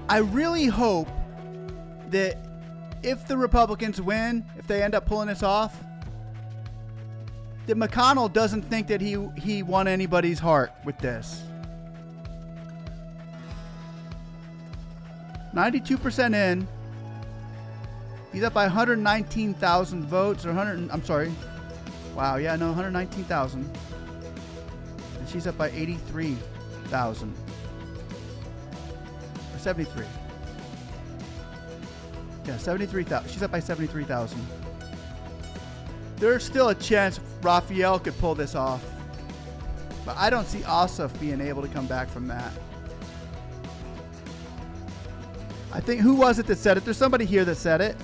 Speaker 1: I really hope that if the Republicans win, if they end up pulling this off, that McConnell doesn't think that he won anybody's heart with this. 92% in. He's up by 119,000 votes, or 100. I'm sorry. Wow, yeah, no, 119,000. And she's up by 83,000. 73. Yeah, 73,000. She's up by 73,000. There's still a chance Raphael could pull this off. But I don't see Ossoff being able to come back from that. I think, who was it that said it? There's somebody here that said it.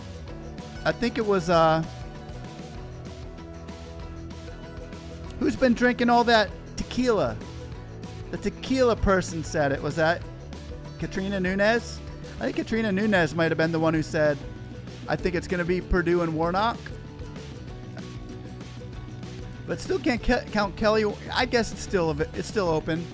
Speaker 1: I think it was, who's been drinking all that tequila? The tequila person said it. Was that Katrina Nunez? I think Katrina Nunez might have been the one who said, I think it's going to be Perdue and Warnock. But still can't count Kelly. I guess it's still open.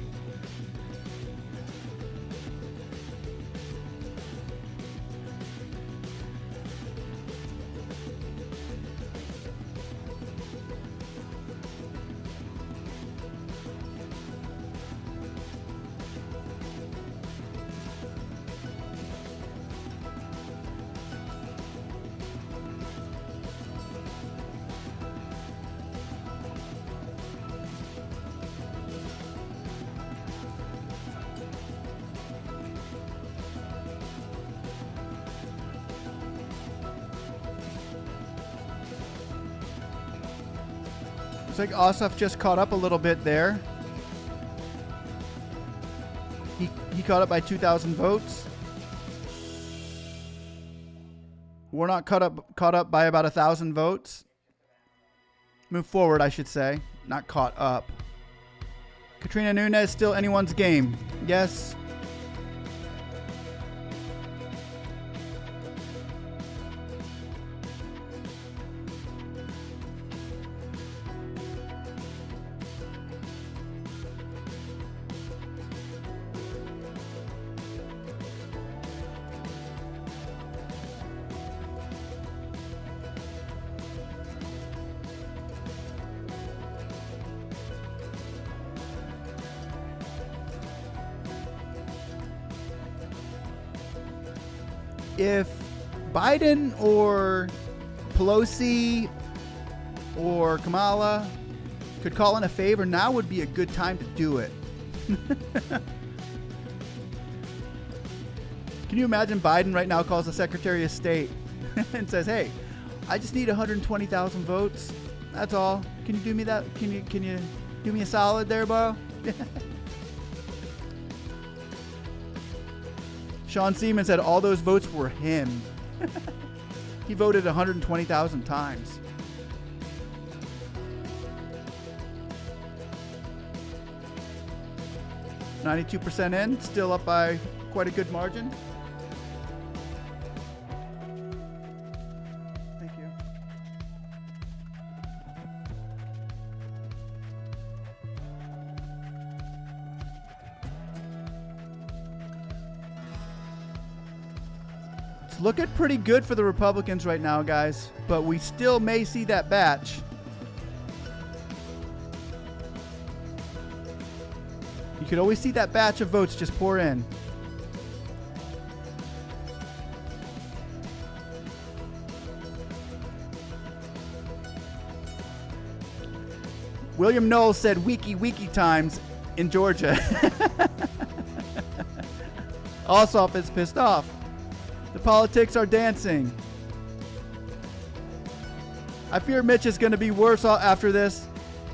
Speaker 1: Looks like Ossoff just caught up a little bit there. He caught up by 2,000 votes. Warnock caught up by about 1,000 votes. Move forward, I should say, not caught up. Katrina Nunez still anyone's game. Yes. if Biden or Pelosi or Kamala could call in a favor, now would be a good time to do it. Can you imagine Biden right now calls the Secretary of State and says, "Hey, I just need 120,000 votes. That's all. Can you do me that? Can you do me a solid there, bro?" Sean Seaman said all those votes were him. He voted 120,000 times. "92% in, still up by quite a good margin." Thank you. It's looking pretty good for the Republicans right now, guys, but we still may see that batch. You could always see that batch of votes just pour in. William Knowles said wiki times in Georgia. Ossoff is pissed off. The politics are dancing. I fear Mitch is going to be worse after this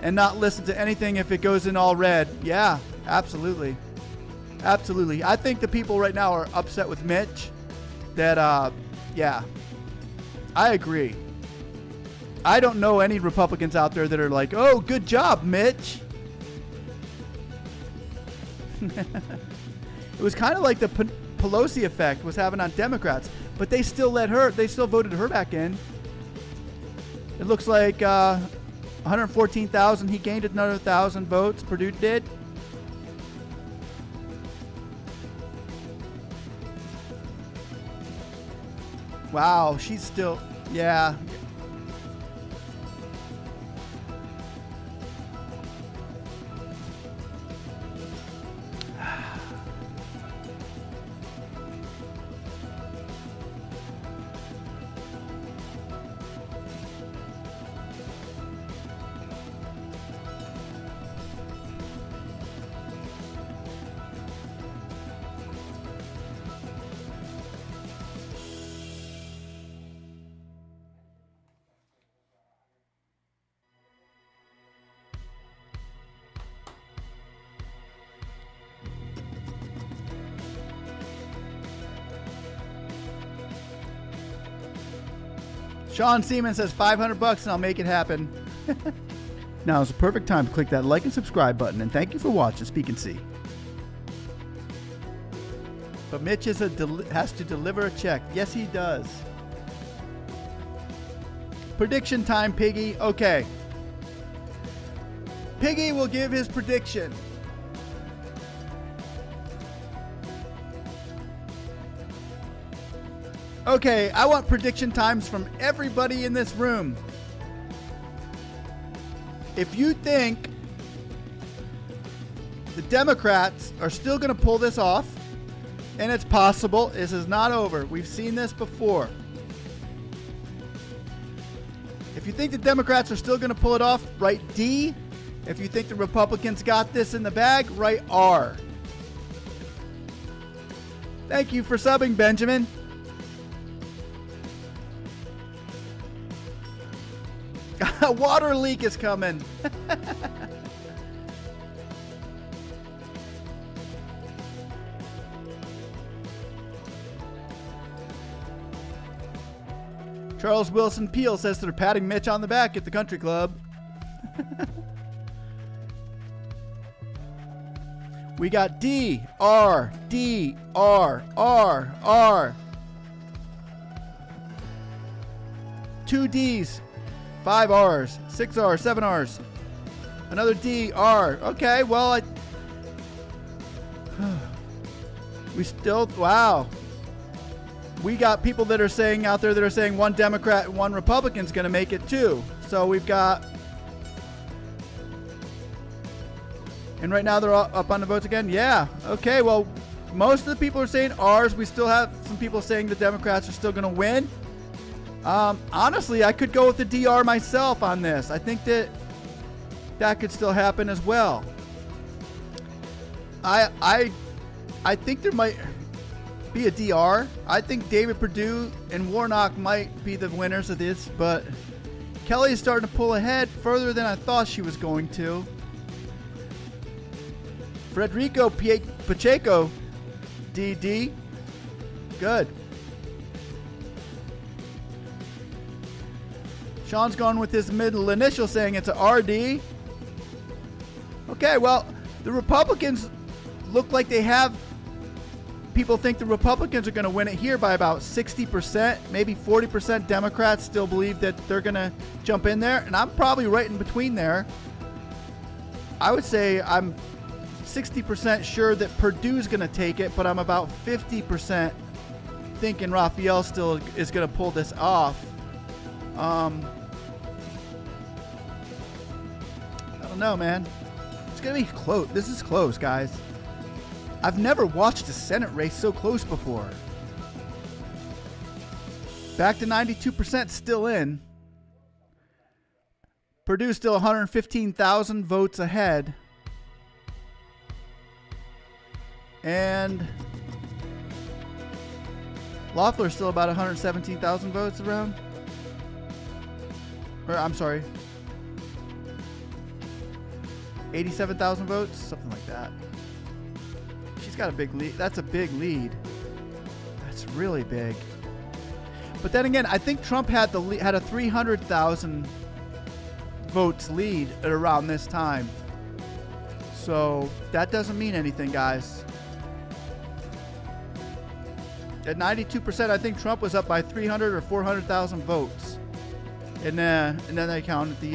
Speaker 1: and not listen to anything if it goes in all red. Yeah, absolutely. Absolutely. I think the people right now are upset with Mitch that, yeah, I agree. I don't know any Republicans out there that are like, "Oh, good job, Mitch." It was kind of like the Pelosi effect was having on Democrats, but they still voted her back in. It looks like 114,000. He gained another 1,000 votes. Perdue did. Wow, she's still, yeah. Sean Seaman says $500 and I'll make it happen. Now is the perfect time to click that like and subscribe button, and thank you for watching Speak and See. But Mitch has to deliver a check. Yes, he does. Prediction time, Piggy. Okay. Piggy will give his prediction. Okay, I want prediction times from everybody in this room. If you think the Democrats are still going to pull this off, and it's possible, this is not over. We've seen this before. If you think the Democrats are still going to pull it off, write D. If you think the Republicans got this in the bag, write R. Thank you for subbing, Benjamin. A water leak is coming. Charles Wilson Peel says they're patting Mitch on the back at the country club. We got D, R, D, R, R, R. 2 Ds. 5 R's, 6 R's, 7 R's. Another D, R. Okay, well, we still, wow. We got people that are saying out there that are saying one Democrat and one Republican's going to make it too. So we've got, and right now they're all up on the votes again. Yeah. Okay, well, most of the people are saying ours. We still have some people saying the Democrats are still going to win. Honestly, I could go with the DR myself on this. I think that could still happen as well. I think there might be a DR. I think David Perdue and Warnock might be the winners of this, but Kelly is starting to pull ahead further than I thought she was going to. Federico Pacheco, DD, good. Sean's going with his middle initial saying it's a RD. Okay, well, the Republicans look like they have. People think the Republicans are going to win it here by about 60%, maybe 40%. Democrats still believe that they're going to jump in there, and I'm probably right in between there. I would say I'm 60% sure that Perdue's going to take it, but I'm about 50% thinking Raphael still is going to pull this off. I don't know, man. It's going to be close. This is close, guys. I've never watched a Senate race so close before. Back to 92% still in. Perdue still 115,000 votes ahead. And Loeffler still about 117,000 votes around. Or I'm sorry, 87,000 votes, something like that. She's got a big lead. That's a big lead. That's really big. But then again, I think Trump had a 300,000 votes lead at around this time. So that doesn't mean anything, guys. At 92%, I think Trump was up by 300 or 400,000 votes. And then they counted the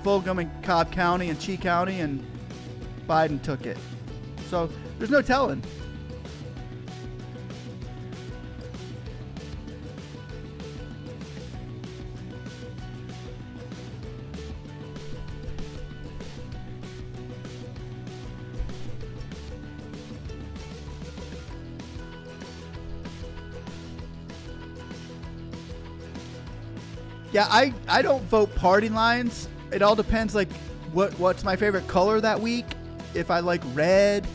Speaker 1: Fulgham and Cobb County and Chi County, and Biden took it. So there's no telling. Yeah, I don't vote party lines. It all depends, like, what's my favorite color that week. If I like red,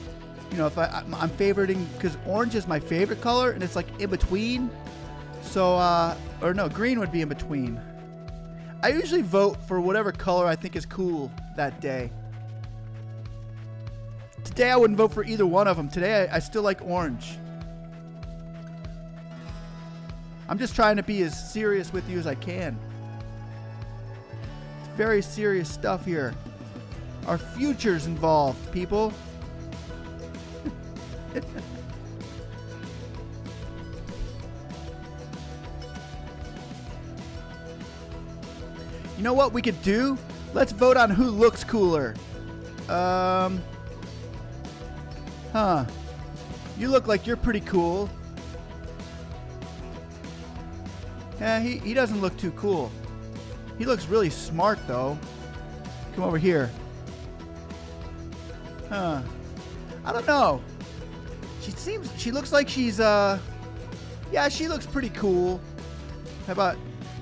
Speaker 1: you know, if I'm favoriting, because orange is my favorite color, and it's like in between. So, or no, green would be in between. I usually vote for whatever color I think is cool that day. Today I wouldn't vote for either one of them. Today I still like orange. I'm just trying to be as serious with you as I can. It's very serious stuff here. Our future's involved, people. You know what we could do? Let's vote on who looks cooler. You look like you're pretty cool. Yeah, he doesn't look too cool. He looks really smart, though. Come over here. I don't know. She looks like she's, yeah, she looks pretty cool. How about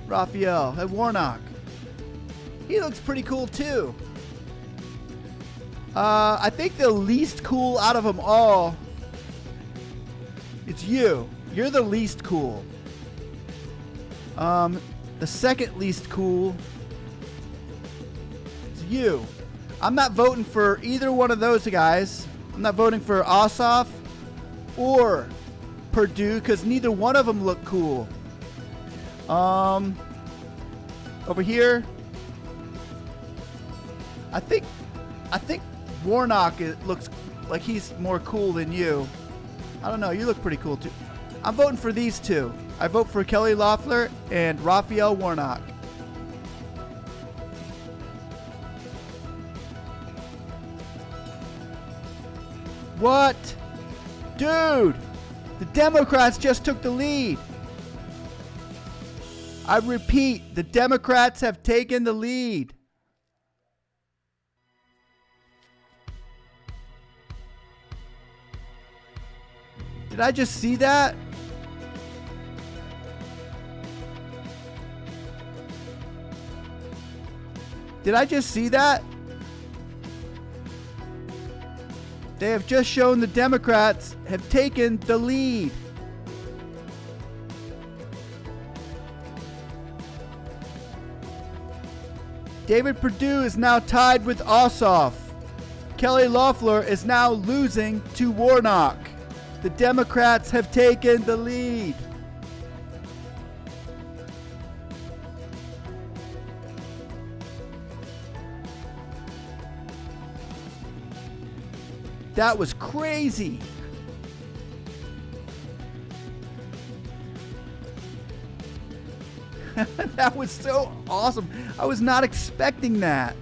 Speaker 1: Raphael at Warnock? He looks pretty cool, too. I think the least cool out of them all, it's you. You're the least cool. The second least cool is you. I'm not voting for either one of those guys. I'm not voting for Ossoff or Perdue because neither one of them look cool. Over here, I think Warnock looks like he's more cool than you. I don't know. You look pretty cool too. I'm voting for these two. I vote for Kelly Loeffler and Raphael Warnock. What? Dude! The Democrats just took the lead. I repeat, the Democrats have taken the lead. Did I just see that? Did I just see that? They have just shown the Democrats have taken the lead. David Perdue is now tied with Ossoff. Kelly Loeffler is now losing to Warnock. The Democrats have taken the lead. That was crazy. That was so awesome. I was not expecting that.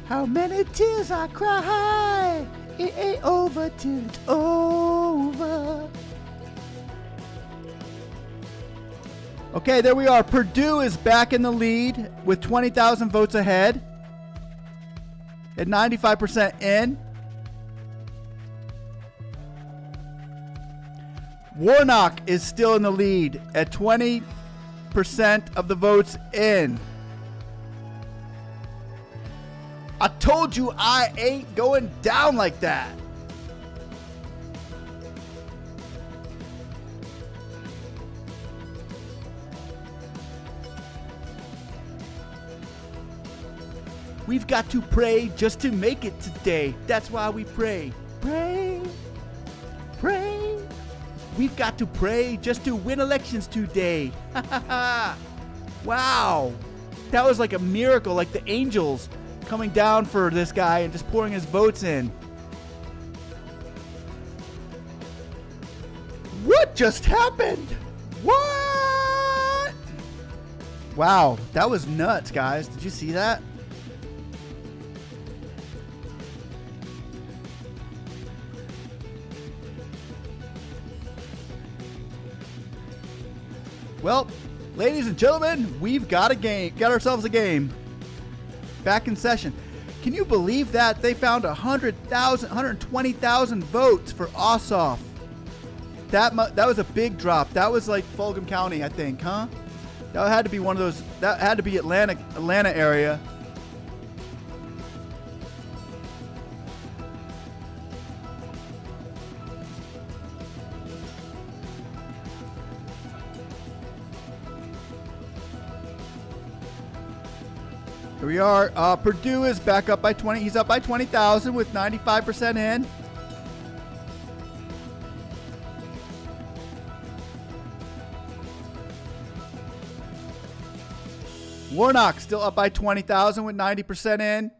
Speaker 1: How many tears I cry, it ain't over till it's over. Okay, there we are. Perdue is back in the lead with 20,000 votes ahead at 95% in. Warnock is still in the lead at 20% of the votes in. I told you I ain't going down like that. We've got to pray just to make it today. That's why we pray. Pray. Pray. We've got to pray just to win elections today. Wow. That was like a miracle, like the angels coming down for this guy and just pouring his votes in. What just happened? What? Wow, that was nuts, guys. Did you see that? Well, ladies and gentlemen, we've got a game. Got ourselves a game. Back in session. Can you believe that? They found 120,000 votes for Ossoff. That was a big drop. That was like Fulgham County, I think, huh? That had to be one of those. That had to be Atlanta area. Here we are. Perdue is back up by 20. He's up by 20,000 with 95% in. Warnock still up by 20,000 with 90% in.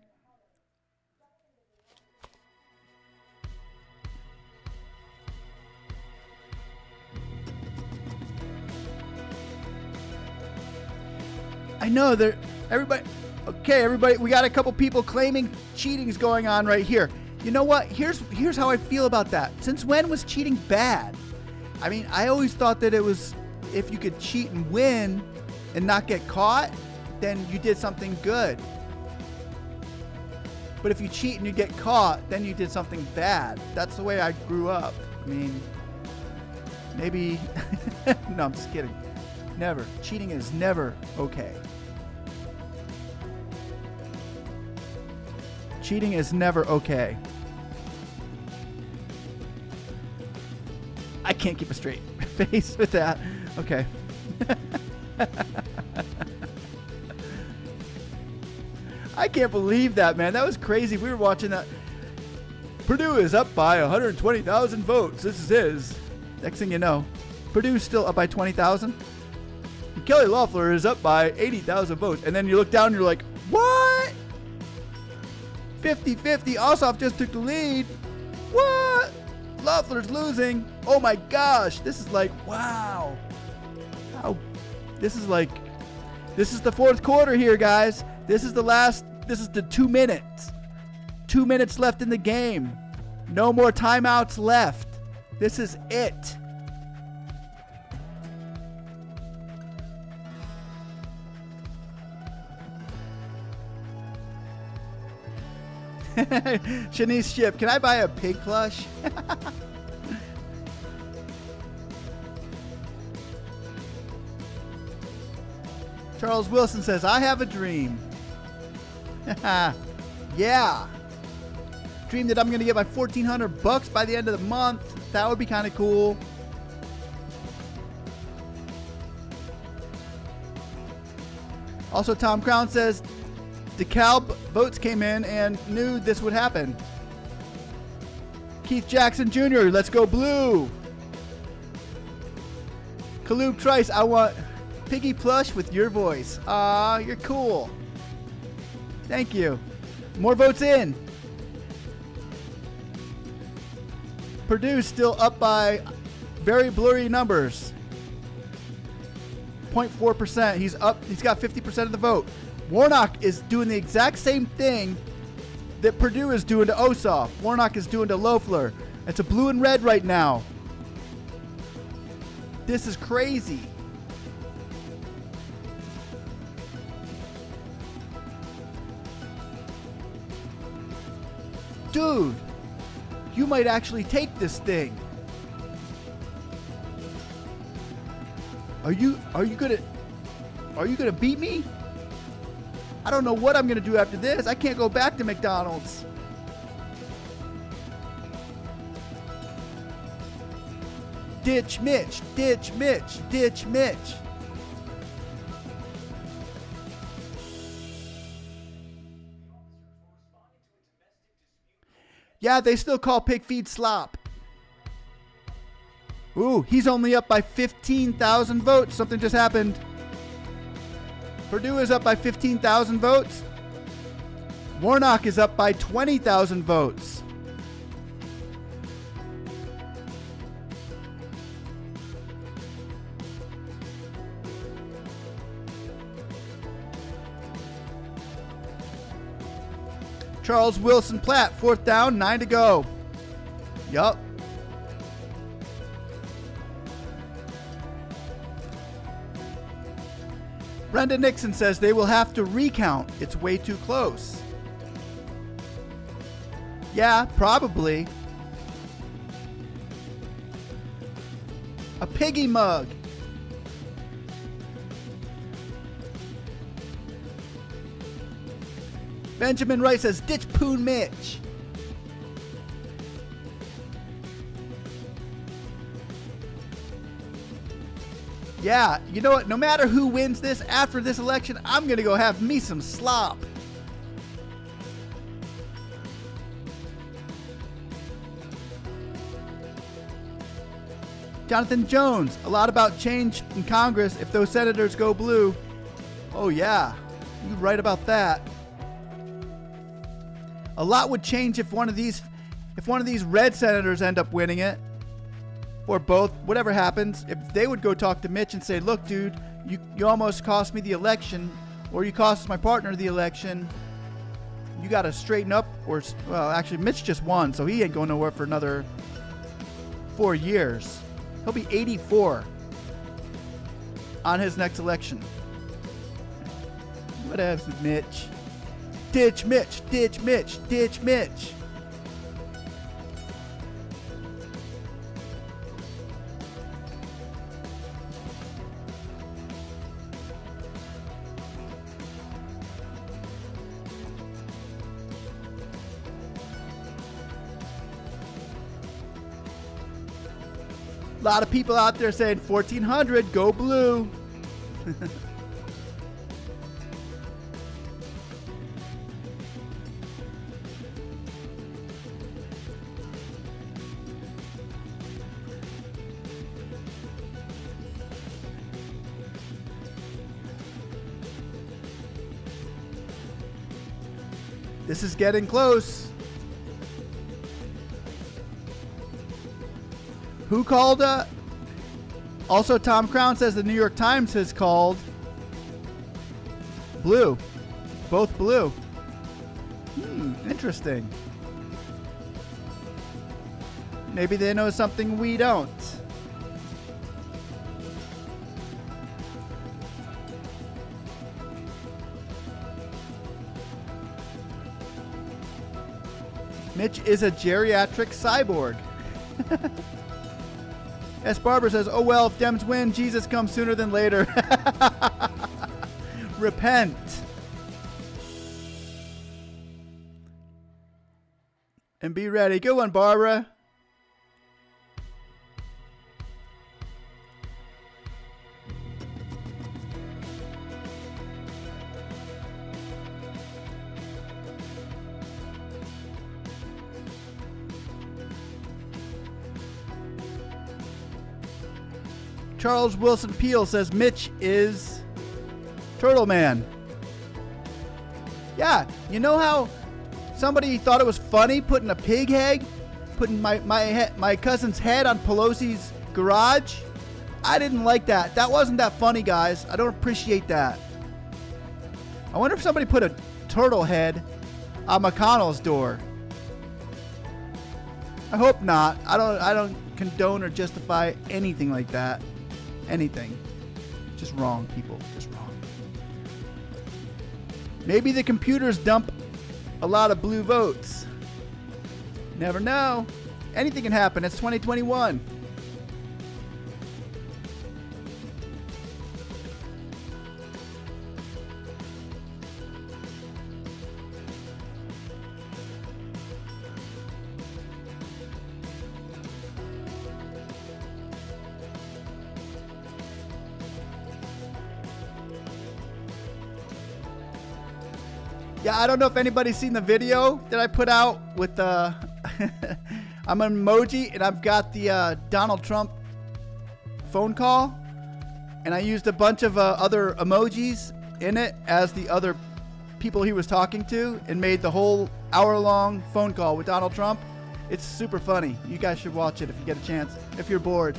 Speaker 1: I know everybody. Okay, everybody, we got a couple people claiming cheating is going on right here. You know what? Here's how I feel about that. Since when was cheating bad? I mean, I always thought that it was if you could cheat and win and not get caught, then you did something good. But if you cheat and you get caught, then you did something bad. That's the way I grew up. I mean, maybe... No, I'm just kidding. Never. Cheating is never okay. Cheating is never okay. I can't keep a straight face with that. Okay. I can't believe that, man. That was crazy. We were watching that. Perdue is up by 120,000 votes. This is his. Next thing you know, Perdue's still up by 20,000. Kelly Loeffler is up by 80,000 votes. And then you look down and you're like, what? 50-50. Ossoff just took the lead. What? Loeffler's losing. Oh my gosh. This is like, wow. How? This is the fourth quarter here, guys. This is the 2 minutes. 2 minutes left in the game. No more timeouts left. This is it. Shanice Ship, can I buy a pig plush? Charles Wilson says, I have a dream. Yeah. Dream that I'm going to get my $1,400 by the end of the month. That would be kind of cool. Also, Tom Crown says, DeKalb votes came in and knew this would happen. Keith Jackson Jr., let's go blue. Kaloob Trice, I want Piggy plush with your voice. Aw, you're cool. Thank you. More votes in. Perdue still up by very blurry numbers. 0.4%. He's up. He's got 50% of the vote. Warnock is doing the exact same thing that Perdue is doing to Ossoff. Warnock is doing to Loeffler. It's a blue and red right now. This is crazy. Dude, you might actually take this thing. Are you gonna beat me? I don't know what I'm gonna do after this. I can't go back to McDonald's. Ditch Mitch, ditch Mitch, ditch Mitch. Yeah, they still call pig feed slop. Ooh, he's only up by 15,000 votes. Something just happened. Perdue is up by 15,000 votes. Warnock is up by 20,000 votes. Charles Wilson Platt, 4th down, 9 to go. Yup. Brenda Nixon says they will have to recount. It's way too close. Yeah, probably. A piggy mug. Benjamin Wright says, ditch Poon Mitch. Yeah, you know what? No matter who wins this after this election, I'm going to go have me some slop. Jonathan Jones, a lot about change in Congress if those senators go blue. Oh yeah, you're right about that. A lot would change if one of these red senators end up winning it, or both, whatever happens. If they would go talk to Mitch and say, look, dude, you almost cost me the election, or you cost my partner the election. You got to straighten up, or, well, actually, Mitch just won, so he ain't going nowhere for another 4 years. He'll be 84 on his next election. What else, Mitch? Ditch Mitch, ditch Mitch, ditch Mitch. A lot of people out there saying 1400, go blue. This is getting close. Who called? Also, Tom Crown says the New York Times has called blue. Both blue. Interesting. Maybe they know something we don't. Mitch is a geriatric cyborg. S. Barber says, oh well, if Dems win, Jesus comes sooner than later. Repent. And be ready. Good one, Barbara. Charles Wilson Peel says Mitch is Turtle Man. Yeah, you know how somebody thought it was funny putting a pig head, putting my cousin's head on Pelosi's garage? I didn't like that. That wasn't that funny, guys. I don't appreciate that. I wonder if somebody put a turtle head on McConnell's door. I hope not. I don't condone or justify anything like that. Anything. Just wrong, people. Just wrong. Maybe the computers dump a lot of blue votes. Never know. Anything can happen. It's 2021. Yeah, I don't know if anybody's seen the video that I put out with I'm an emoji and I've got the Donald Trump phone call, and I used a bunch of other emojis in it as the other people he was talking to, and made the whole hour-long phone call with Donald Trump. It's super funny. You guys should watch it if you get a chance, if you're bored.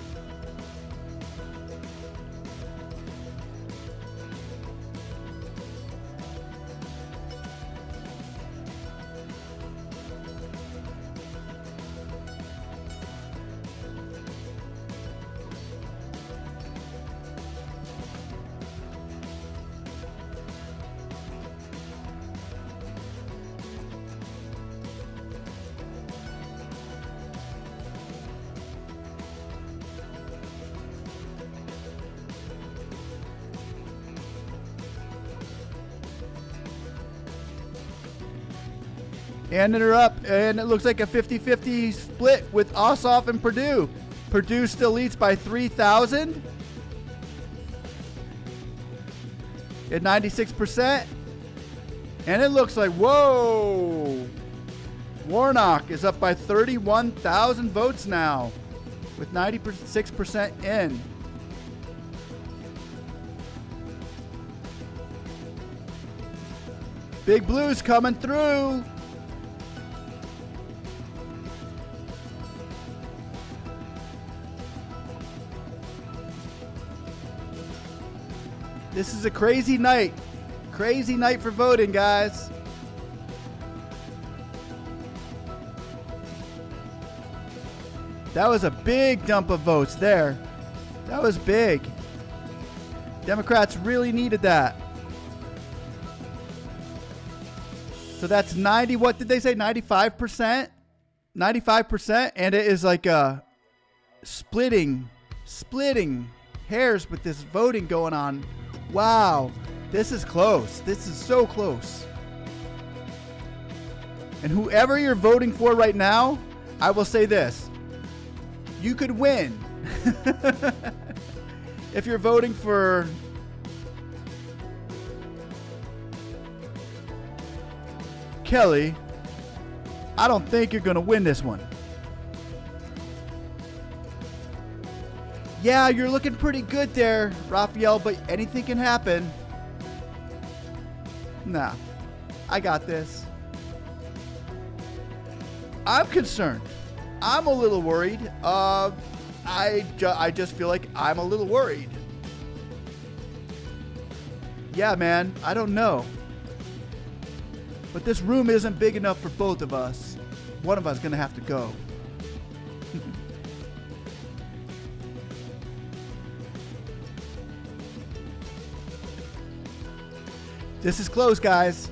Speaker 1: And they're up, and it looks like a 50-50 split with Ossoff and Perdue. Perdue still leads by 3,000 at 96%. And it looks like, whoa, Warnock is up by 31,000 votes now with 96% in. Big Blue's coming through. This is a crazy night. Crazy night for voting, guys. That was a big dump of votes there. That was big. Democrats really needed that. So that's 90, what did they say? 95%? 95%, and it is like a splitting hairs with this voting going on. Wow, this is close. This is so close. And whoever you're voting for right now, I will say this. You could win. If you're voting for Kelly, I don't think you're going to win this one. Yeah, you're looking pretty good there, Raphael, but anything can happen. Nah, I got this. I'm concerned. I'm a little worried. I just feel like I'm a little worried. Yeah, man, I don't know. But this room isn't big enough for both of us. One of us is going to have to go. This is close, guys.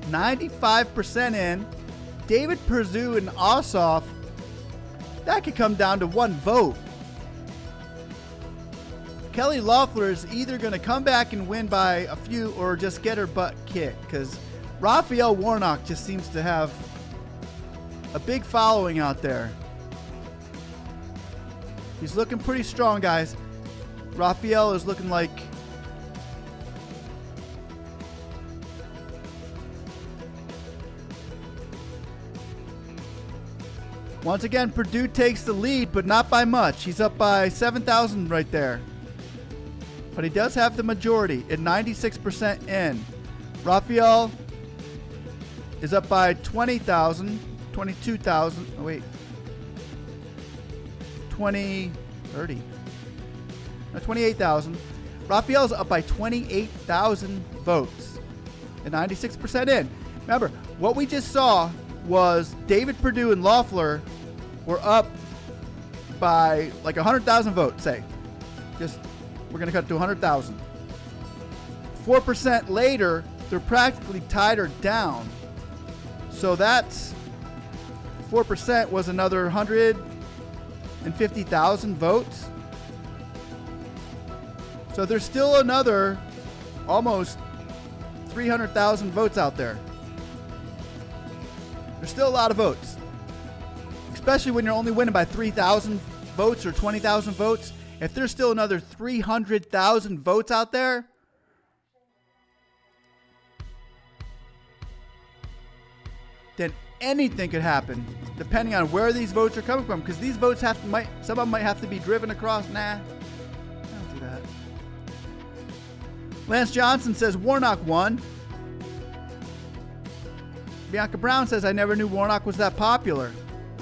Speaker 1: 95% in. David Perdue and Ossoff, that could come down to 1 vote. Kelly Loeffler is either going to come back and win by a few or just get her butt kicked, because Raphael Warnock just seems to have a big following out there. He's looking pretty strong, guys. Raphael is looking like once again, Perdue takes the lead, but not by much. He's up by 7,000 right there. But he does have the majority at 96% in. Raphael is up by 20,000, 22,000. Oh, wait. 28,000. Raphael's up by 28,000 votes at 96% in. Remember, what we just saw was David Perdue and Loeffler were up by like 100,000 votes, say. We're going to cut to 100,000. 4% later, they're practically tied or down. So that's 4% was another 150,000 votes. So there's still another almost 300,000 votes out there. There's still a lot of votes, especially when you're only winning by 3,000 votes or 20,000 votes. If there's still another 300,000 votes out there, then anything could happen, depending on where these votes are coming from. Because these votes some of them might have to be driven across. Nah, don't do that. Lance Johnson says Warnock won. Bianca Brown says, I never knew Warnock was that popular.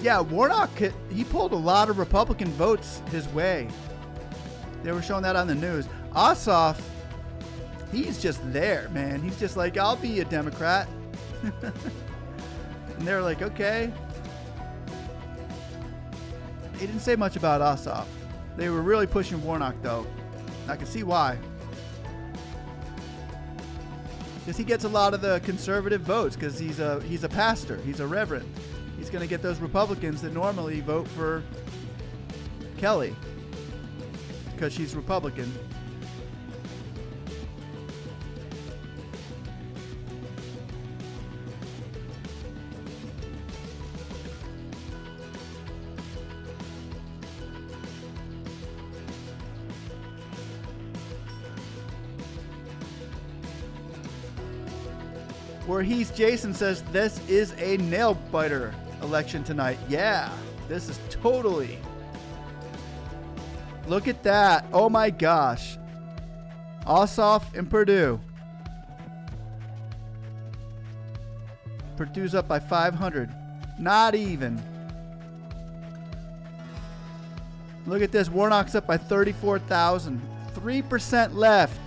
Speaker 1: Yeah, Warnock, he pulled a lot of Republican votes his way. They were showing that on the news. Ossoff, he's just there, man. He's just like, I'll be a Democrat. And they're like, okay. He didn't say much about Ossoff. They were really pushing Warnock, though. I can see why. Because he gets a lot of the conservative votes because he's a pastor. He's a reverend. He's going to get those Republicans that normally vote for Kelly because she's Republican. Voorhees Jason says this is a nail biter election tonight. Yeah, this is totally. Look at that. Oh my gosh. Ossoff and Perdue. Perdue's up by 500. Not even. Look at this. Warnock's up by 34,000. 3% left.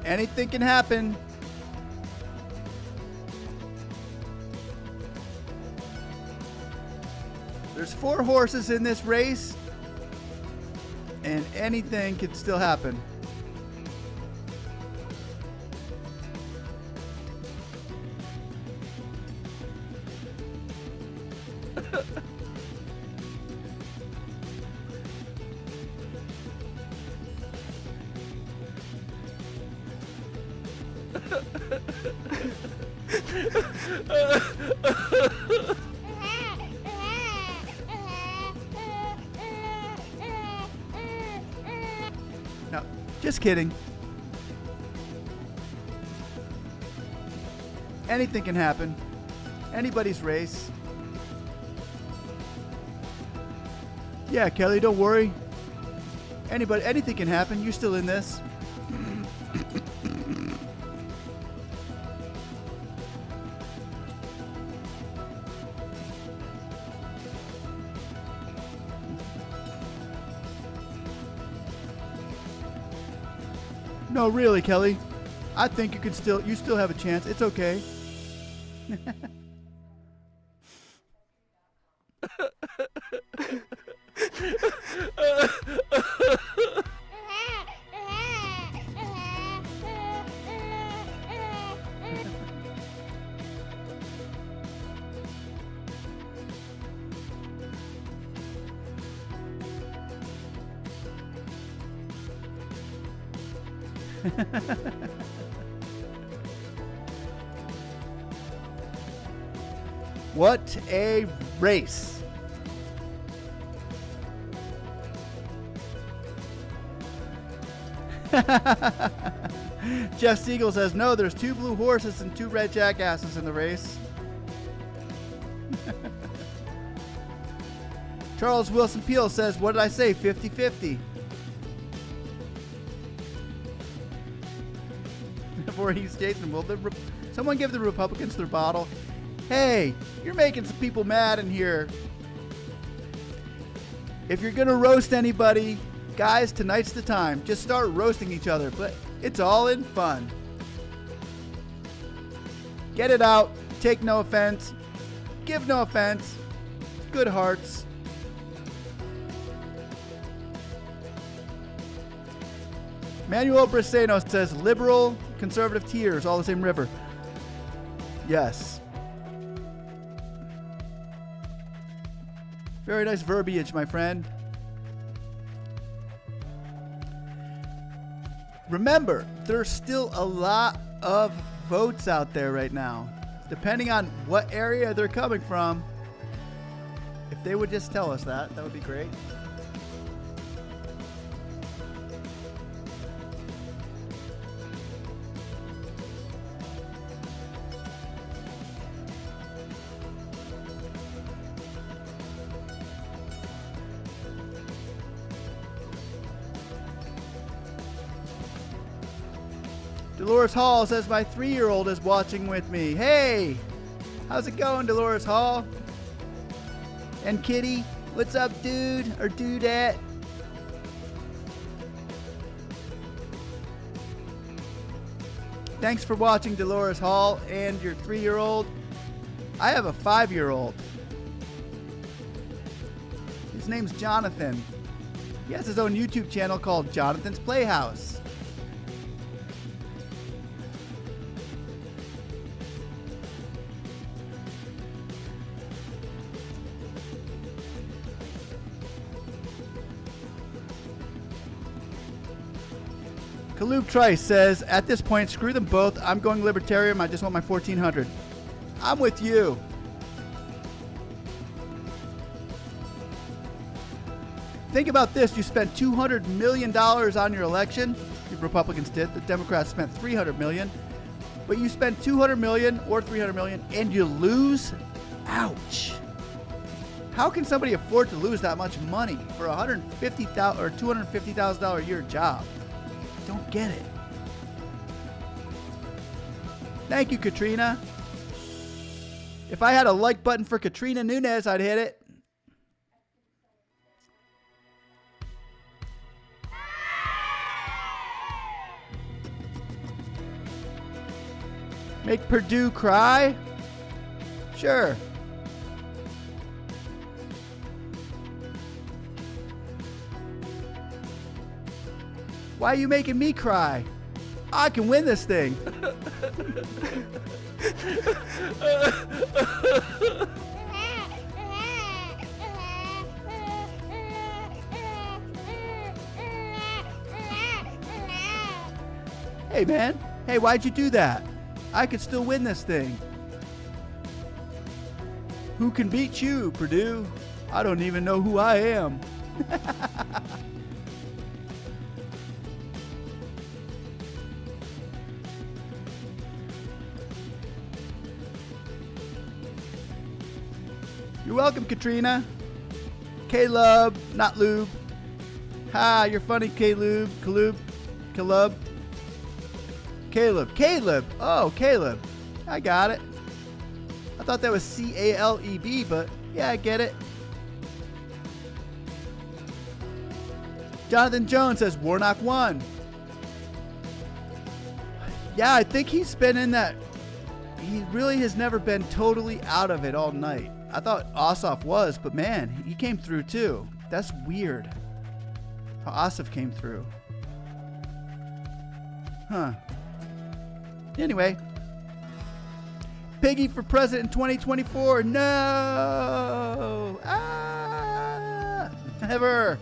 Speaker 1: Anything can happen. There's 4 horses in this race, and anything could still happen. No, just kidding. Anything can happen. Anybody's race. Yeah, Kelly, don't worry. Anything can happen. You're still in this. No, really, Kelly. I think you still have a chance. It's okay. What a race. Jeff Siegel says, no, there's 2 blue horses and 2 red jackasses in the race. Charles Wilson Peel says, what did I say? 50-50. Voorhees Jason, will someone give the Republicans their bottle? Hey, you're making some people mad in here. If you're going to roast anybody, guys, tonight's the time. Just start roasting each other, but it's all in fun. Get it out. Take no offense. Give no offense. Good hearts. Manuel Briseno says, liberal, conservative tears, all the same river. Yes. Very nice verbiage, my friend. Remember, there's still a lot of votes out there right now. Depending on what area they're coming from, if they would just tell us that would be great. Dolores Hall says my 3-year-old is watching with me. Hey, how's it going, Dolores Hall? And Kitty, what's up, dude or dudette? Thanks for watching, Dolores Hall and your 3-year-old. I have a 5-year-old. His name's Jonathan. He has his own YouTube channel called Jonathan's Playhouse. Kaloob Trice says, at this point, screw them both. I'm going libertarian. I just want my 1400. I'm with you. Think about this. You spent $200 million on your election. The Republicans did. The Democrats spent $300 million. But you spent $200 million or $300 million and you lose? Ouch. How can somebody afford to lose that much money for $150,000 or $250,000 a year job? Don't get it. Thank you, Katrina. If I had a like button for Katrina Nunez, I'd hit it. Make Perdue cry? Sure. Why are you making me cry? I can win this thing. Hey, man. Hey, why'd you do that? I could still win this thing. Who can beat you, Perdue? I don't even know who I am. You're welcome, Katrina. Caleb, not Lube. Ha, you're funny, Caleb. Caleb. Oh, Caleb. I got it. I thought that was C-A-L-E-B, but yeah, I get it. Jonathan Jones says Warnock won. Yeah, I think he's been in that. He really has never been totally out of it all night. I thought Ossoff was, but man, he came through too. That's weird. How Ossoff came through. Huh. Anyway. Piggy for president in 2024. No! Ah! Never.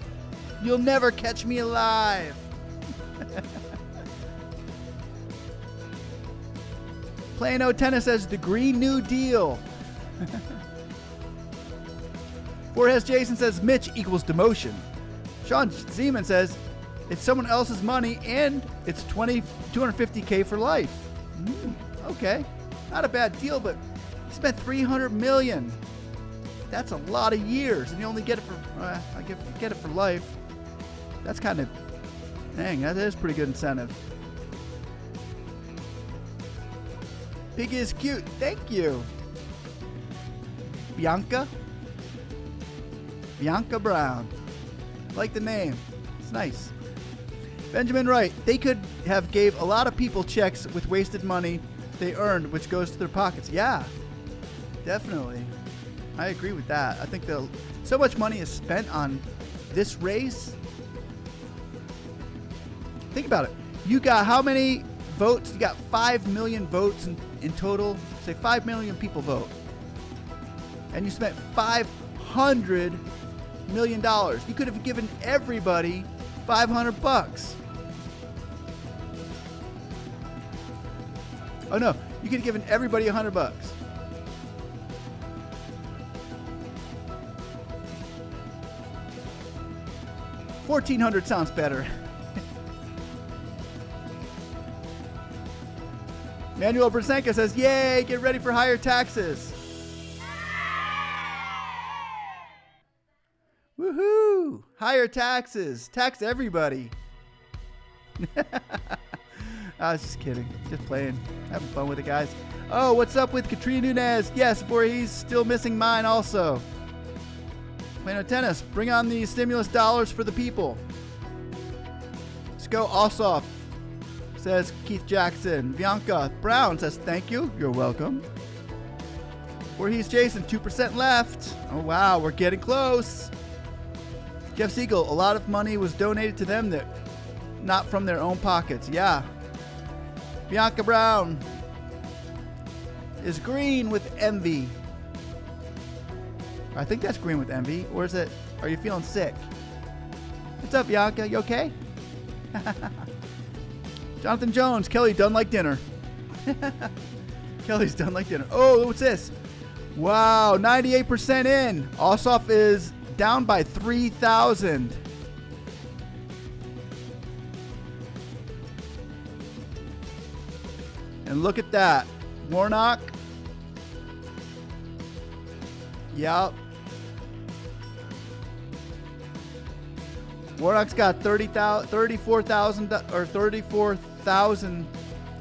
Speaker 1: You'll never catch me alive. Plano Tennis says the Green New Deal. Voorhees Jason says Mitch equals demotion. Sean Zeman says it's someone else's money and it's $250K for life. Okay, not a bad deal, but he spent $300 million. That's a lot of years, and you only get it for get it for life. That's kind of dang. That is pretty good incentive. Piggy is cute. Thank you. Bianca Brown. I like the name. It's nice. Benjamin Wright. They could have gave a lot of people checks with wasted money they earned, which goes to their pockets. Yeah, definitely. I agree with that. I think so much money is spent on this race. Think about it. You got how many votes? You got 5 million votes in total. Say 5 million people vote. And you spent $500 million. You could have given everybody $500. Oh no, you could have given everybody $100. $1,400 sounds better. Manuel Brzenka says, yay, get ready for higher taxes. Woohoo! Higher taxes. Tax everybody. I was just kidding. Just playing. Having fun with it, guys. Oh, what's up with Katrina Nunez? Yes, he's still missing mine also. Plano Tennis. Bring on the stimulus dollars for the people. Let's go Ossoff, says Keith Jackson. Bianca Brown says, thank you. You're welcome. Voorhees Jason, 2% left. Oh, wow. We're getting close. Jeff Siegel, a lot of money was donated to them that not from their own pockets. Yeah. Bianca Brown is green with envy. I think that's green with envy. Or is it, are you feeling sick? What's up, Bianca? You okay? Jonathan Jones, Kelly done like dinner. Kelly's done like dinner. Oh, what's this? Wow, 98% in. Ossoff is down by 3,000. And look at that. Warnock. Yep. Warnock's got 34,000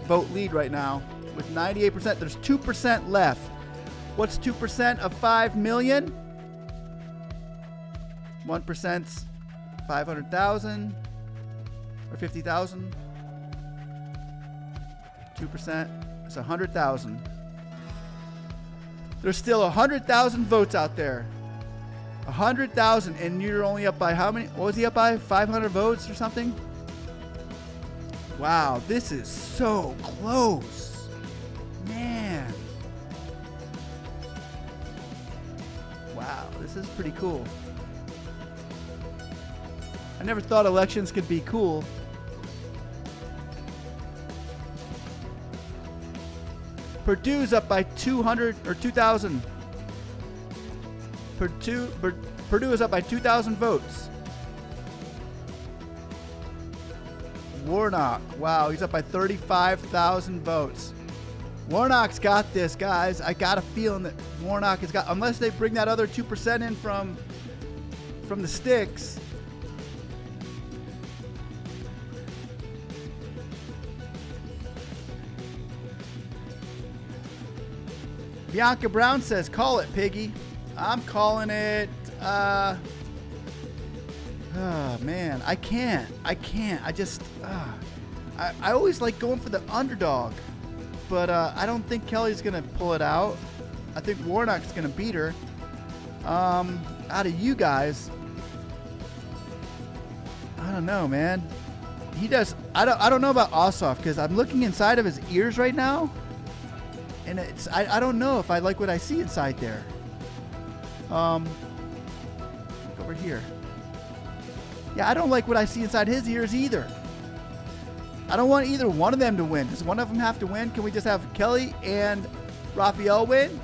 Speaker 1: vote lead right now with 98%. There's 2% left. What's 2% of 5 million? 1%'s 500,000 or 50,000. 2% is 100,000. There's still 100,000 votes out there. 100,000, and you're only up by how many? What was he up by? 500 votes or something? Wow, this is so close. Man. Wow, this is pretty cool. I never thought elections could be cool. Perdue's up by 200 or 2,000. Perdue is up by 2,000 votes. Warnock, wow, he's up by 35,000 votes. Warnock's got this, guys. I got a feeling that Warnock has got, unless they bring that other 2% in from the sticks. Bianca Brown says, call it, Piggy. I'm calling it, oh, man, I can't. I I always like going for the underdog, but I don't think Kelly's going to pull it out. I think Warnock's going to beat her. Out of you guys, I don't know, man. He does. I don't know about Ossoff because I'm looking inside of his ears right now, and I don't know if I like what I see inside there. Look over here. Yeah, I don't like what I see inside his ears either. I don't want either one of them to win. Does one of them have to win? Can we just have Kelly and Raphael win?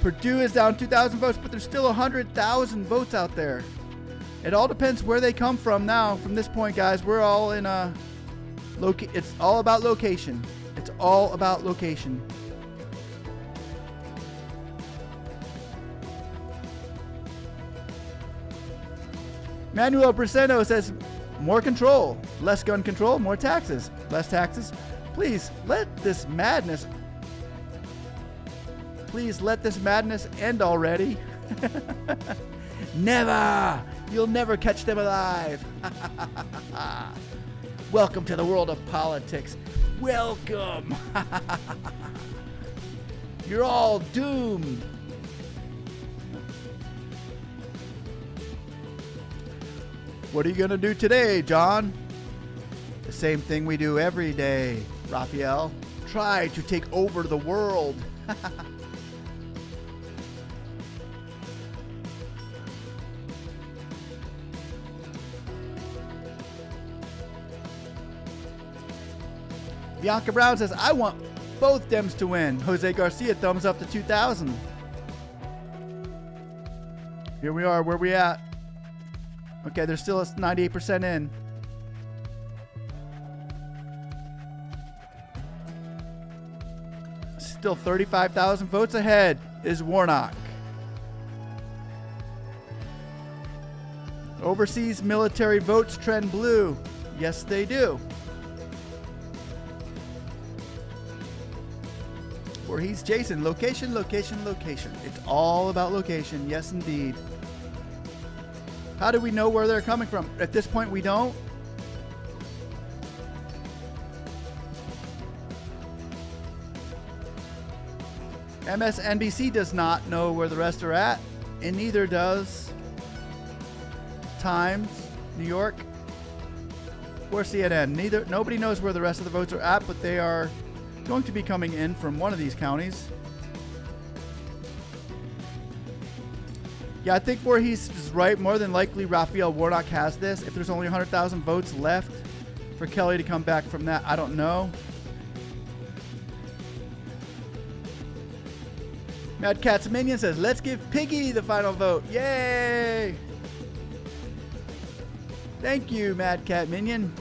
Speaker 1: Perdue is down 2,000 votes, but there's still 100,000 votes out there. It all depends where they come from now. From this point, guys, we're all in a it's all about location. It's all about location. Manuel Braceno says, more control, less gun control, more taxes, less taxes. Please let this madness end already. Never! You'll never catch them alive. Welcome to the world of politics. Welcome. You're all doomed. What are you going to do today, John? The same thing we do every day, Raphael. Try to take over the world. Bianca Brown says, I want both Dems to win. Jose Garcia, thumbs up to 2,000. Here we are. Where we at? Okay, there's still 98% in. Still 35,000 votes ahead is Warnock. Overseas military votes trend blue. Yes, they do. Where he's Jason. Location, location, location. It's all about location. Yes, indeed. How do we know where they're coming from? At this point, we don't. MSNBC does not know where the rest are at, and neither does Times, New York, or CNN. Nobody knows where the rest of the votes are at, but they are going to be coming in from one of these counties. Yeah, I think where he's right, more than likely Raphael Warnock has this. If there's only 100,000 votes left for Kelly to come back from that, I don't know. Mad Cat's Minion says, let's give Piggy the final vote. Yay! Thank you, Mad Cat Minion.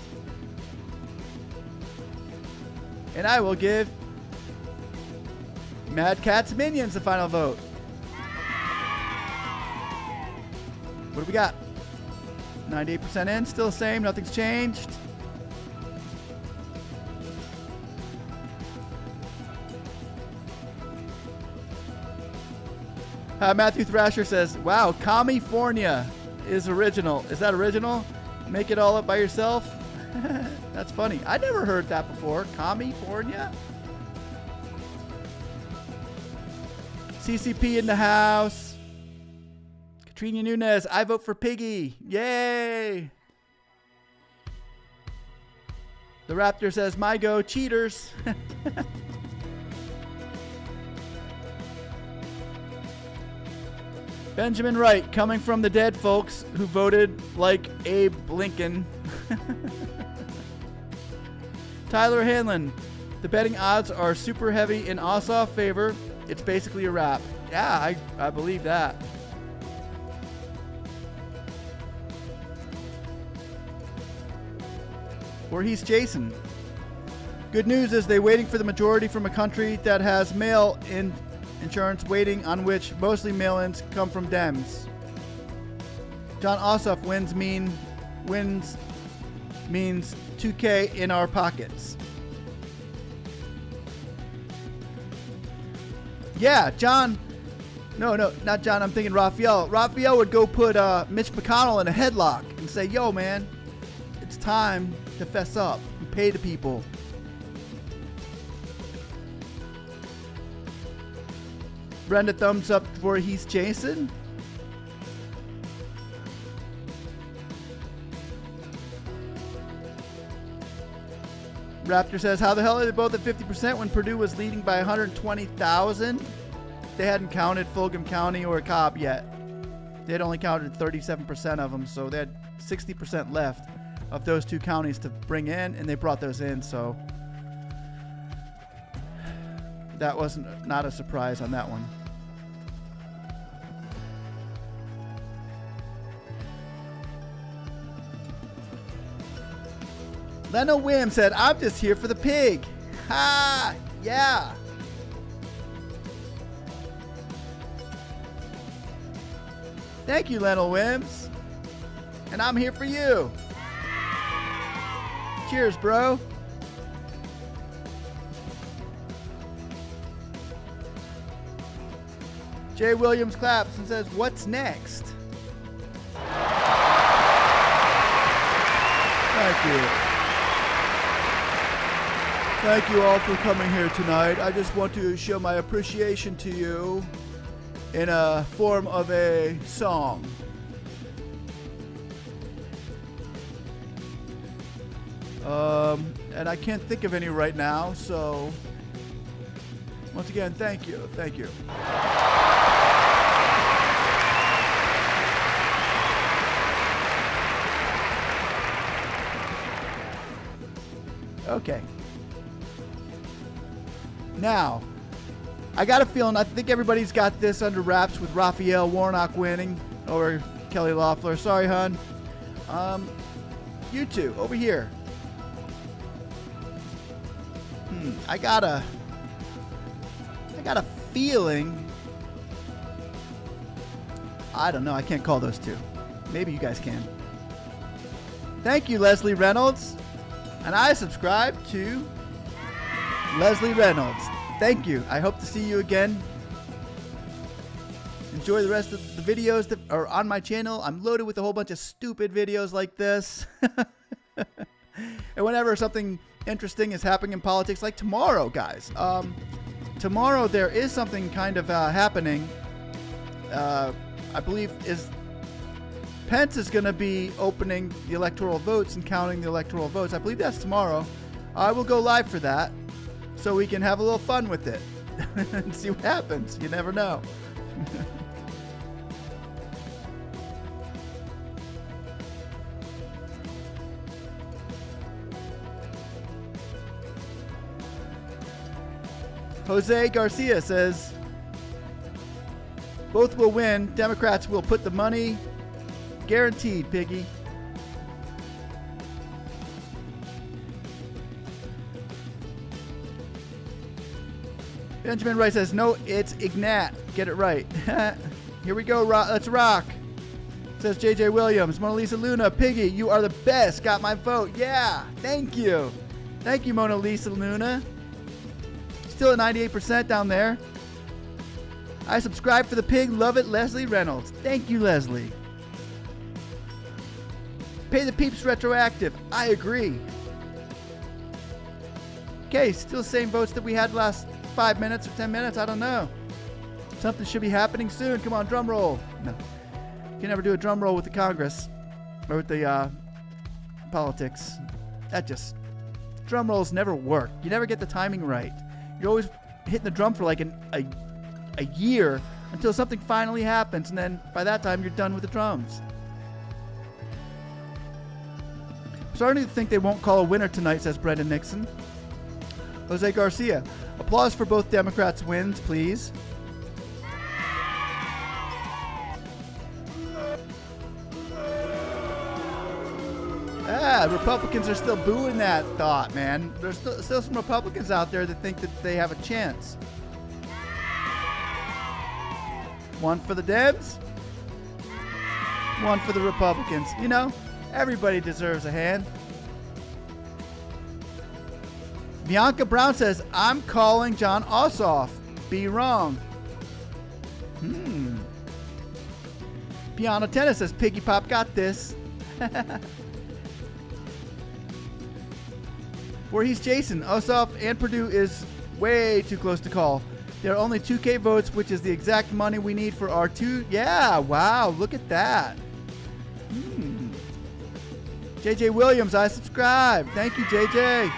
Speaker 1: And I will give Mad Cat's Minions the final vote. What do we got? 98% in, still the same, nothing's changed. Matthew Thrasher says, wow, California is original. Is that original? Make it all up by yourself? That's funny. I never heard that before. California? CCP in the house. Katrina Nunez, I vote for Piggy. Yay! The Raptor says, my go, cheaters. Benjamin Wright, coming from the dead folks who voted like Abe Lincoln. Tyler Hanlon, the betting odds are super heavy in Ossoff favor. It's basically a wrap. Yeah, I believe that. Or he's Jason. Good news is they're waiting for the majority from a country that has mail-in insurance waiting, on which mostly mail-ins come from Dems. John Ossoff wins means 2K in our pockets. Yeah, John. No, not John. I'm thinking Raphael. Raphael would go put Mitch McConnell in a headlock and say, yo, man, it's time to fess up and pay the people. Brenda, thumbs up for he's Jason. Raptor says, how the hell are they both at 50% when Perdue was leading by 120,000? They hadn't counted Fulgham County or Cobb yet. They had only counted 37% of them, so they had 60% left of those two counties to bring in, and they brought those in, so that wasn't not a surprise on that one. Leno Wim said, I'm just here for the pig. Ha! Yeah. Thank you, Leno Wims. And I'm here for you. Cheers, bro. Jay Williams claps and says, what's next? Thank you. Thank you all for coming here tonight. I just want to show my appreciation to you in a form of a song. And I can't think of any right now, so once again, thank you. Thank you. Okay. Now, I got a feeling, I think everybody's got this under wraps with Raphael Warnock winning over Kelly Loeffler. Sorry, hun. You two, over here. I got a feeling. I don't know. I can't call those two. Maybe you guys can. Thank you, Leslie Reynolds. And I subscribe to Leslie Reynolds. Thank you. I hope to see you again. Enjoy the rest of the videos that are on my channel. I'm loaded with a whole bunch of stupid videos like this. And whenever something interesting is happening in politics, like tomorrow, guys. Tomorrow there is something kind of happening. I believe Pence is going to be opening the electoral votes and counting the electoral votes. I believe that's tomorrow. I will go live for that so we can have a little fun with it and see what happens. You never know. Jose Garcia says, both will win. Democrats will put the money. Guaranteed, Piggy. Benjamin Rice says, no, it's Ignat. Get it right. Here we go. Let's rock. Says JJ Williams. Mona Lisa Luna. Piggy, you are the best. Got my vote. Yeah. Thank you. Thank you, Mona Lisa Luna. Still at 98% down there. I subscribe for the pig. Love it, Leslie Reynolds. Thank you, Leslie. Pay the peeps retroactive. I agree. Okay, still the same votes that we had last 5 minutes or 10 minutes. I don't know. Something should be happening soon. Come on, drum roll. No. You can never do a drum roll with the Congress or with the politics. Drum rolls never work. You never get the timing right. You're always hitting the drum for like a year until something finally happens, and then by that time you're done with the drums. Starting to think they won't call a winner tonight, says Brendan Nixon. Jose Garcia. Applause for both Democrats' wins, please. Republicans are still booing that thought, man. There's still some Republicans out there that think that they have a chance. One for the Debs, one for the Republicans. You know, everybody deserves a hand. Bianca Brown says, I'm calling John Ossoff. Be wrong. Piano Tennis says, Piggy Pop got this. Voorhees Jason, Ossoff and Perdue is way too close to call. There are only 2K votes, which is the exact money we need for our two. Yeah, wow, look at that. JJ Williams, I subscribe. Thank you, JJ.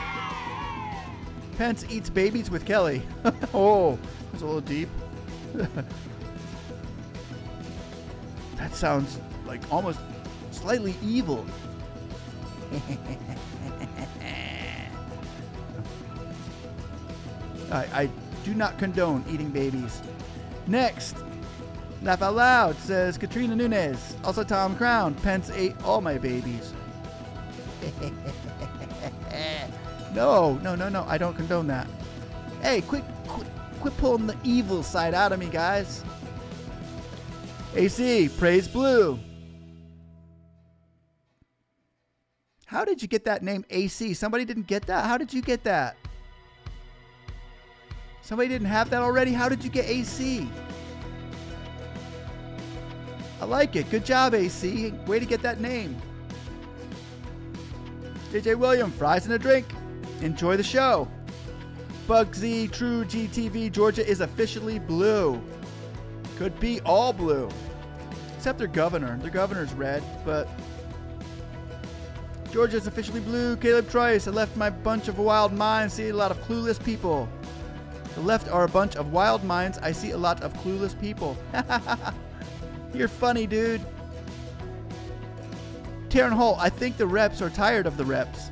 Speaker 1: Pence eats babies with Kelly. Oh, that's a little deep. That sounds like almost slightly evil. I do not condone eating babies. Next, Laugh Out Loud says Katrina Nunez. Also Tom Crown. Pence ate all my babies. No. I don't condone that. Hey, quit pulling the evil side out of me, guys. AC, praise Blue. How did you get that name AC? Somebody didn't get that? How did you get that? Somebody didn't have that already? How did you get AC? I like it. Good job, AC. Way to get that name. JJ William, fries and a drink. Enjoy the show. Bugsy, True GTV, Georgia is officially blue. Could be all blue. Except their governor. Their governor's red, but Georgia's officially blue. Caleb Trice, I left my bunch of wild minds. See a lot of clueless people. The left are a bunch of wild minds. I see a lot of clueless people. You're funny, dude. Taryn Holt, I think the reps are tired of the reps.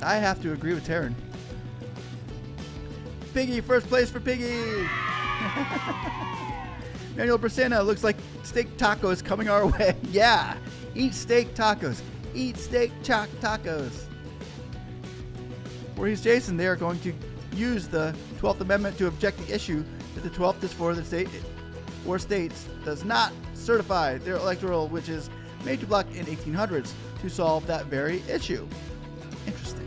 Speaker 1: I have to agree with Taryn. Piggy, first place for Piggy. Manuel Brasena, looks like steak tacos coming our way. Yeah, eat steak tacos. Eat steak tacos. Voorhees Jason, they are going to use the 12th Amendment to object the issue that the 12th is for the state or states does not certify their electoral, which is made to block in 1800s to solve that very issue. Interesting.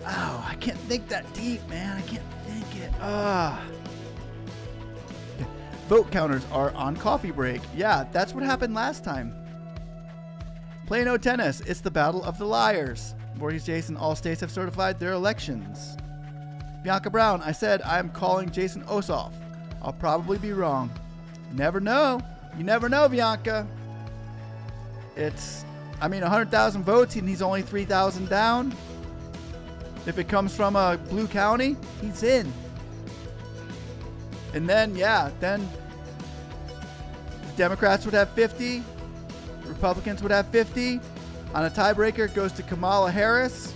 Speaker 1: Wow, I can't think that deep, man. I can't think it. Vote counters are on coffee break. Yeah, that's what happened last time. Plano Tennis, it's the battle of the liars. Voorhees Jason, all states have certified their elections. Bianca Brown, I said I'm calling Jason Ossoff. I'll probably be wrong. Never know. You never know, Bianca. It's, 100,000 votes and he's only 3,000 down. If it comes from a blue county, he's in. And then, then Democrats would have 50. Republicans would have 50. On a tiebreaker, it goes to Kamala Harris.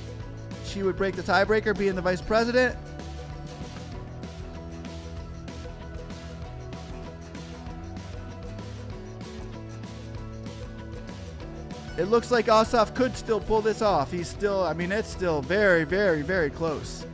Speaker 1: She would break the tiebreaker, being the vice president. It looks like Ossoff could still pull this off. He's still, it's still very, very, very close.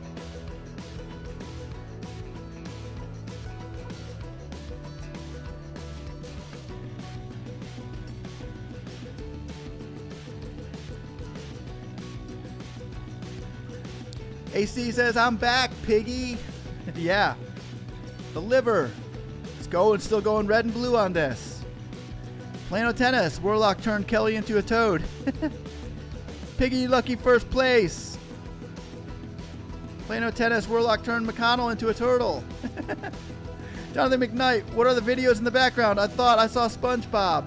Speaker 1: AC says, I'm back, Piggy. Yeah. The liver. Still going red and blue on this. Plano Tennis. Warlock turned Kelly into a toad. Piggy lucky first place. Plano Tennis. Warlock turned McConnell into a turtle. Jonathan McKnight. What are the videos in the background? I thought I saw SpongeBob.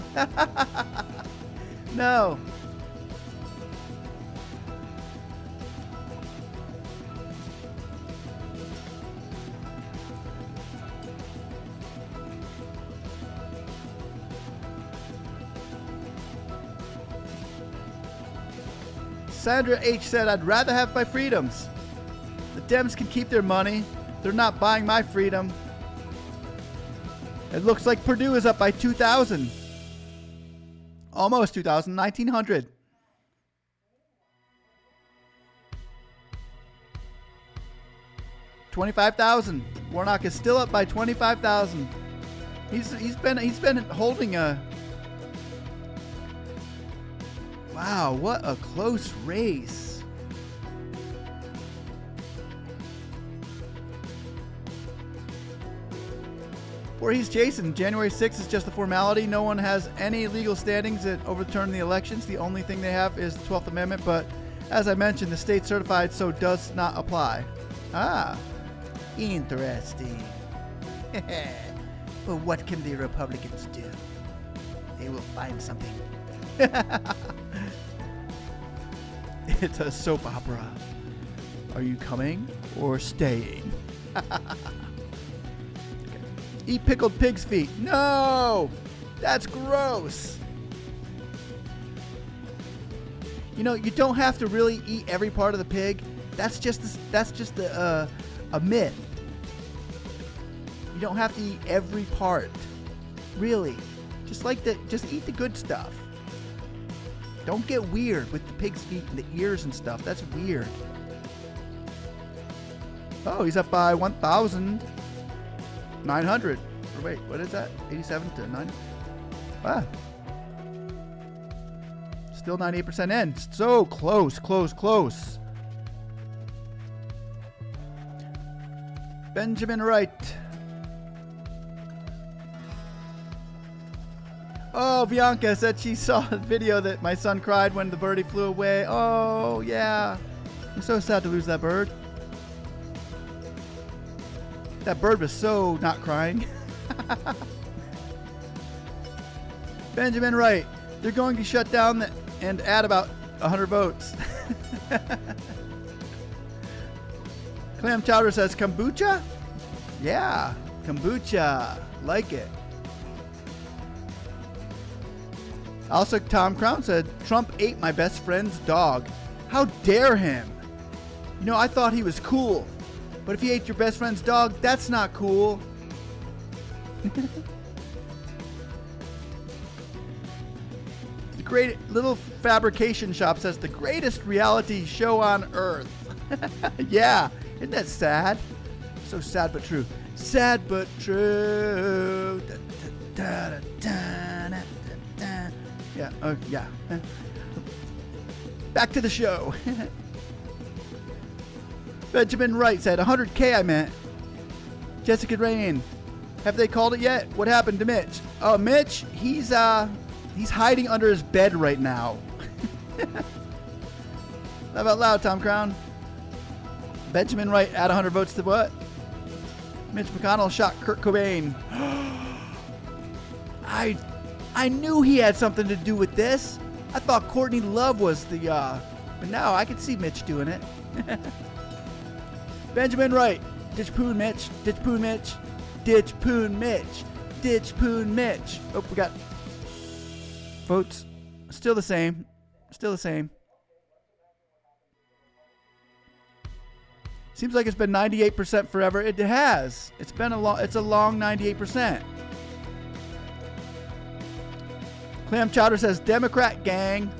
Speaker 1: No. Sandra H. said, I'd rather have my freedoms. The Dems can keep their money. They're not buying my freedom. It looks like Perdue is up by 2,000. Almost 2,000. 1,900. $25,000. Warnock is still up by 25,000. He's been holding a. Wow, what a close race. Voorhees Jason, January 6th is just a formality. No one has any legal standings that overturn the elections. The only thing they have is the 12th Amendment, but as I mentioned, the state certified, so does not apply. Ah, interesting. Well, what can the Republicans do? They will find something. It's a soap opera. Are you coming or staying? Okay. Eat pickled pig's feet. No! That's gross. You know, you don't have to really eat every part of the pig. That's just a myth. You don't have to eat every part. Really. Just eat the good stuff. Don't get weird with the pig's feet and the ears and stuff. That's weird. Oh, he's up by 1,900. Or wait, what is that? 87 to 90? Ah. Still 98% in. So close, close, close. Benjamin Wright. Oh, Bianca said she saw a video that my son cried when the birdie flew away. Oh, yeah. I'm so sad to lose that bird. That bird was so not crying. Benjamin Wright. They're going to shut down and add about 100 votes. Clam Chowder says, kombucha? Yeah, kombucha. Like it. Also, Tom Crown said, Trump ate my best friend's dog. How dare him? You know, I thought he was cool. But if he ate your best friend's dog, that's not cool. The great little fabrication shop says the greatest reality show on earth. Yeah, isn't that sad? So sad but true. Sad but true. Yeah, yeah. Back to the show. Benjamin Wright said, 100K I meant. Jessica Rain, have they called it yet? What happened to Mitch? Oh, Mitch, he's hiding under his bed right now. Laugh out loud, Tom Crown. Benjamin Wright, add 100 votes to what? Mitch McConnell shot Kurt Cobain. I knew he had something to do with this. I thought Courtney Love was the, but now I can see Mitch doing it. Benjamin Wright, ditch Poon Mitch, ditch Poon Mitch, ditch Poon Mitch, ditch Poon Mitch. Oh, we got votes. Still the same. Still the same. Seems like it's been 98% forever. It has. It's been it's a long 98%. Clam Chowder says, Democrat gang.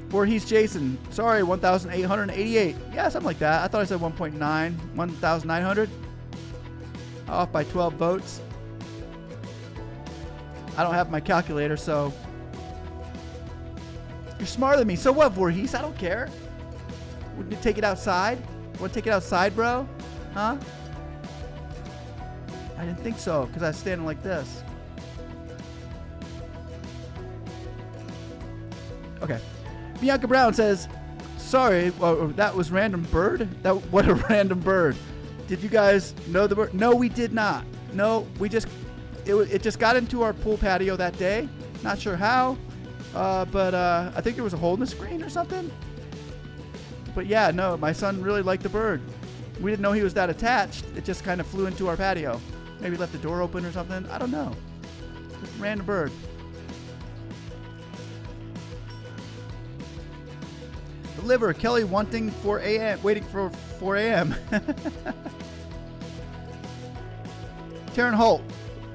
Speaker 1: Voorhees Jason. Sorry, 1,888. Yeah, something like that. I thought I said 1.9. 1,900. Off by 12 votes. I don't have my calculator, so. You're smarter than me. So what, Voorhees? I don't care. Wouldn't you take it outside? Want to take it outside, bro? Huh? I didn't think so, because I was standing like this. Okay. Bianca Brown says, sorry, well, that was random bird? What a random bird. Did you guys know the bird? No, we did not. No, it just got into our pool patio that day. Not sure how, but I think there was a hole in the screen or something. But yeah, no, my son really liked the bird. We didn't know he was that attached. It just kind of flew into our patio. Maybe left the door open or something. I don't know. Just a random bird. Deliver Kelly wanting 4 a.m. Waiting for 4 a.m. Taryn Holt.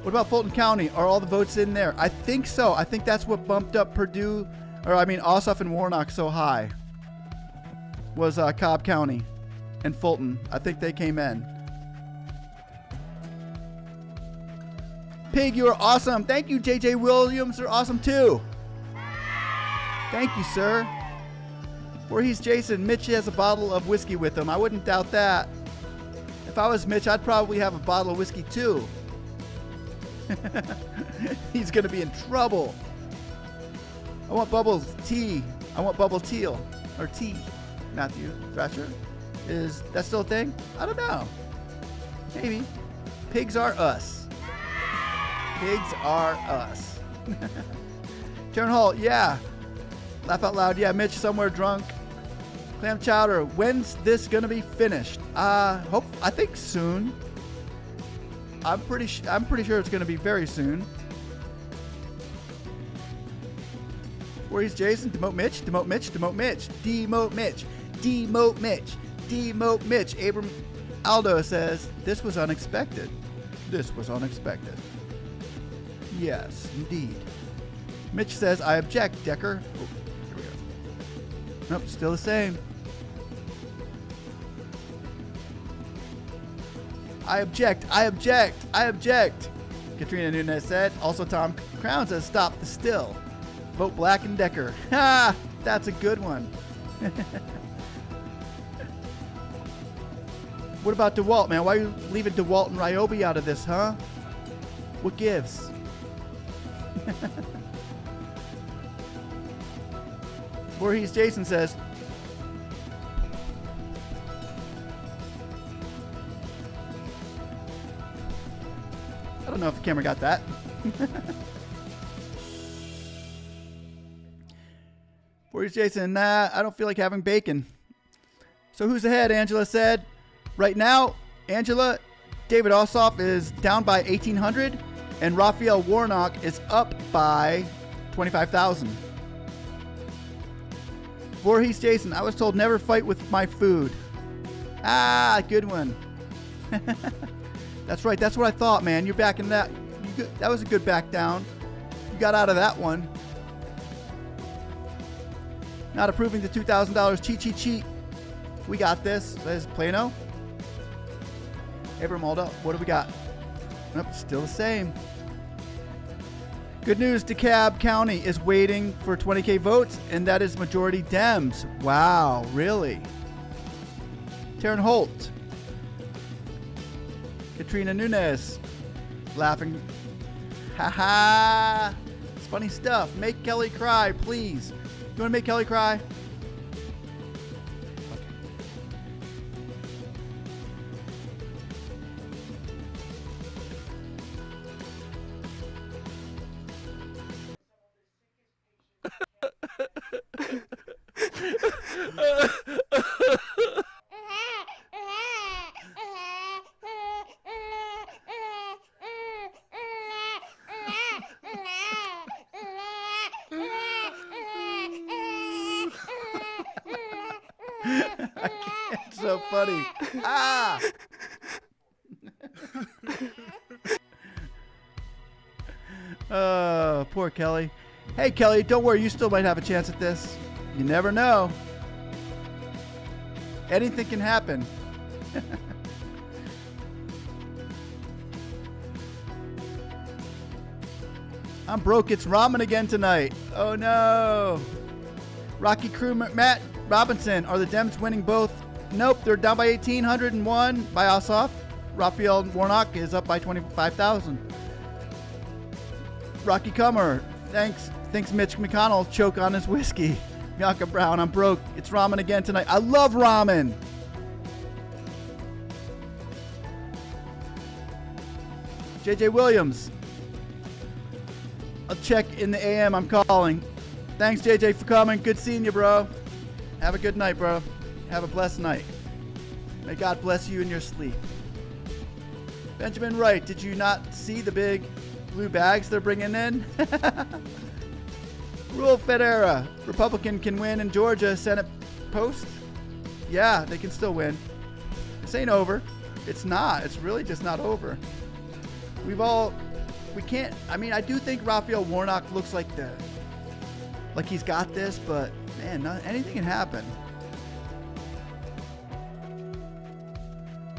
Speaker 1: What about Fulton County? Are all the votes in there? I think so. I think that's what bumped up Perdue, Ossoff and Warnock so high. Was Cobb County and Fulton. I think they came in. Pig, you are awesome. Thank you, JJ Williams. They're awesome too. Thank you, sir. Voorhees Jason. Mitch has a bottle of whiskey with him. I wouldn't doubt that. if I was Mitch, I'd probably have a bottle of whiskey too. He's going to be in trouble. I want bubble tea. I want bubble teal. Or tea. Matthew Thrasher. Is that still a thing? I don't know. Maybe. Pigs are us. Pigs are us. Turn Hall, yeah. Laugh out loud, yeah. Mitch somewhere drunk. Clam chowder, when's this gonna be finished? I think soon. I'm pretty sure it's gonna be very soon. Where's Jason? Demote Mitch. Demote Mitch. Demote Mitch. Demote Mitch. Demote Mitch. Demote Mitch. Abram Aldo says, this was unexpected. This was unexpected. Yes, indeed. Mitch says, I object, Decker. Oh, here we go. Nope, still the same. I object. I object. I object. Katrina Nunez said. Also, Tom Crown says, stop the still. Vote Black and Decker. Ha! That's a good one. What about DeWalt, man? Why are you leaving DeWalt and Ryobi out of this, huh? What gives? Voorhees Jason says, I don't know if the camera got that. Voorhees Jason, nah, I don't feel like having bacon. So who's ahead? Angela said. Right now, Angela, David Ossoff is down by 1,800, and Raphael Warnock is up by 25,000. Voorhees Jason, I was told never fight with my food. Ah, good one. That's right. That's what I thought, man. You're back in that. That was a good back down. You got out of that one. Not approving the $2,000 cheat, cheat, cheat. We got this. That is Plano. Abram Aldo, what do we got? Nope, still the same. Good news, DeKalb County is waiting for 20K votes, and that is majority Dems. Wow, really? Taryn Holt. Katrina Nunez. Laughing. Ha. It's funny stuff. Make Kelly cry, please. You want to make Kelly cry? It's so funny. Ah! Oh, poor Kelly. Hey, Kelly, don't worry. You still might have a chance at this. You never know. Anything can happen. I'm broke. It's ramen again tonight. Oh, no. Rocky Crew, Matt Robinson. Are the Dems winning both? Nope. They're down by 1,801 by Ossoff. Raphael Warnock is up by 25,000. Rocky Comer. Thanks Mitch McConnell choke on his whiskey. Bianca Brown, I'm broke. It's ramen again tonight. I love ramen. JJ Williams. I'll check in the AM. I'm calling. Thanks, JJ, for coming. Good seeing you, bro. Have a good night, bro. Have a blessed night. May God bless you in your sleep. Benjamin Wright, did you not see the big blue bags they're bringing in? Rule Federa, Republican can win in Georgia Senate post. Yeah, they can still win. This ain't over. It's not. It's really just not over. We can't. I mean, I do think Raphael Warnock looks like he's got this, but man, anything can happen.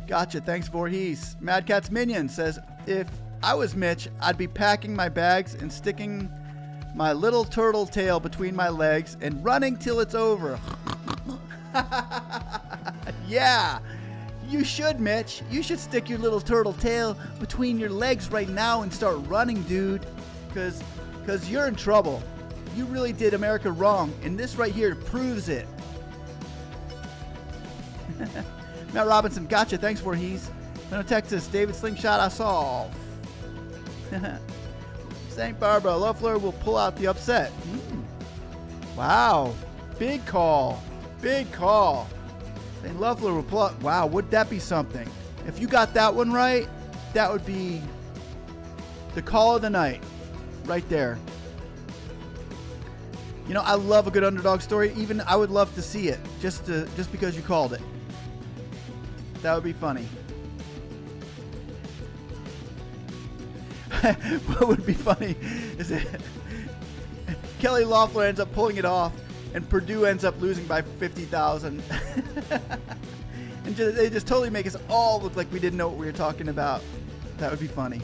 Speaker 1: Gotcha. Thanks, Voorhees. Mad Cat's Minion says, if I was Mitch, I'd be packing my bags and sticking my little turtle tail between my legs and running till it's over. Yeah. You should, Mitch. You should stick your little turtle tail between your legs right now and start running, dude. Because you're in trouble. You really did America wrong, and this right here proves it. Matt Robinson, gotcha. Thanks, Voorhees. Plano, Texas. David Slingshot Ossoff. St. Barbara. Loeffler will pull out the upset. Wow. Big call. Big call. St. Loeffler will pull out. Wow, would that be something? If you got that one right, that would be the call of the night. Right there. You know, I love a good underdog story. Even I would love to see it. Just because you called it. That would be funny. What would be funny is that Kelly Loeffler ends up pulling it off, and Perdue ends up losing by 50,000. And they just totally make us all look like we didn't know what we were talking about. That would be funny.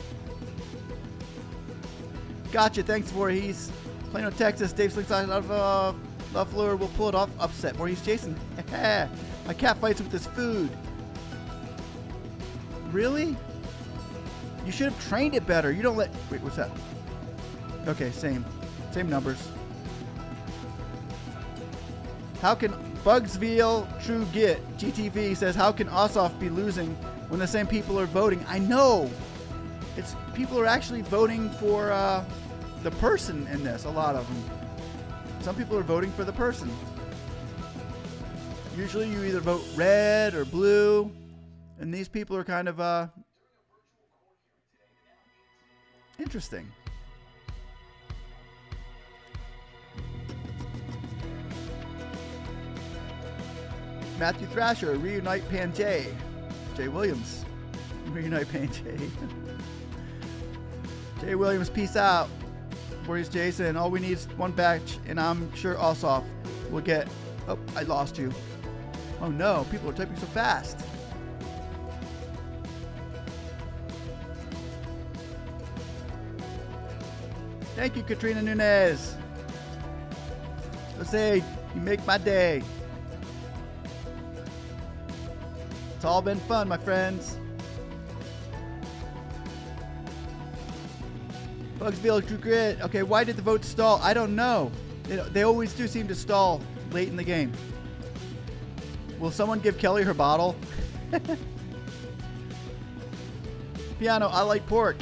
Speaker 1: Gotcha. Thanks, Voorhees. Plano, Texas. Dave Slingshot out of Loeffler will pull it off. Upset. Voorhees Jason. My cat fights with his food. Really? You should have trained it better. You don't let... Wait, what's that? Okay, same. Same numbers. How can Bugsville True Git GTV says, how can Ossoff be losing when the same people are voting? I know. It's people are actually voting for the person in this. A lot of them. Some people are voting for the person. Usually you either vote red or blue, and these people are kind of interesting. Matthew Thrasher, reunite Pan J. Jay Williams, reunite Pan J. Jay Williams, peace out. Voorhees Jason, all we need is one batch, and I'm sure Ossoff will get... Oh, I lost you. Oh no, people are typing so fast. Thank you, Katrina Nunez. Jose, you make my day. It's all been fun, my friends. Bugsville True Grit. Okay, why did the vote stall? I don't know. They always do seem to stall late in the game. Will someone give Kelly her bottle? Piano, I like pork.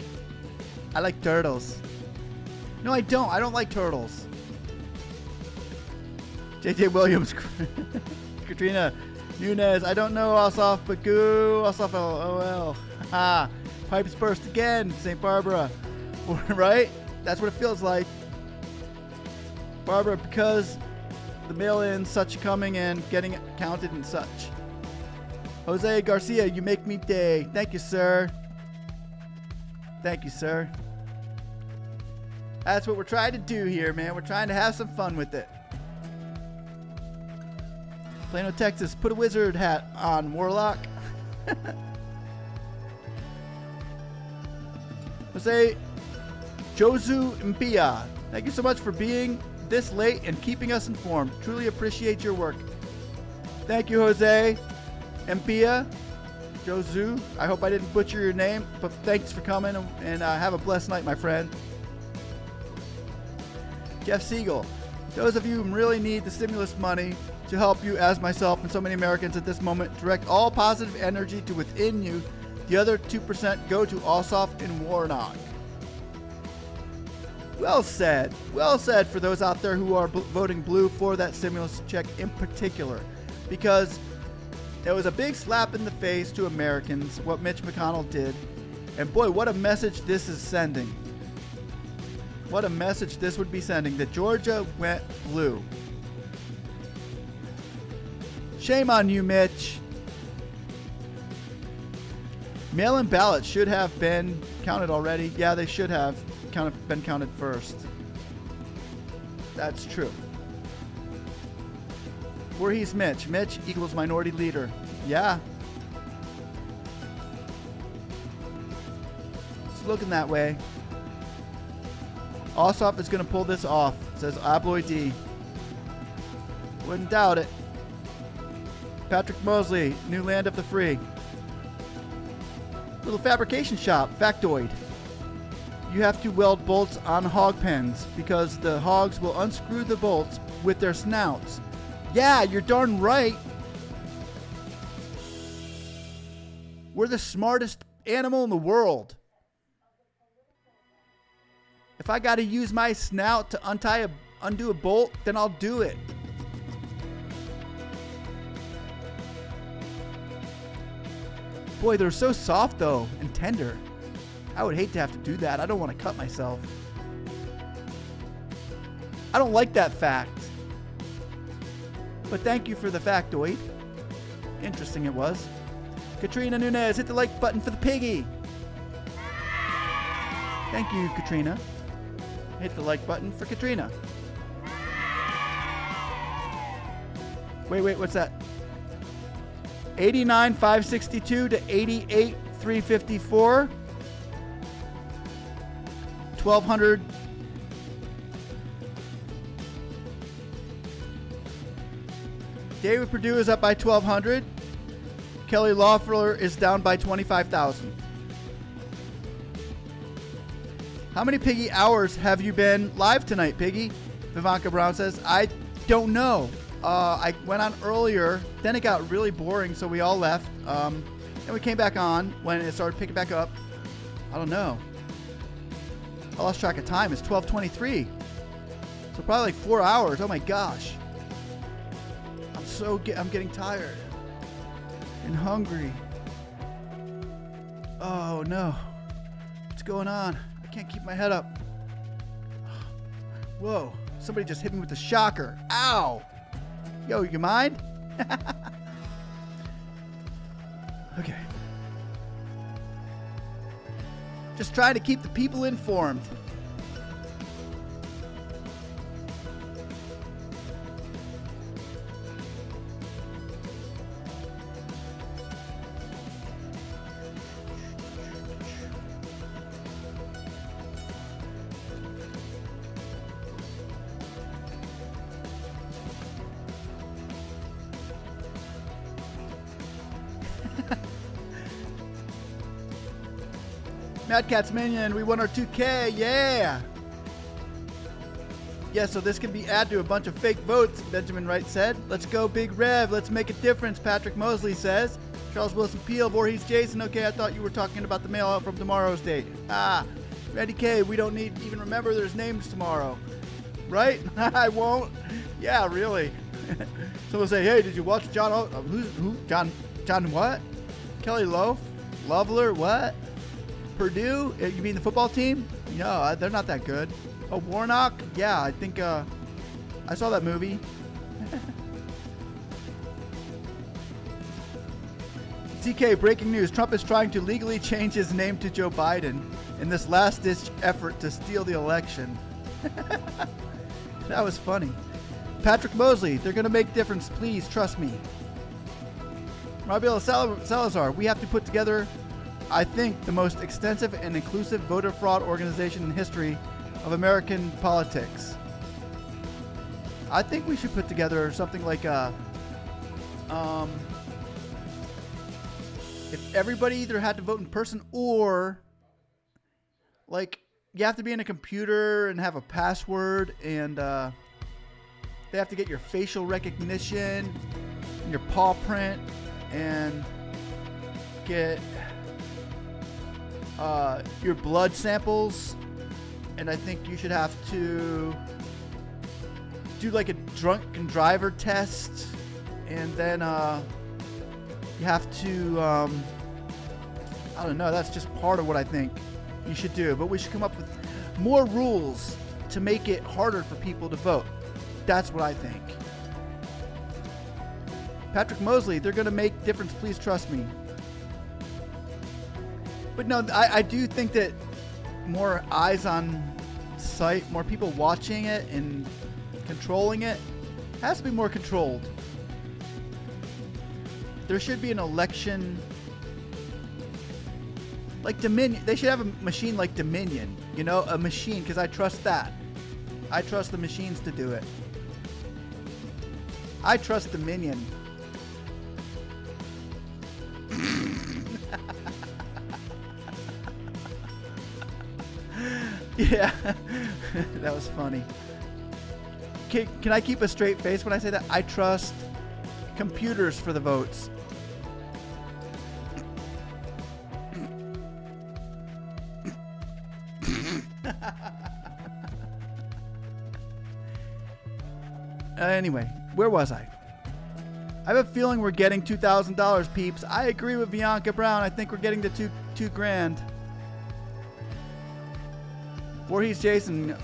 Speaker 1: I like turtles. No, I don't. I don't like turtles. JJ Williams. Katrina Nunez. I don't know Ossoff, but goo. Ossoff, LOL. Ha. Pipes burst again. St. Barbara. Right? That's what it feels like. Barbara, because the mail-in, such coming and getting counted and such. Jose Garcia, you make me day. Thank you, sir. Thank you, sir. That's what we're trying to do here, man. We're trying to have some fun with it. Plano, Texas. Put a wizard hat on, Warlock. Jose Josu Mpia. Thank you so much for being this late and keeping us informed. Truly appreciate your work. Thank you, Jose Mpia. Josu. I hope I didn't butcher your name, but thanks for coming and have a blessed night, my friend. Jeff Siegel. Those of you who really need the stimulus money to help you, as myself and so many Americans at this moment, direct all positive energy to within you. The other 2% go to Ossoff and Warnock. Well said. Well said for those out there who are voting blue for that stimulus check in particular. Because it was a big slap in the face to Americans, what Mitch McConnell did. And boy, what a message this is sending. What a message this would be sending that Georgia went blue. Shame on you, Mitch. Mail-in ballots should have been counted already. Yeah, they should have been counted first. That's true. Voorhees Mitch. Mitch equals minority leader. Yeah. It's looking that way. Ossoff is going to pull this off, says Abloy D. Wouldn't doubt it. Patrick Mosley, New Land of the Free. Little fabrication shop, factoid. You have to weld bolts on hog pens because the hogs will unscrew the bolts with their snouts. Yeah, you're darn right. We're the smartest animal in the world. If I got to use my snout to undo a bolt, then I'll do it. Boy, they're so soft though and tender. I would hate to have to do that. I don't want to cut myself. I don't like that fact. But thank you for the factoid. Interesting it was. Katrina Nunez, hit the like button for the piggy. Thank you, Katrina. Hit the like button for Katrina. Wait, what's that? 89,562 to 88,354. 1,200. David Perdue is up by 1,200. Kelly Loeffler is down by 25,000. How many Piggy hours have you been live tonight, Piggy? Vivanka Brown says, I don't know. I went on earlier, then it got really boring, so we all left. And we came back on when it started picking back up. I don't know. I lost track of time. It's 12:23. So probably like 4 hours. Oh my gosh. I'm getting tired and hungry. Oh no. What's going on? I can't keep my head up. Whoa. Somebody just hit me with a shocker. Ow. Yo, you mind? Okay. Just trying to keep the people informed. Mad Cat's Minion, we won our 2K, yeah! Yeah, so this can be added to a bunch of fake votes, Benjamin Wright said. Let's go, Big Rev, let's make a difference, Patrick Mosley says. Charles Wilson Peel, Voorhees Jason, okay, I thought you were talking about the mail out from tomorrow's date. Ah, Randy K, we don't need even remember there's names tomorrow. Right? I won't. Yeah, really. Someone say, hey, did you watch John, who? John what? Kelly Loeffler, what? Purdue? You mean the football team? No, they're not that good. Oh, Warnock? Yeah, I think I saw that movie. TK, breaking news. Trump is trying to legally change his name to Joe Biden in this last-ditch effort to steal the election. That was funny. Patrick Mosley, they're going to make a difference. Please, trust me. Rabiel Salazar, we have to put together, I think, the most extensive and inclusive voter fraud organization in history of American politics. I think we should put together something like a, if everybody either had to vote in person or, like, you have to be in a computer and have a password, and they have to get your facial recognition and your paw print and get your blood samples, and I think you should have to do like a drunken driver test, and then you have to I don't know, that's just part of what I think you should do, but we should come up with more rules to make it harder for people to vote. That's what I think. Patrick Mosley, they're going to make difference, please trust me. But no, I do think that more eyes on site, more people watching it and controlling it, has to be more controlled. There should be an election like Dominion. They should have a machine like Dominion, you know, a machine, because I trust that. I trust the machines to do it. I trust Dominion. Yeah, that was funny. Can I keep a straight face when I say that? I trust computers for the votes. Anyway, where was I? I have a feeling we're getting $2,000, peeps. I agree with Bianca Brown. I think we're getting to two grand. Voorhees Jason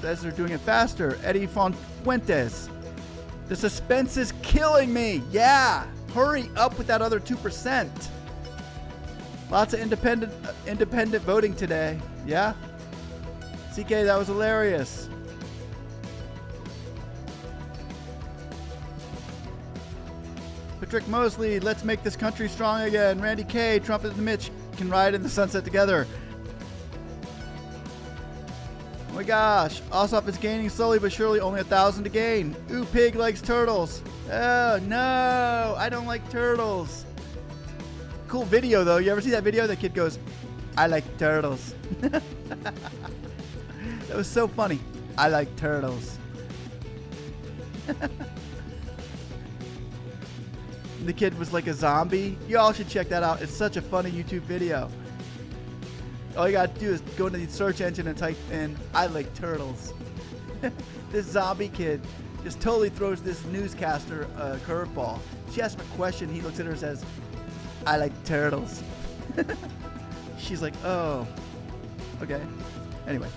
Speaker 1: says they're doing it faster. Eddie Fonfuentes. The suspense is killing me. Yeah. Hurry up with that other 2%. Lots of independent voting today. Yeah. CK, that was hilarious. Patrick Mosley, let's make this country strong again. Randy K, Trump and Mitch can ride in the sunset together. Oh my gosh, Ossoff is gaining slowly but surely, only 1,000 to gain. Ooh, Pig likes turtles. Oh no, I don't like turtles. Cool video though. You ever see that video? The kid goes, I like turtles. That was so funny. I like turtles. The kid was like a zombie. You all should check that out. It's such a funny YouTube video. All you gotta do is go into the search engine and type in I like turtles. This zombie kid just totally throws this newscaster a curveball. She asks him a question. He looks at her and says, I like turtles. She's like, oh, okay. Anyway.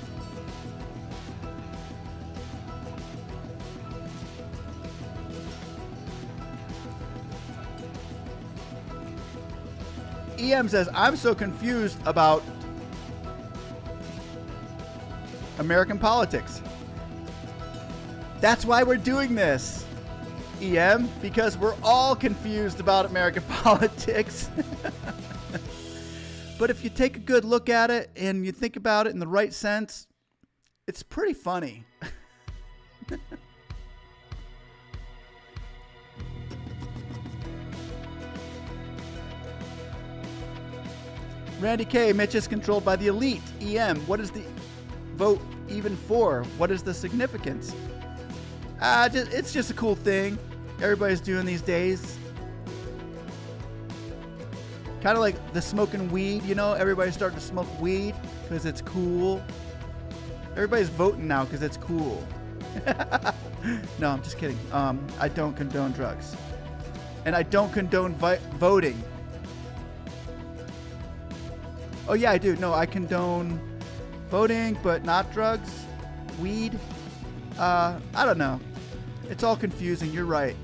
Speaker 1: EM says, I'm so confused about American politics. That's why we're doing this, EM, because we're all confused about American politics. But if you take a good look at it and you think about it in the right sense, it's pretty funny. Randy K, Mitch is controlled by the elite. EM, what is the vote even for? What is the significance? It's just a cool thing everybody's doing these days. Kind of like the smoking weed, you know? Everybody's starting to smoke weed because it's cool. Everybody's voting now because it's cool. No, I'm just kidding. I don't condone drugs. And I don't condone voting. Oh, yeah, I do. No, I condone voting, but not drugs. Weed. I don't know. It's all confusing. You're right.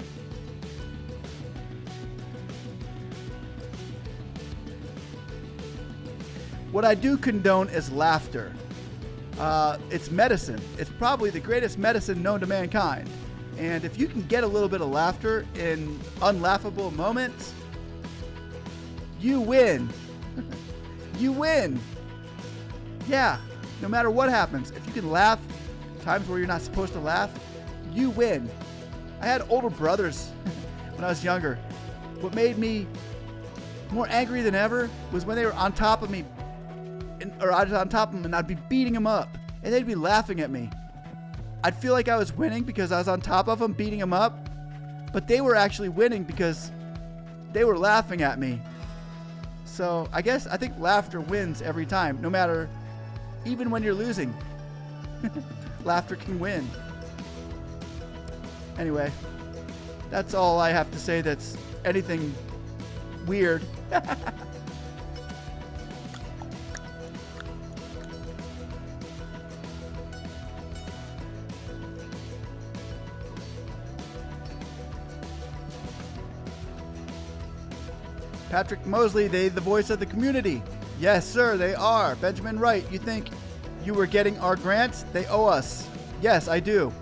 Speaker 1: What I do condone is laughter. It's medicine. It's probably the greatest medicine known to mankind. And if you can get a little bit of laughter in unlaughable moments, you win. You win. Yeah, no matter what happens, if you can laugh times where you're not supposed to laugh, you win. I had older brothers when I was younger. What made me more angry than ever was when they were on top of me, or I was on top of them and I'd be beating them up and they'd be laughing at me. I'd feel like I was winning because I was on top of them beating them up, but they were actually winning because they were laughing at me. So I think laughter wins every time, no matter, even when you're losing. Laughter can win. Anyway, that's all I have to say that's anything weird. Patrick Mosley, they the voice of the community. Yes, sir, they are. Benjamin Wright, you think you were getting our grants? They owe us. Yes, I do.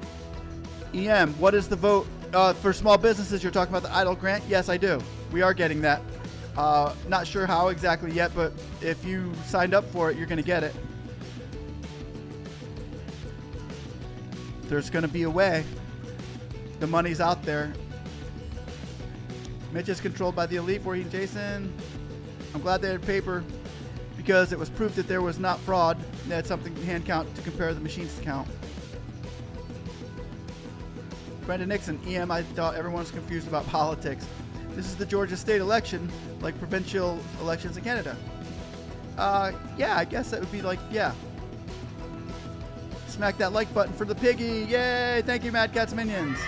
Speaker 1: EM, what is the vote for small businesses? You're talking about the idle grant? Yes, I do. We are getting that. Not sure how exactly yet, but if you signed up for it, you're going to get it. There's going to be a way. The money's out there. Mitch is controlled by the elite. Voorhees Jason. I'm glad they had paper because it was proof that there was not fraud. That's something hand count to compare the machines to count. Brandon Nixon, EM, I thought everyone's confused about politics. This is the Georgia state election, like provincial elections in Canada. Yeah, I guess that would be like, yeah. Smack that like button for the piggy. Yay! Thank you, Mad Cat's Minions.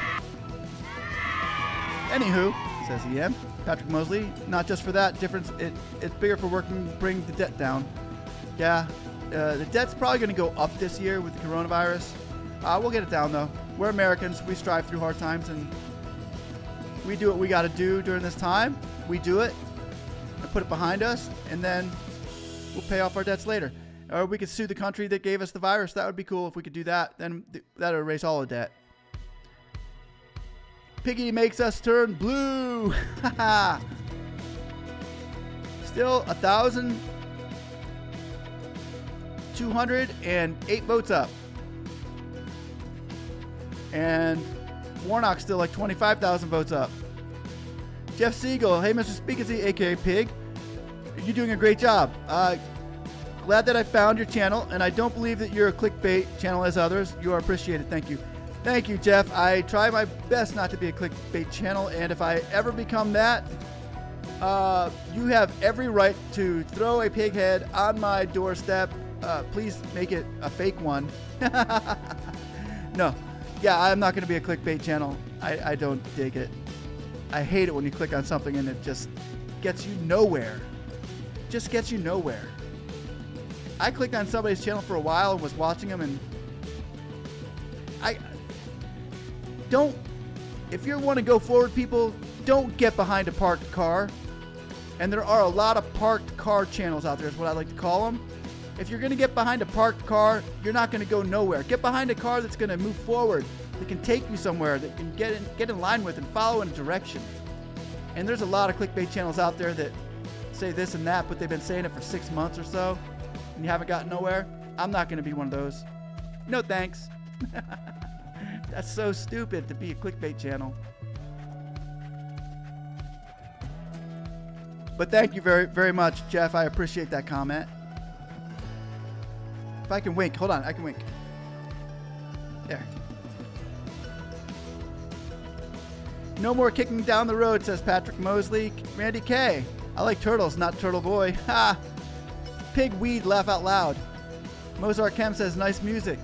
Speaker 1: Anywho, says EM, Patrick Mosley, not just for that difference, it's bigger for working, bring the debt down. Yeah, the debt's probably going to go up this year with the coronavirus. We'll get it down, though. We're Americans. We strive through hard times, and we do what we got to do during this time. We do it and put it behind us, and then we'll pay off our debts later. Or we could sue the country that gave us the virus. That would be cool if we could do that. Then that would erase all the debt. Piggy makes us turn blue. Still 1,208 votes up. And Warnock's still like 25,000 votes up. Jeff Siegel, hey Mr. Speakensee, aka Pig, you're doing a great job. Glad that I found your channel, and I don't believe that you're a clickbait channel as others. You are appreciated. Thank you. Thank you, Jeff. I try my best not to be a clickbait channel, and if I ever become that, you have every right to throw a pig head on my doorstep. Please make it a fake one. No. Yeah, I'm not going to be a clickbait channel. I don't dig it. I hate it when you click on something and it just gets you nowhere. Just gets you nowhere. I clicked on somebody's channel for a while and was watching them, and if you want to go forward, people, don't get behind a parked car. And there are a lot of parked car channels out there is what I like to call them. If you're going to get behind a parked car, you're not going to go nowhere. Get behind a car that's going to move forward, that can take you somewhere, that can get in line with and follow in a direction. And there's a lot of clickbait channels out there that say this and that, but they've been saying it for 6 months or so, and you haven't gotten nowhere. I'm not going to be one of those. No thanks. That's so stupid to be a clickbait channel. But thank you very, very much, Jeff. I appreciate that comment. If I can wink. Hold on. I can wink. There. No more kicking down the road, says Patrick Mosley. Randy K. I like turtles, not Turtle Boy. Ha! Pig weed, laugh out loud. Mozart Chem says nice music.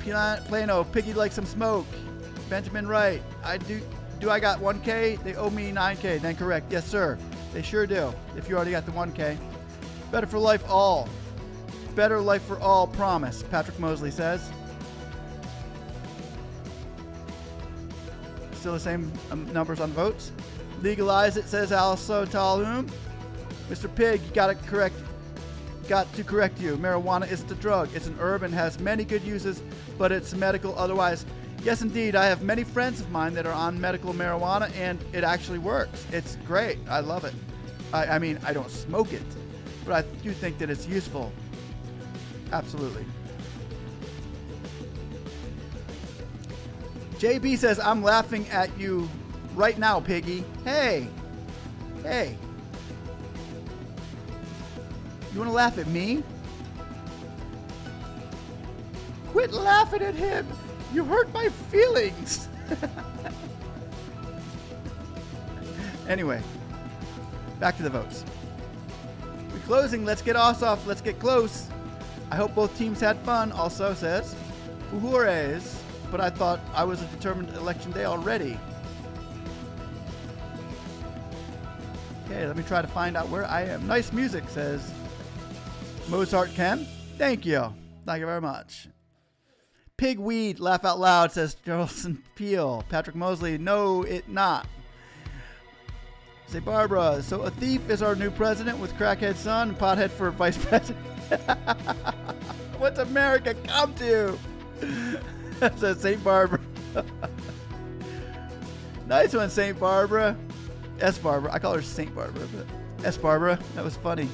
Speaker 1: Plano, Piggy likes some smoke. Benjamin Wright. Do I got 1K? They owe me 9K. Then correct. Yes, sir. They sure do. If you already got the 1K. Better for life all. Better life for all, promise, Patrick Mosley says. Still the same numbers on votes. Legalize it, says Aliso Talhoum. Mr. Pig, you got it correct. Got to correct you. Marijuana isn't a drug. It's an herb and has many good uses, but it's medical otherwise. Yes, indeed. I have many friends of mine that are on medical marijuana, and it actually works. It's great. I love it. I mean, I don't smoke it, but I do think that it's useful. Absolutely. JB says, I'm laughing at you right now, Piggy. Hey. Hey. You want to laugh at me? Quit laughing at him. You hurt my feelings. Anyway, back to the votes. We're closing. Let's get Ossoff. Let's get close. I hope both teams had fun, also says. Uhures. But I thought I was a determined election day already. Okay, let me try to find out where I am. Nice music, says Mozart Chem. Thank you. Thank you very much. Pig weed, laugh out loud, says Charleston Peel. Patrick Mosley, no, it not. Say Barbara, so a thief is our new president with crackhead son and pothead for vice president. What's America come to? Says St. Barbara. Nice one, St. Barbara. S. Barbara. I call her St. Barbara, but S. Barbara. That was funny.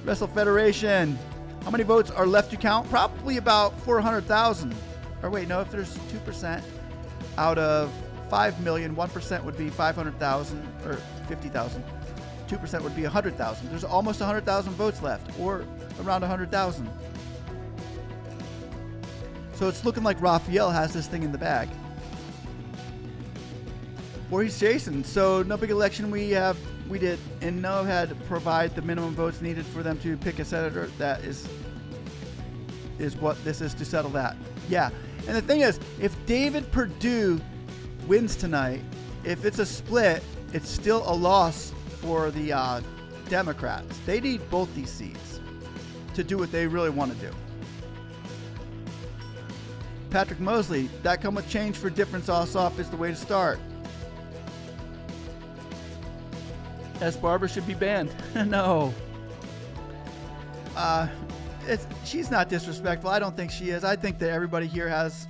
Speaker 1: Wrestle Federation. How many votes are left to count? Probably about 400,000. Or wait, no, if there's 2% out of 5 million, 1% would be 500,000 or 50,000. 2% would be 100,000. There's almost 100,000 votes left, or around 100,000. So it's looking like Raphael has this thing in the bag. Voorhees Jason. So no big election we did, and no had to provide the minimum votes needed for them to pick a senator. That is what this is to settle that. Yeah. And the thing is, if David Perdue wins tonight, if it's a split, it's still a loss for the Democrats. They need both these seats to do what they really want to do. Patrick Mosley, that come with change for difference. Ossoff is the way to start. S. Barbara should be banned. No. She's not disrespectful. I don't think she is. I think that everybody here has,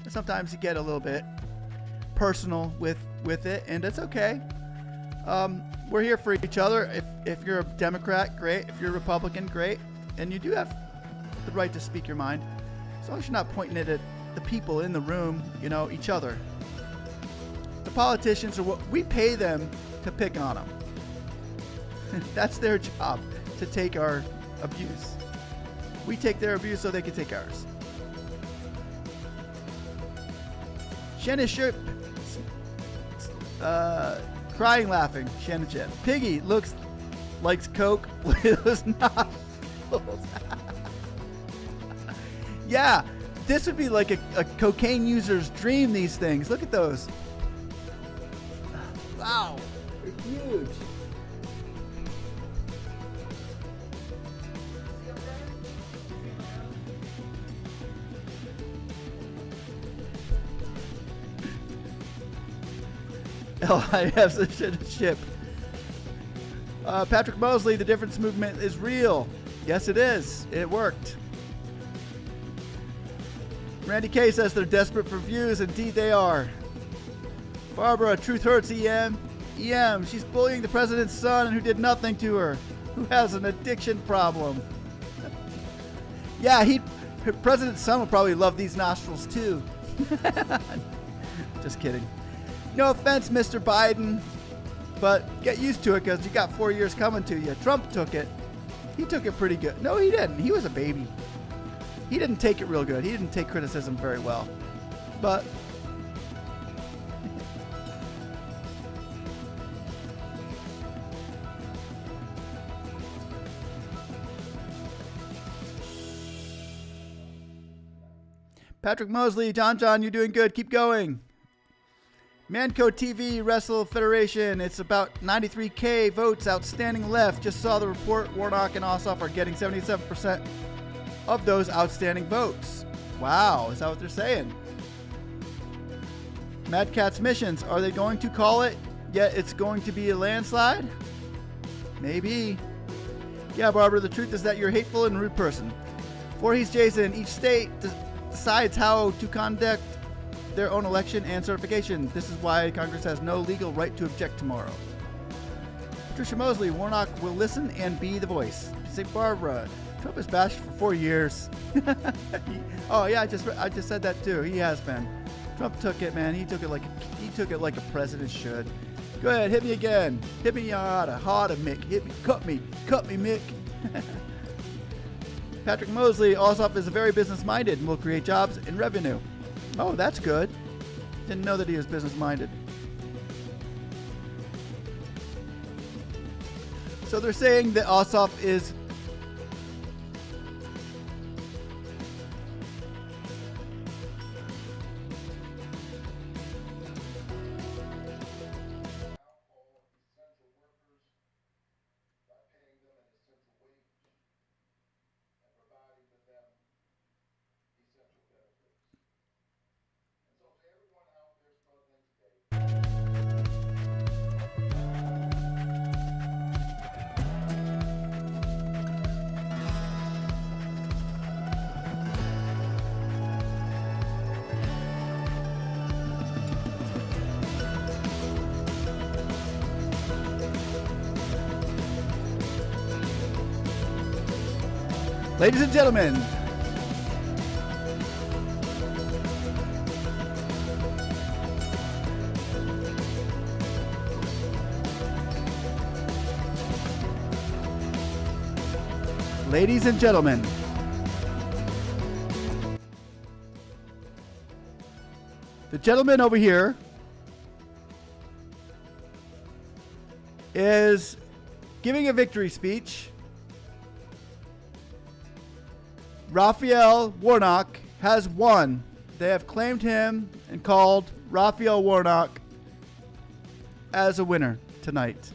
Speaker 1: sometimes you get a little bit personal with it, and it's okay. We're here for each other. If you're a Democrat, great. If you're a Republican, great. And you do have the right to speak your mind. As long as you're not pointing it at the people in the room, each other. The politicians are what we pay them to pick on them. That's their job, to take our abuse. We take their abuse so they can take ours. Shannon Ship, crying, laughing. Shannon Ship. Piggy likes Coke with those nostrils. Yeah, this would be like a cocaine user's dream, these things. Look at those. Wow, they're huge. I have such a ship. Patrick Mosley, the difference movement is real. Yes, it is. It worked. Randy K says they're desperate for views. Indeed, they are. Barbara, truth hurts. EM. She's bullying the president's son who did nothing to her, who has an addiction problem. Yeah, her president's son will probably love these nostrils too. Just kidding. No offense, Mr. Biden, but get used to it because you got 4 years coming to you. Trump took it. He took it pretty good. No, he didn't. He was a baby. He didn't take it real good. He didn't take criticism very well. But Patrick Mosley, John, you're doing good. Keep going. Manco TV Wrestle Federation. It's about 93K votes outstanding left. Just saw the report. Warnock and Ossoff are getting 77% of those outstanding votes. Wow, is that what they're saying? Mad Cat's Missions. Are they going to call it? Yet it's going to be a landslide? Maybe. Yeah, Barbara, the truth is that you're a hateful and rude person. Voorhees Jason, each state decides how to conduct their own election and certification. This is why Congress has no legal right to object tomorrow. Patricia Mosley, Warnock will listen and be the voice. St. Barbara, Trump has bashed for 4 years. Oh yeah, I just said that too. He has been. Trump took it, man. He took it like a president should. Go ahead, hit me again. Hit me harder, Mick. Hit me, cut me, Mick. Patrick Mosley, Ossoff is very business-minded and will create jobs and revenue. Oh, that's good. Didn't know that he was business-minded. So they're saying that Ossoff is... Ladies and gentlemen, The gentleman over here is giving a victory speech. Raphael Warnock has won. They have claimed him and called Raphael Warnock as a winner tonight.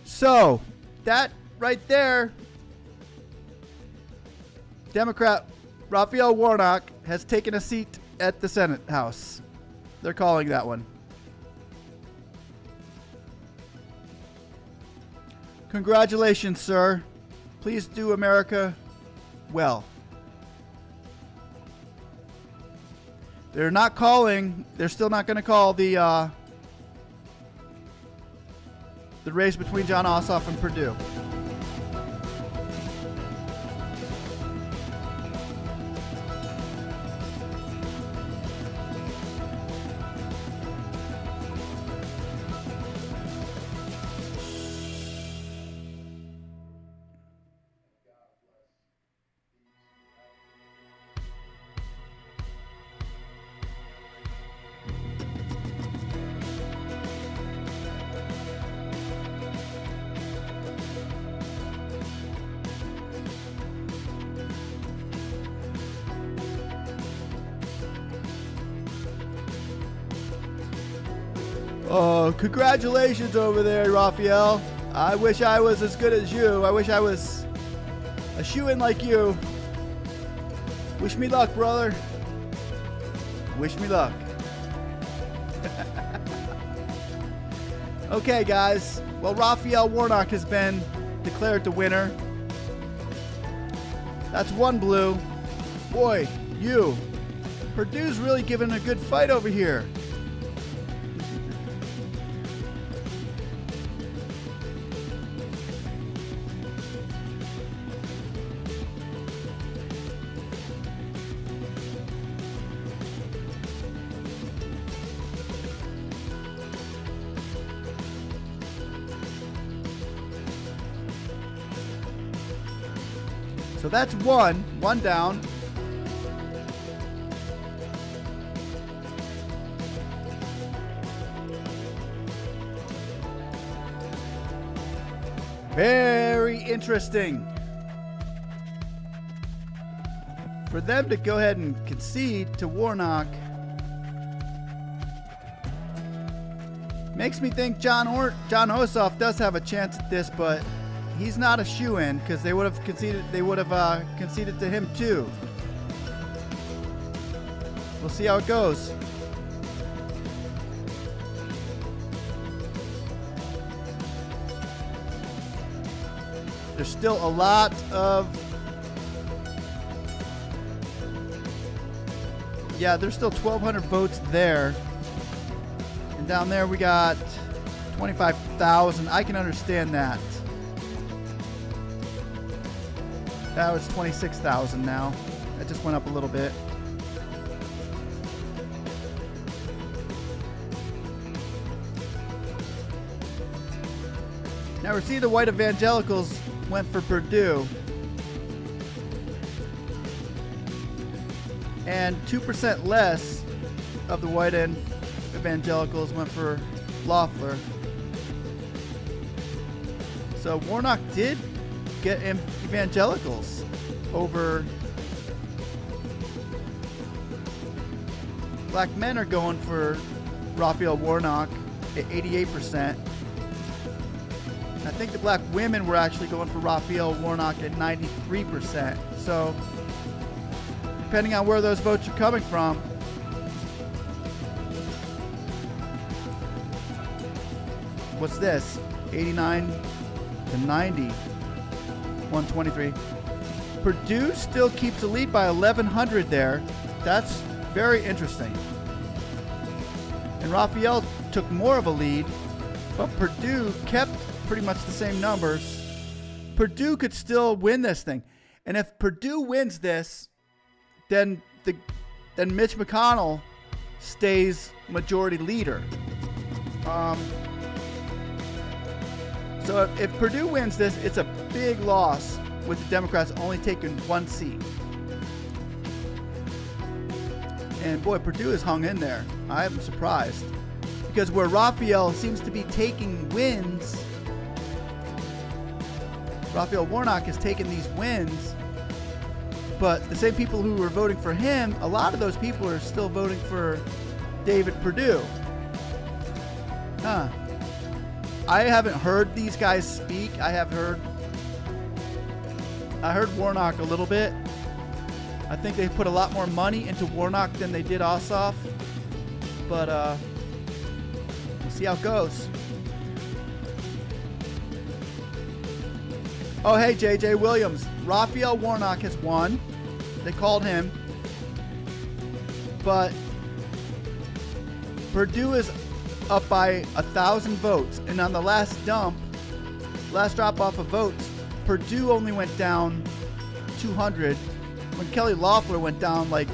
Speaker 1: So, that right there, Democrat Raphael Warnock has taken a seat at the Senate House. They're calling that one. Congratulations, sir. Please do America well. They're not calling, they're still not going to call the race between John Ossoff and Perdue. Oh, congratulations over there, Raphael. I wish I was as good as you. I wish I was a shoo-in like you. Wish me luck, brother. Wish me luck. Okay, guys. Well, Raphael Warnock has been declared the winner. That's one blue. Boy, you. Perdue's really giving a good fight over here. So that's one down. Very interesting. For them to go ahead and concede to Warnock makes me think John Ossoff does have a chance at this, but he's not a shoo-in because they would have conceded. They would have conceded to him too. We'll see how it goes. There's still a lot of. Yeah, there's still 1,200 votes there, and down there we got 25,000. I can understand that. That was 26,000 now. That just went up a little bit. Now we see the white evangelicals went for Perdue. And 2% less of the white evangelicals went for Loeffler. So Warnock did get evangelicals over. Black men are going for Raphael Warnock at 88%. I think the black women were actually going for Raphael Warnock at 93%. So depending on where those votes are coming from, what's this? 89 to 90. 123. Perdue still keeps the lead by 1,100 there. That's very interesting. And Raphael took more of a lead, but Perdue kept pretty much the same numbers. Perdue could still win this thing. And if Perdue wins this, then Mitch McConnell stays majority leader. So if Perdue wins this, it's a big loss with the Democrats only taking 1 seat. And boy, Perdue has hung in there. I am surprised. Because where Raphael seems to be taking wins, Raphael Warnock has taken these wins, but the same people who were voting for him, a lot of those people are still voting for David Perdue. Huh. I haven't heard these guys speak. I heard Warnock a little bit. I think they put a lot more money into Warnock than they did Ossoff. But we'll see how it goes. Oh, hey, J.J. Williams. Raphael Warnock has won. They called him. But Perdue is up by 1,000 votes. And on the last drop off of votes, Perdue only went down 200 when Kelly Loeffler went down like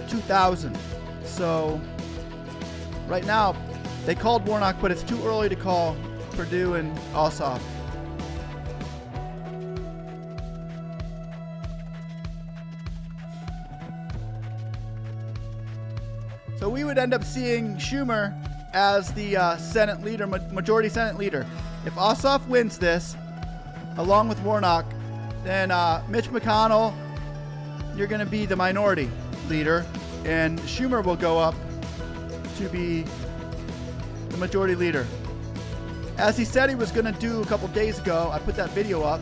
Speaker 1: 2,000. So right now, they called Warnock, but it's too early to call Perdue and Ossoff. So we would end up seeing Schumer as the Senate leader, majority Senate leader. If Ossoff wins this, along with Warnock, then Mitch McConnell, you're going to be the minority leader, and Schumer will go up to be the majority leader. As he said he was going to do a couple days ago, I put that video up.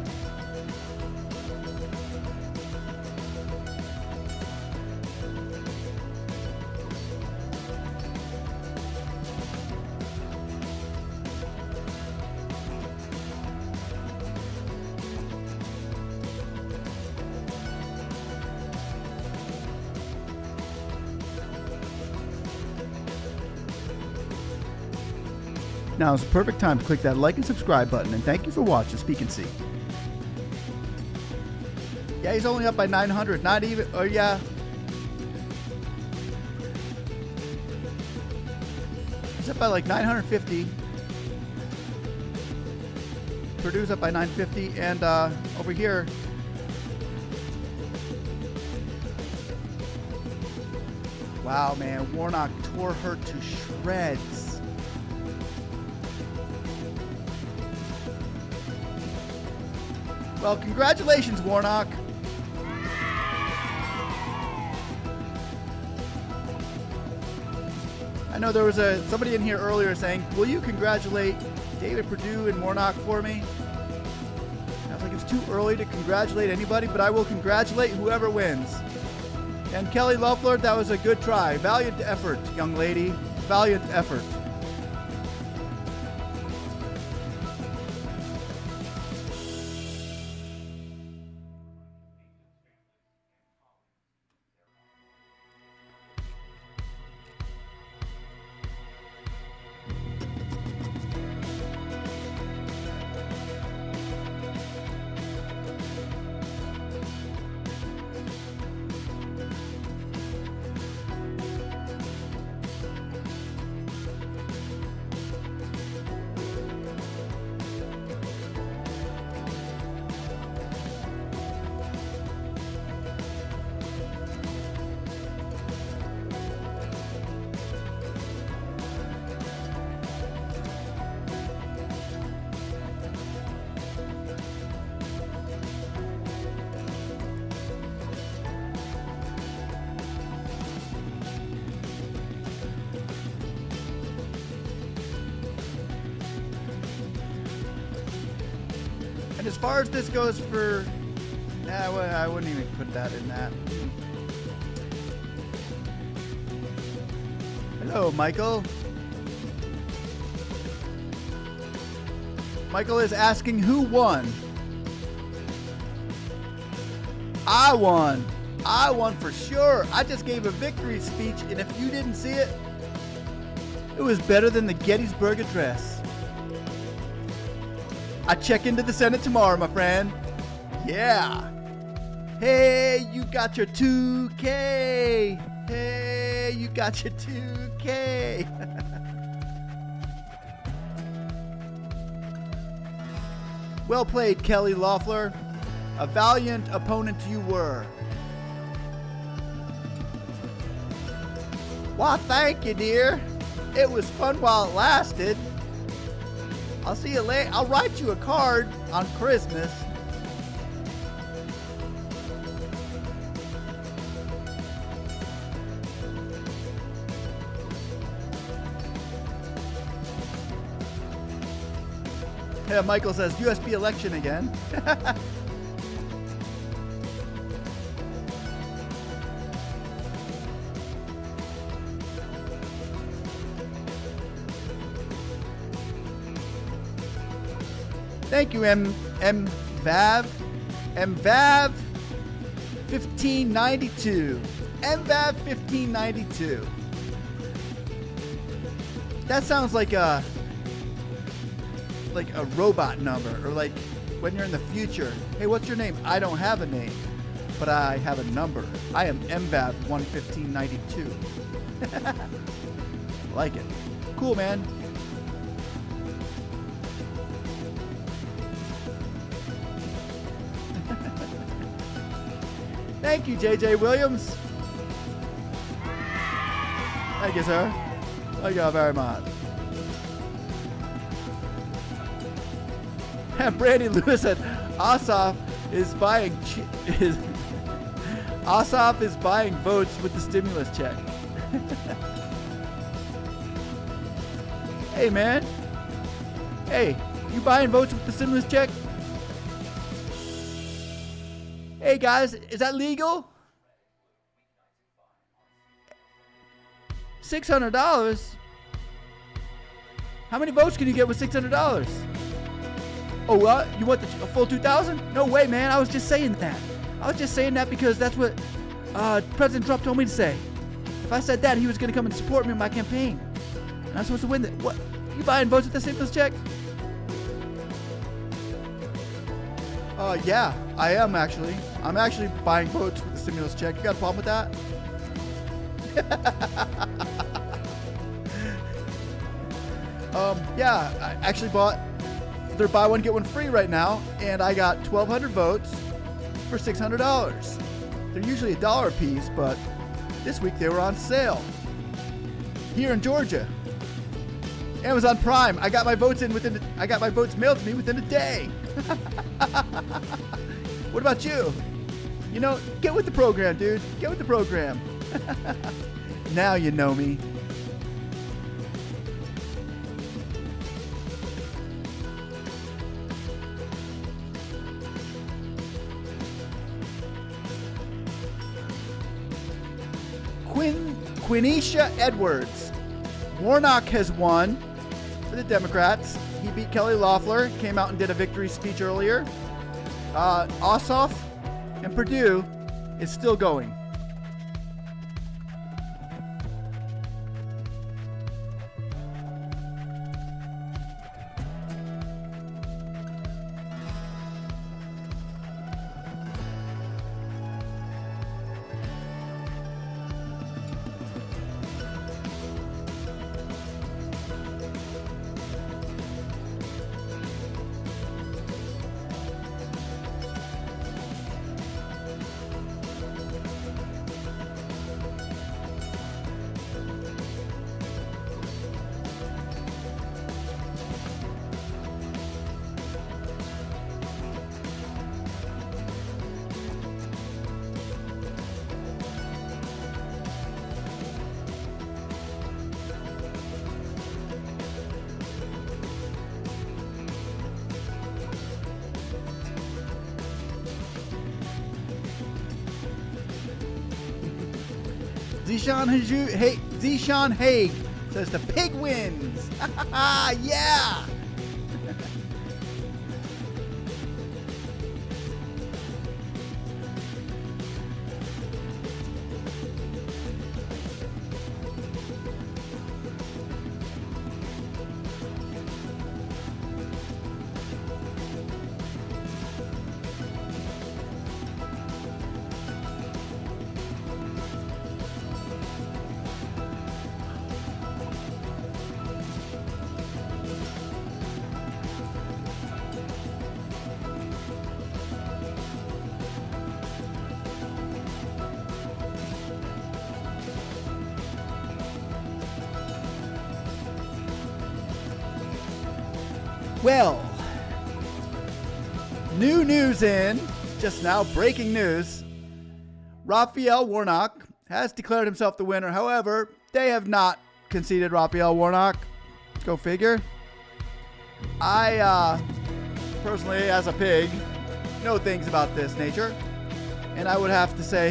Speaker 1: Now is the perfect time to click that like and subscribe button, and thank you for watching Speak and See. Yeah, he's only up by 900, not even, oh yeah. He's up by like 950. Perdue's up by 950, and over here, wow, man, Warnock tore her to shreds. Well, congratulations, Warnock. I know there was somebody in here earlier saying, will you congratulate David Perdue and Warnock for me? I was like, it's too early to congratulate anybody, but I will congratulate whoever wins. And Kelly Loeffler, that was a good try. Valiant effort, young lady. Valiant effort. And as far as this goes for, I wouldn't even put that in that. Hello, Michael. Michael is asking who won. I won. I won for sure. I just gave a victory speech, and if you didn't see it, it was better than the Gettysburg Address. I check into the Senate tomorrow, my friend. Yeah. Hey, you got your 2K. Hey, you got your 2K. Well played, Kelly Loeffler. A valiant opponent you were. Why, thank you, dear. It was fun while it lasted. I'll see you later. I'll write you a card on Christmas. Yeah, Michael says USB election again. Thank you, MVAV 1592. MVAV 1592. That sounds like a robot number, or like when you're in the future. Hey, what's your name? I don't have a name, but I have a number. I am MVAV 11592. Like it. Cool, man. Thank you, JJ Williams. Thank you, sir. Thank you very much. Brandy Lewis said, Ossoff is buying Ossoff is buying votes with the stimulus check. Hey, man. Hey, you buying votes with the stimulus check? Hey, guys, is that legal? $600? How many votes can you get with $600? Oh, what? You want a full 2,000? No way, man. I was just saying that. I was just saying that because that's what President Trump told me to say. If I said that, he was going to come and support me in my campaign. And I'm supposed to win. What? You buying votes with the stimulus check? Yeah, I am actually. I'm actually buying votes with the stimulus check. You got a problem with that? Yeah, I actually bought. They're buy one get one free right now, and I got 1,200 votes for $600. They're usually $1 a piece, but this week they were on sale here in Georgia. Amazon Prime. I got my votes I got my votes mailed to me within a day. What about you? You know, get with the program, dude. Get with the program. Now you know me. Quenisha Edwards. Warnock has won for the Democrats. He beat Kelly Loeffler, came out and did a victory speech earlier. Ossoff and Perdue is still going. Zishan Haig says the pig wins. Yeah. Well, new news in, just now, breaking news. Raphael Warnock has declared himself the winner. However, they have not conceded Raphael Warnock. Go figure. I, personally, as a pig, know things about this nature. And I would have to say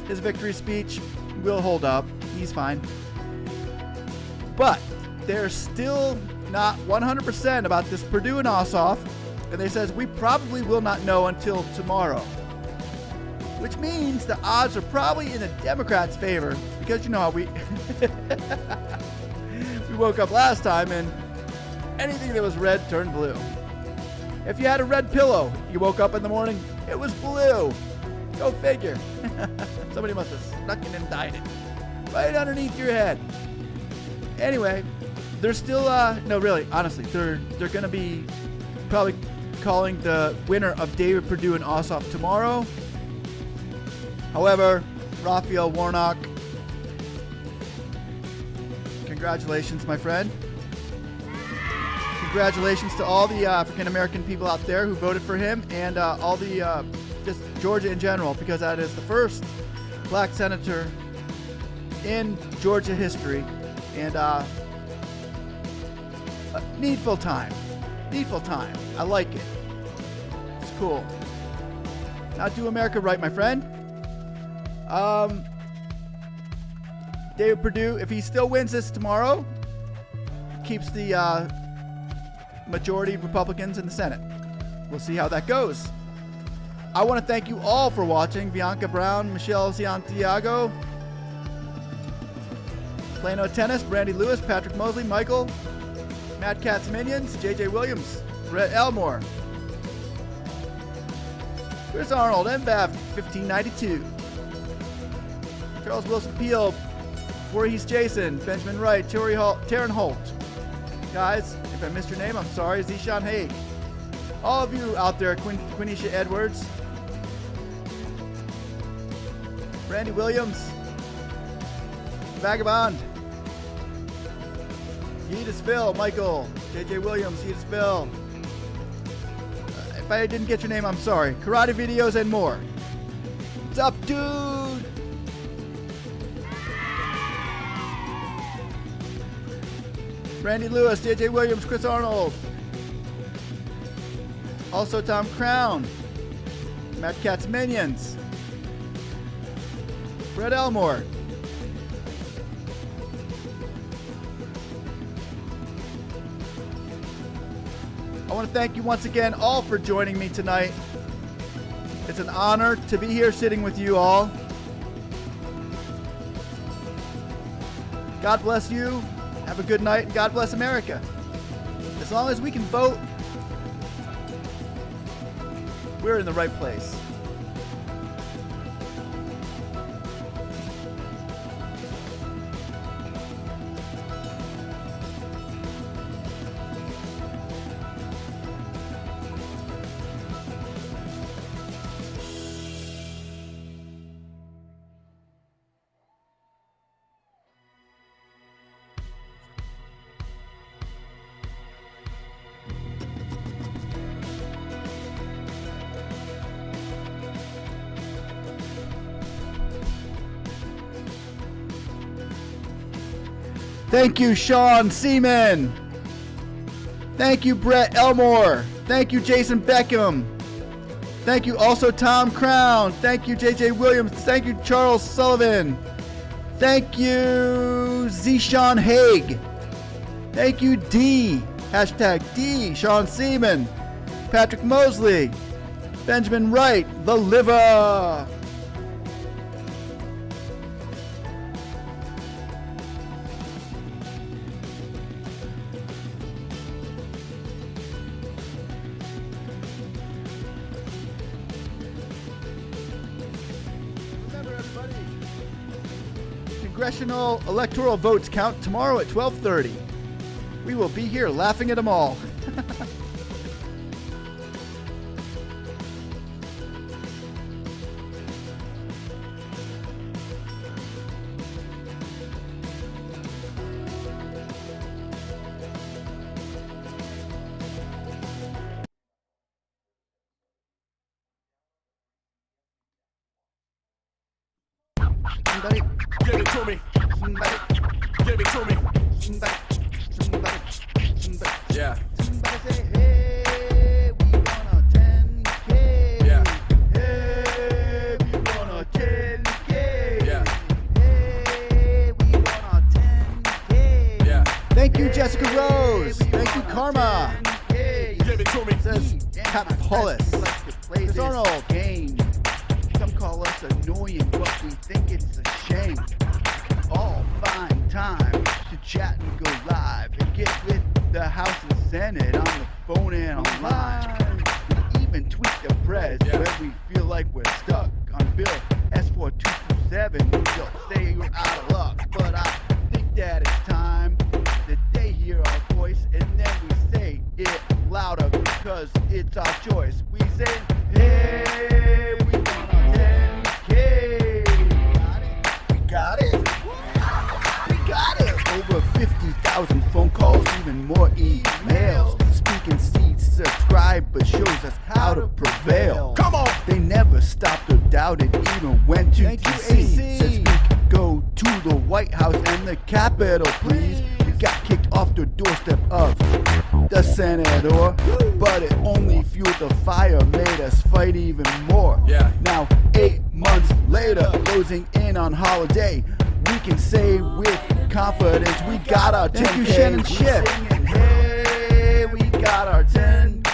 Speaker 1: his victory speech will hold up. He's fine. But they're still not 100% about this Perdue and Ossoff. And they says we probably will not know until tomorrow. Which means the odds are probably in the Democrats' favor. Because you know how we we woke up last time and anything that was red turned blue. If you had a red pillow, you woke up in the morning, it was blue. Go figure. Somebody must have snuck in and dyed it right underneath your head. Anyway, they're still, no, really, honestly, they're going to be probably calling the winner of David Perdue and Ossoff tomorrow. However, Raphael Warnock, congratulations, my friend. Congratulations to all the African-American people out there who voted for him and all the, just Georgia in general, because that is the first black senator in Georgia history. And needful time. Needful time. I like it. It's cool. Now do America right, my friend. David Perdue, if he still wins this tomorrow, keeps the majority Republicans in the Senate. We'll see how that goes. I want to thank you all for watching. Bianca Brown, Michelle Santiago, Plano Tennis, Brandy Lewis, Patrick Mosley, Michael, Matt Cat's Minions, JJ Williams, Brett Elmore, Chris Arnold, MBAF 1592, Charles Wilson Peel, Voorhees Jason, Benjamin Wright, Taryn Holt. Guys, if I missed your name, I'm sorry. Zishan Haig. All of you out there, Quenisha Edwards, Brandy Williams, Vagabond, Yeetus Phil, Michael, JJ Williams, Yeetus Phil. If I didn't get your name, I'm sorry. Karate videos and more. What's up, dude? Randy Lewis, JJ Williams, Chris Arnold. Also Tom Crown. Matt Cat's Minions. Brett Elmore. I want to thank you once again all for joining me tonight. It's an honor to be here sitting with you all. God bless you. Have a good night, and God bless America. As long as we can vote, we're in the right place. Thank you, Sean Seaman. Thank you, Brett Elmore. Thank you, Jason Beckham. Thank you also, Tom Crown. Thank you, JJ Williams. Thank you, Charles Sullivan. Thank you, Zishan Haig. Thank you, D. Hashtag D. Sean Seaman. Patrick Mosley. Benjamin Wright. The Liver. Congressional electoral votes count tomorrow at 12:30. We will be here laughing at them all. Somebody,
Speaker 3: Give it to me.
Speaker 1: somebody,
Speaker 3: Give it to me.
Speaker 1: somebody, somebody.
Speaker 3: Yeah.
Speaker 1: Somebody say, hey, we want a 10K.
Speaker 3: Yeah.
Speaker 1: Hey, we want a 10K.
Speaker 3: Yeah.
Speaker 1: Hey, we want a 10K.
Speaker 3: Yeah.
Speaker 1: Thank you, Jessica Rose. Thank you, Karma.
Speaker 3: Give it to me.
Speaker 1: Says Cap Hollis. Chris Arnold. Game. Some call us annoying, but we think it's a shame. All find time to chat and go live and get with the House and Senate on the phone and online. We even tweet the press
Speaker 3: Yeah.
Speaker 1: when we feel like we're stuck on Bill S4227. They'll say you're out of luck, but I think that it's time that they hear our voice and then we say it louder because it's our choice. We say, hey, we want a 10K. We got it. We got it. Over 50,000 phone calls, even more emails. Speansee subscribers shows us how to prevail.
Speaker 3: Come on.
Speaker 1: They never stopped or doubted, even went to DC. Said speak, go to the White House and the Capitol, please. We got kicked off the doorstep of the senator, but it only fueled the fire, made us fight even more.
Speaker 3: Yeah.
Speaker 1: Now 8 months later, closing in on holiday, we can say with confidence we got our 10K.
Speaker 2: Thank you, Shannon
Speaker 1: We
Speaker 2: Ship.
Speaker 1: singing, hey, we got our 10K.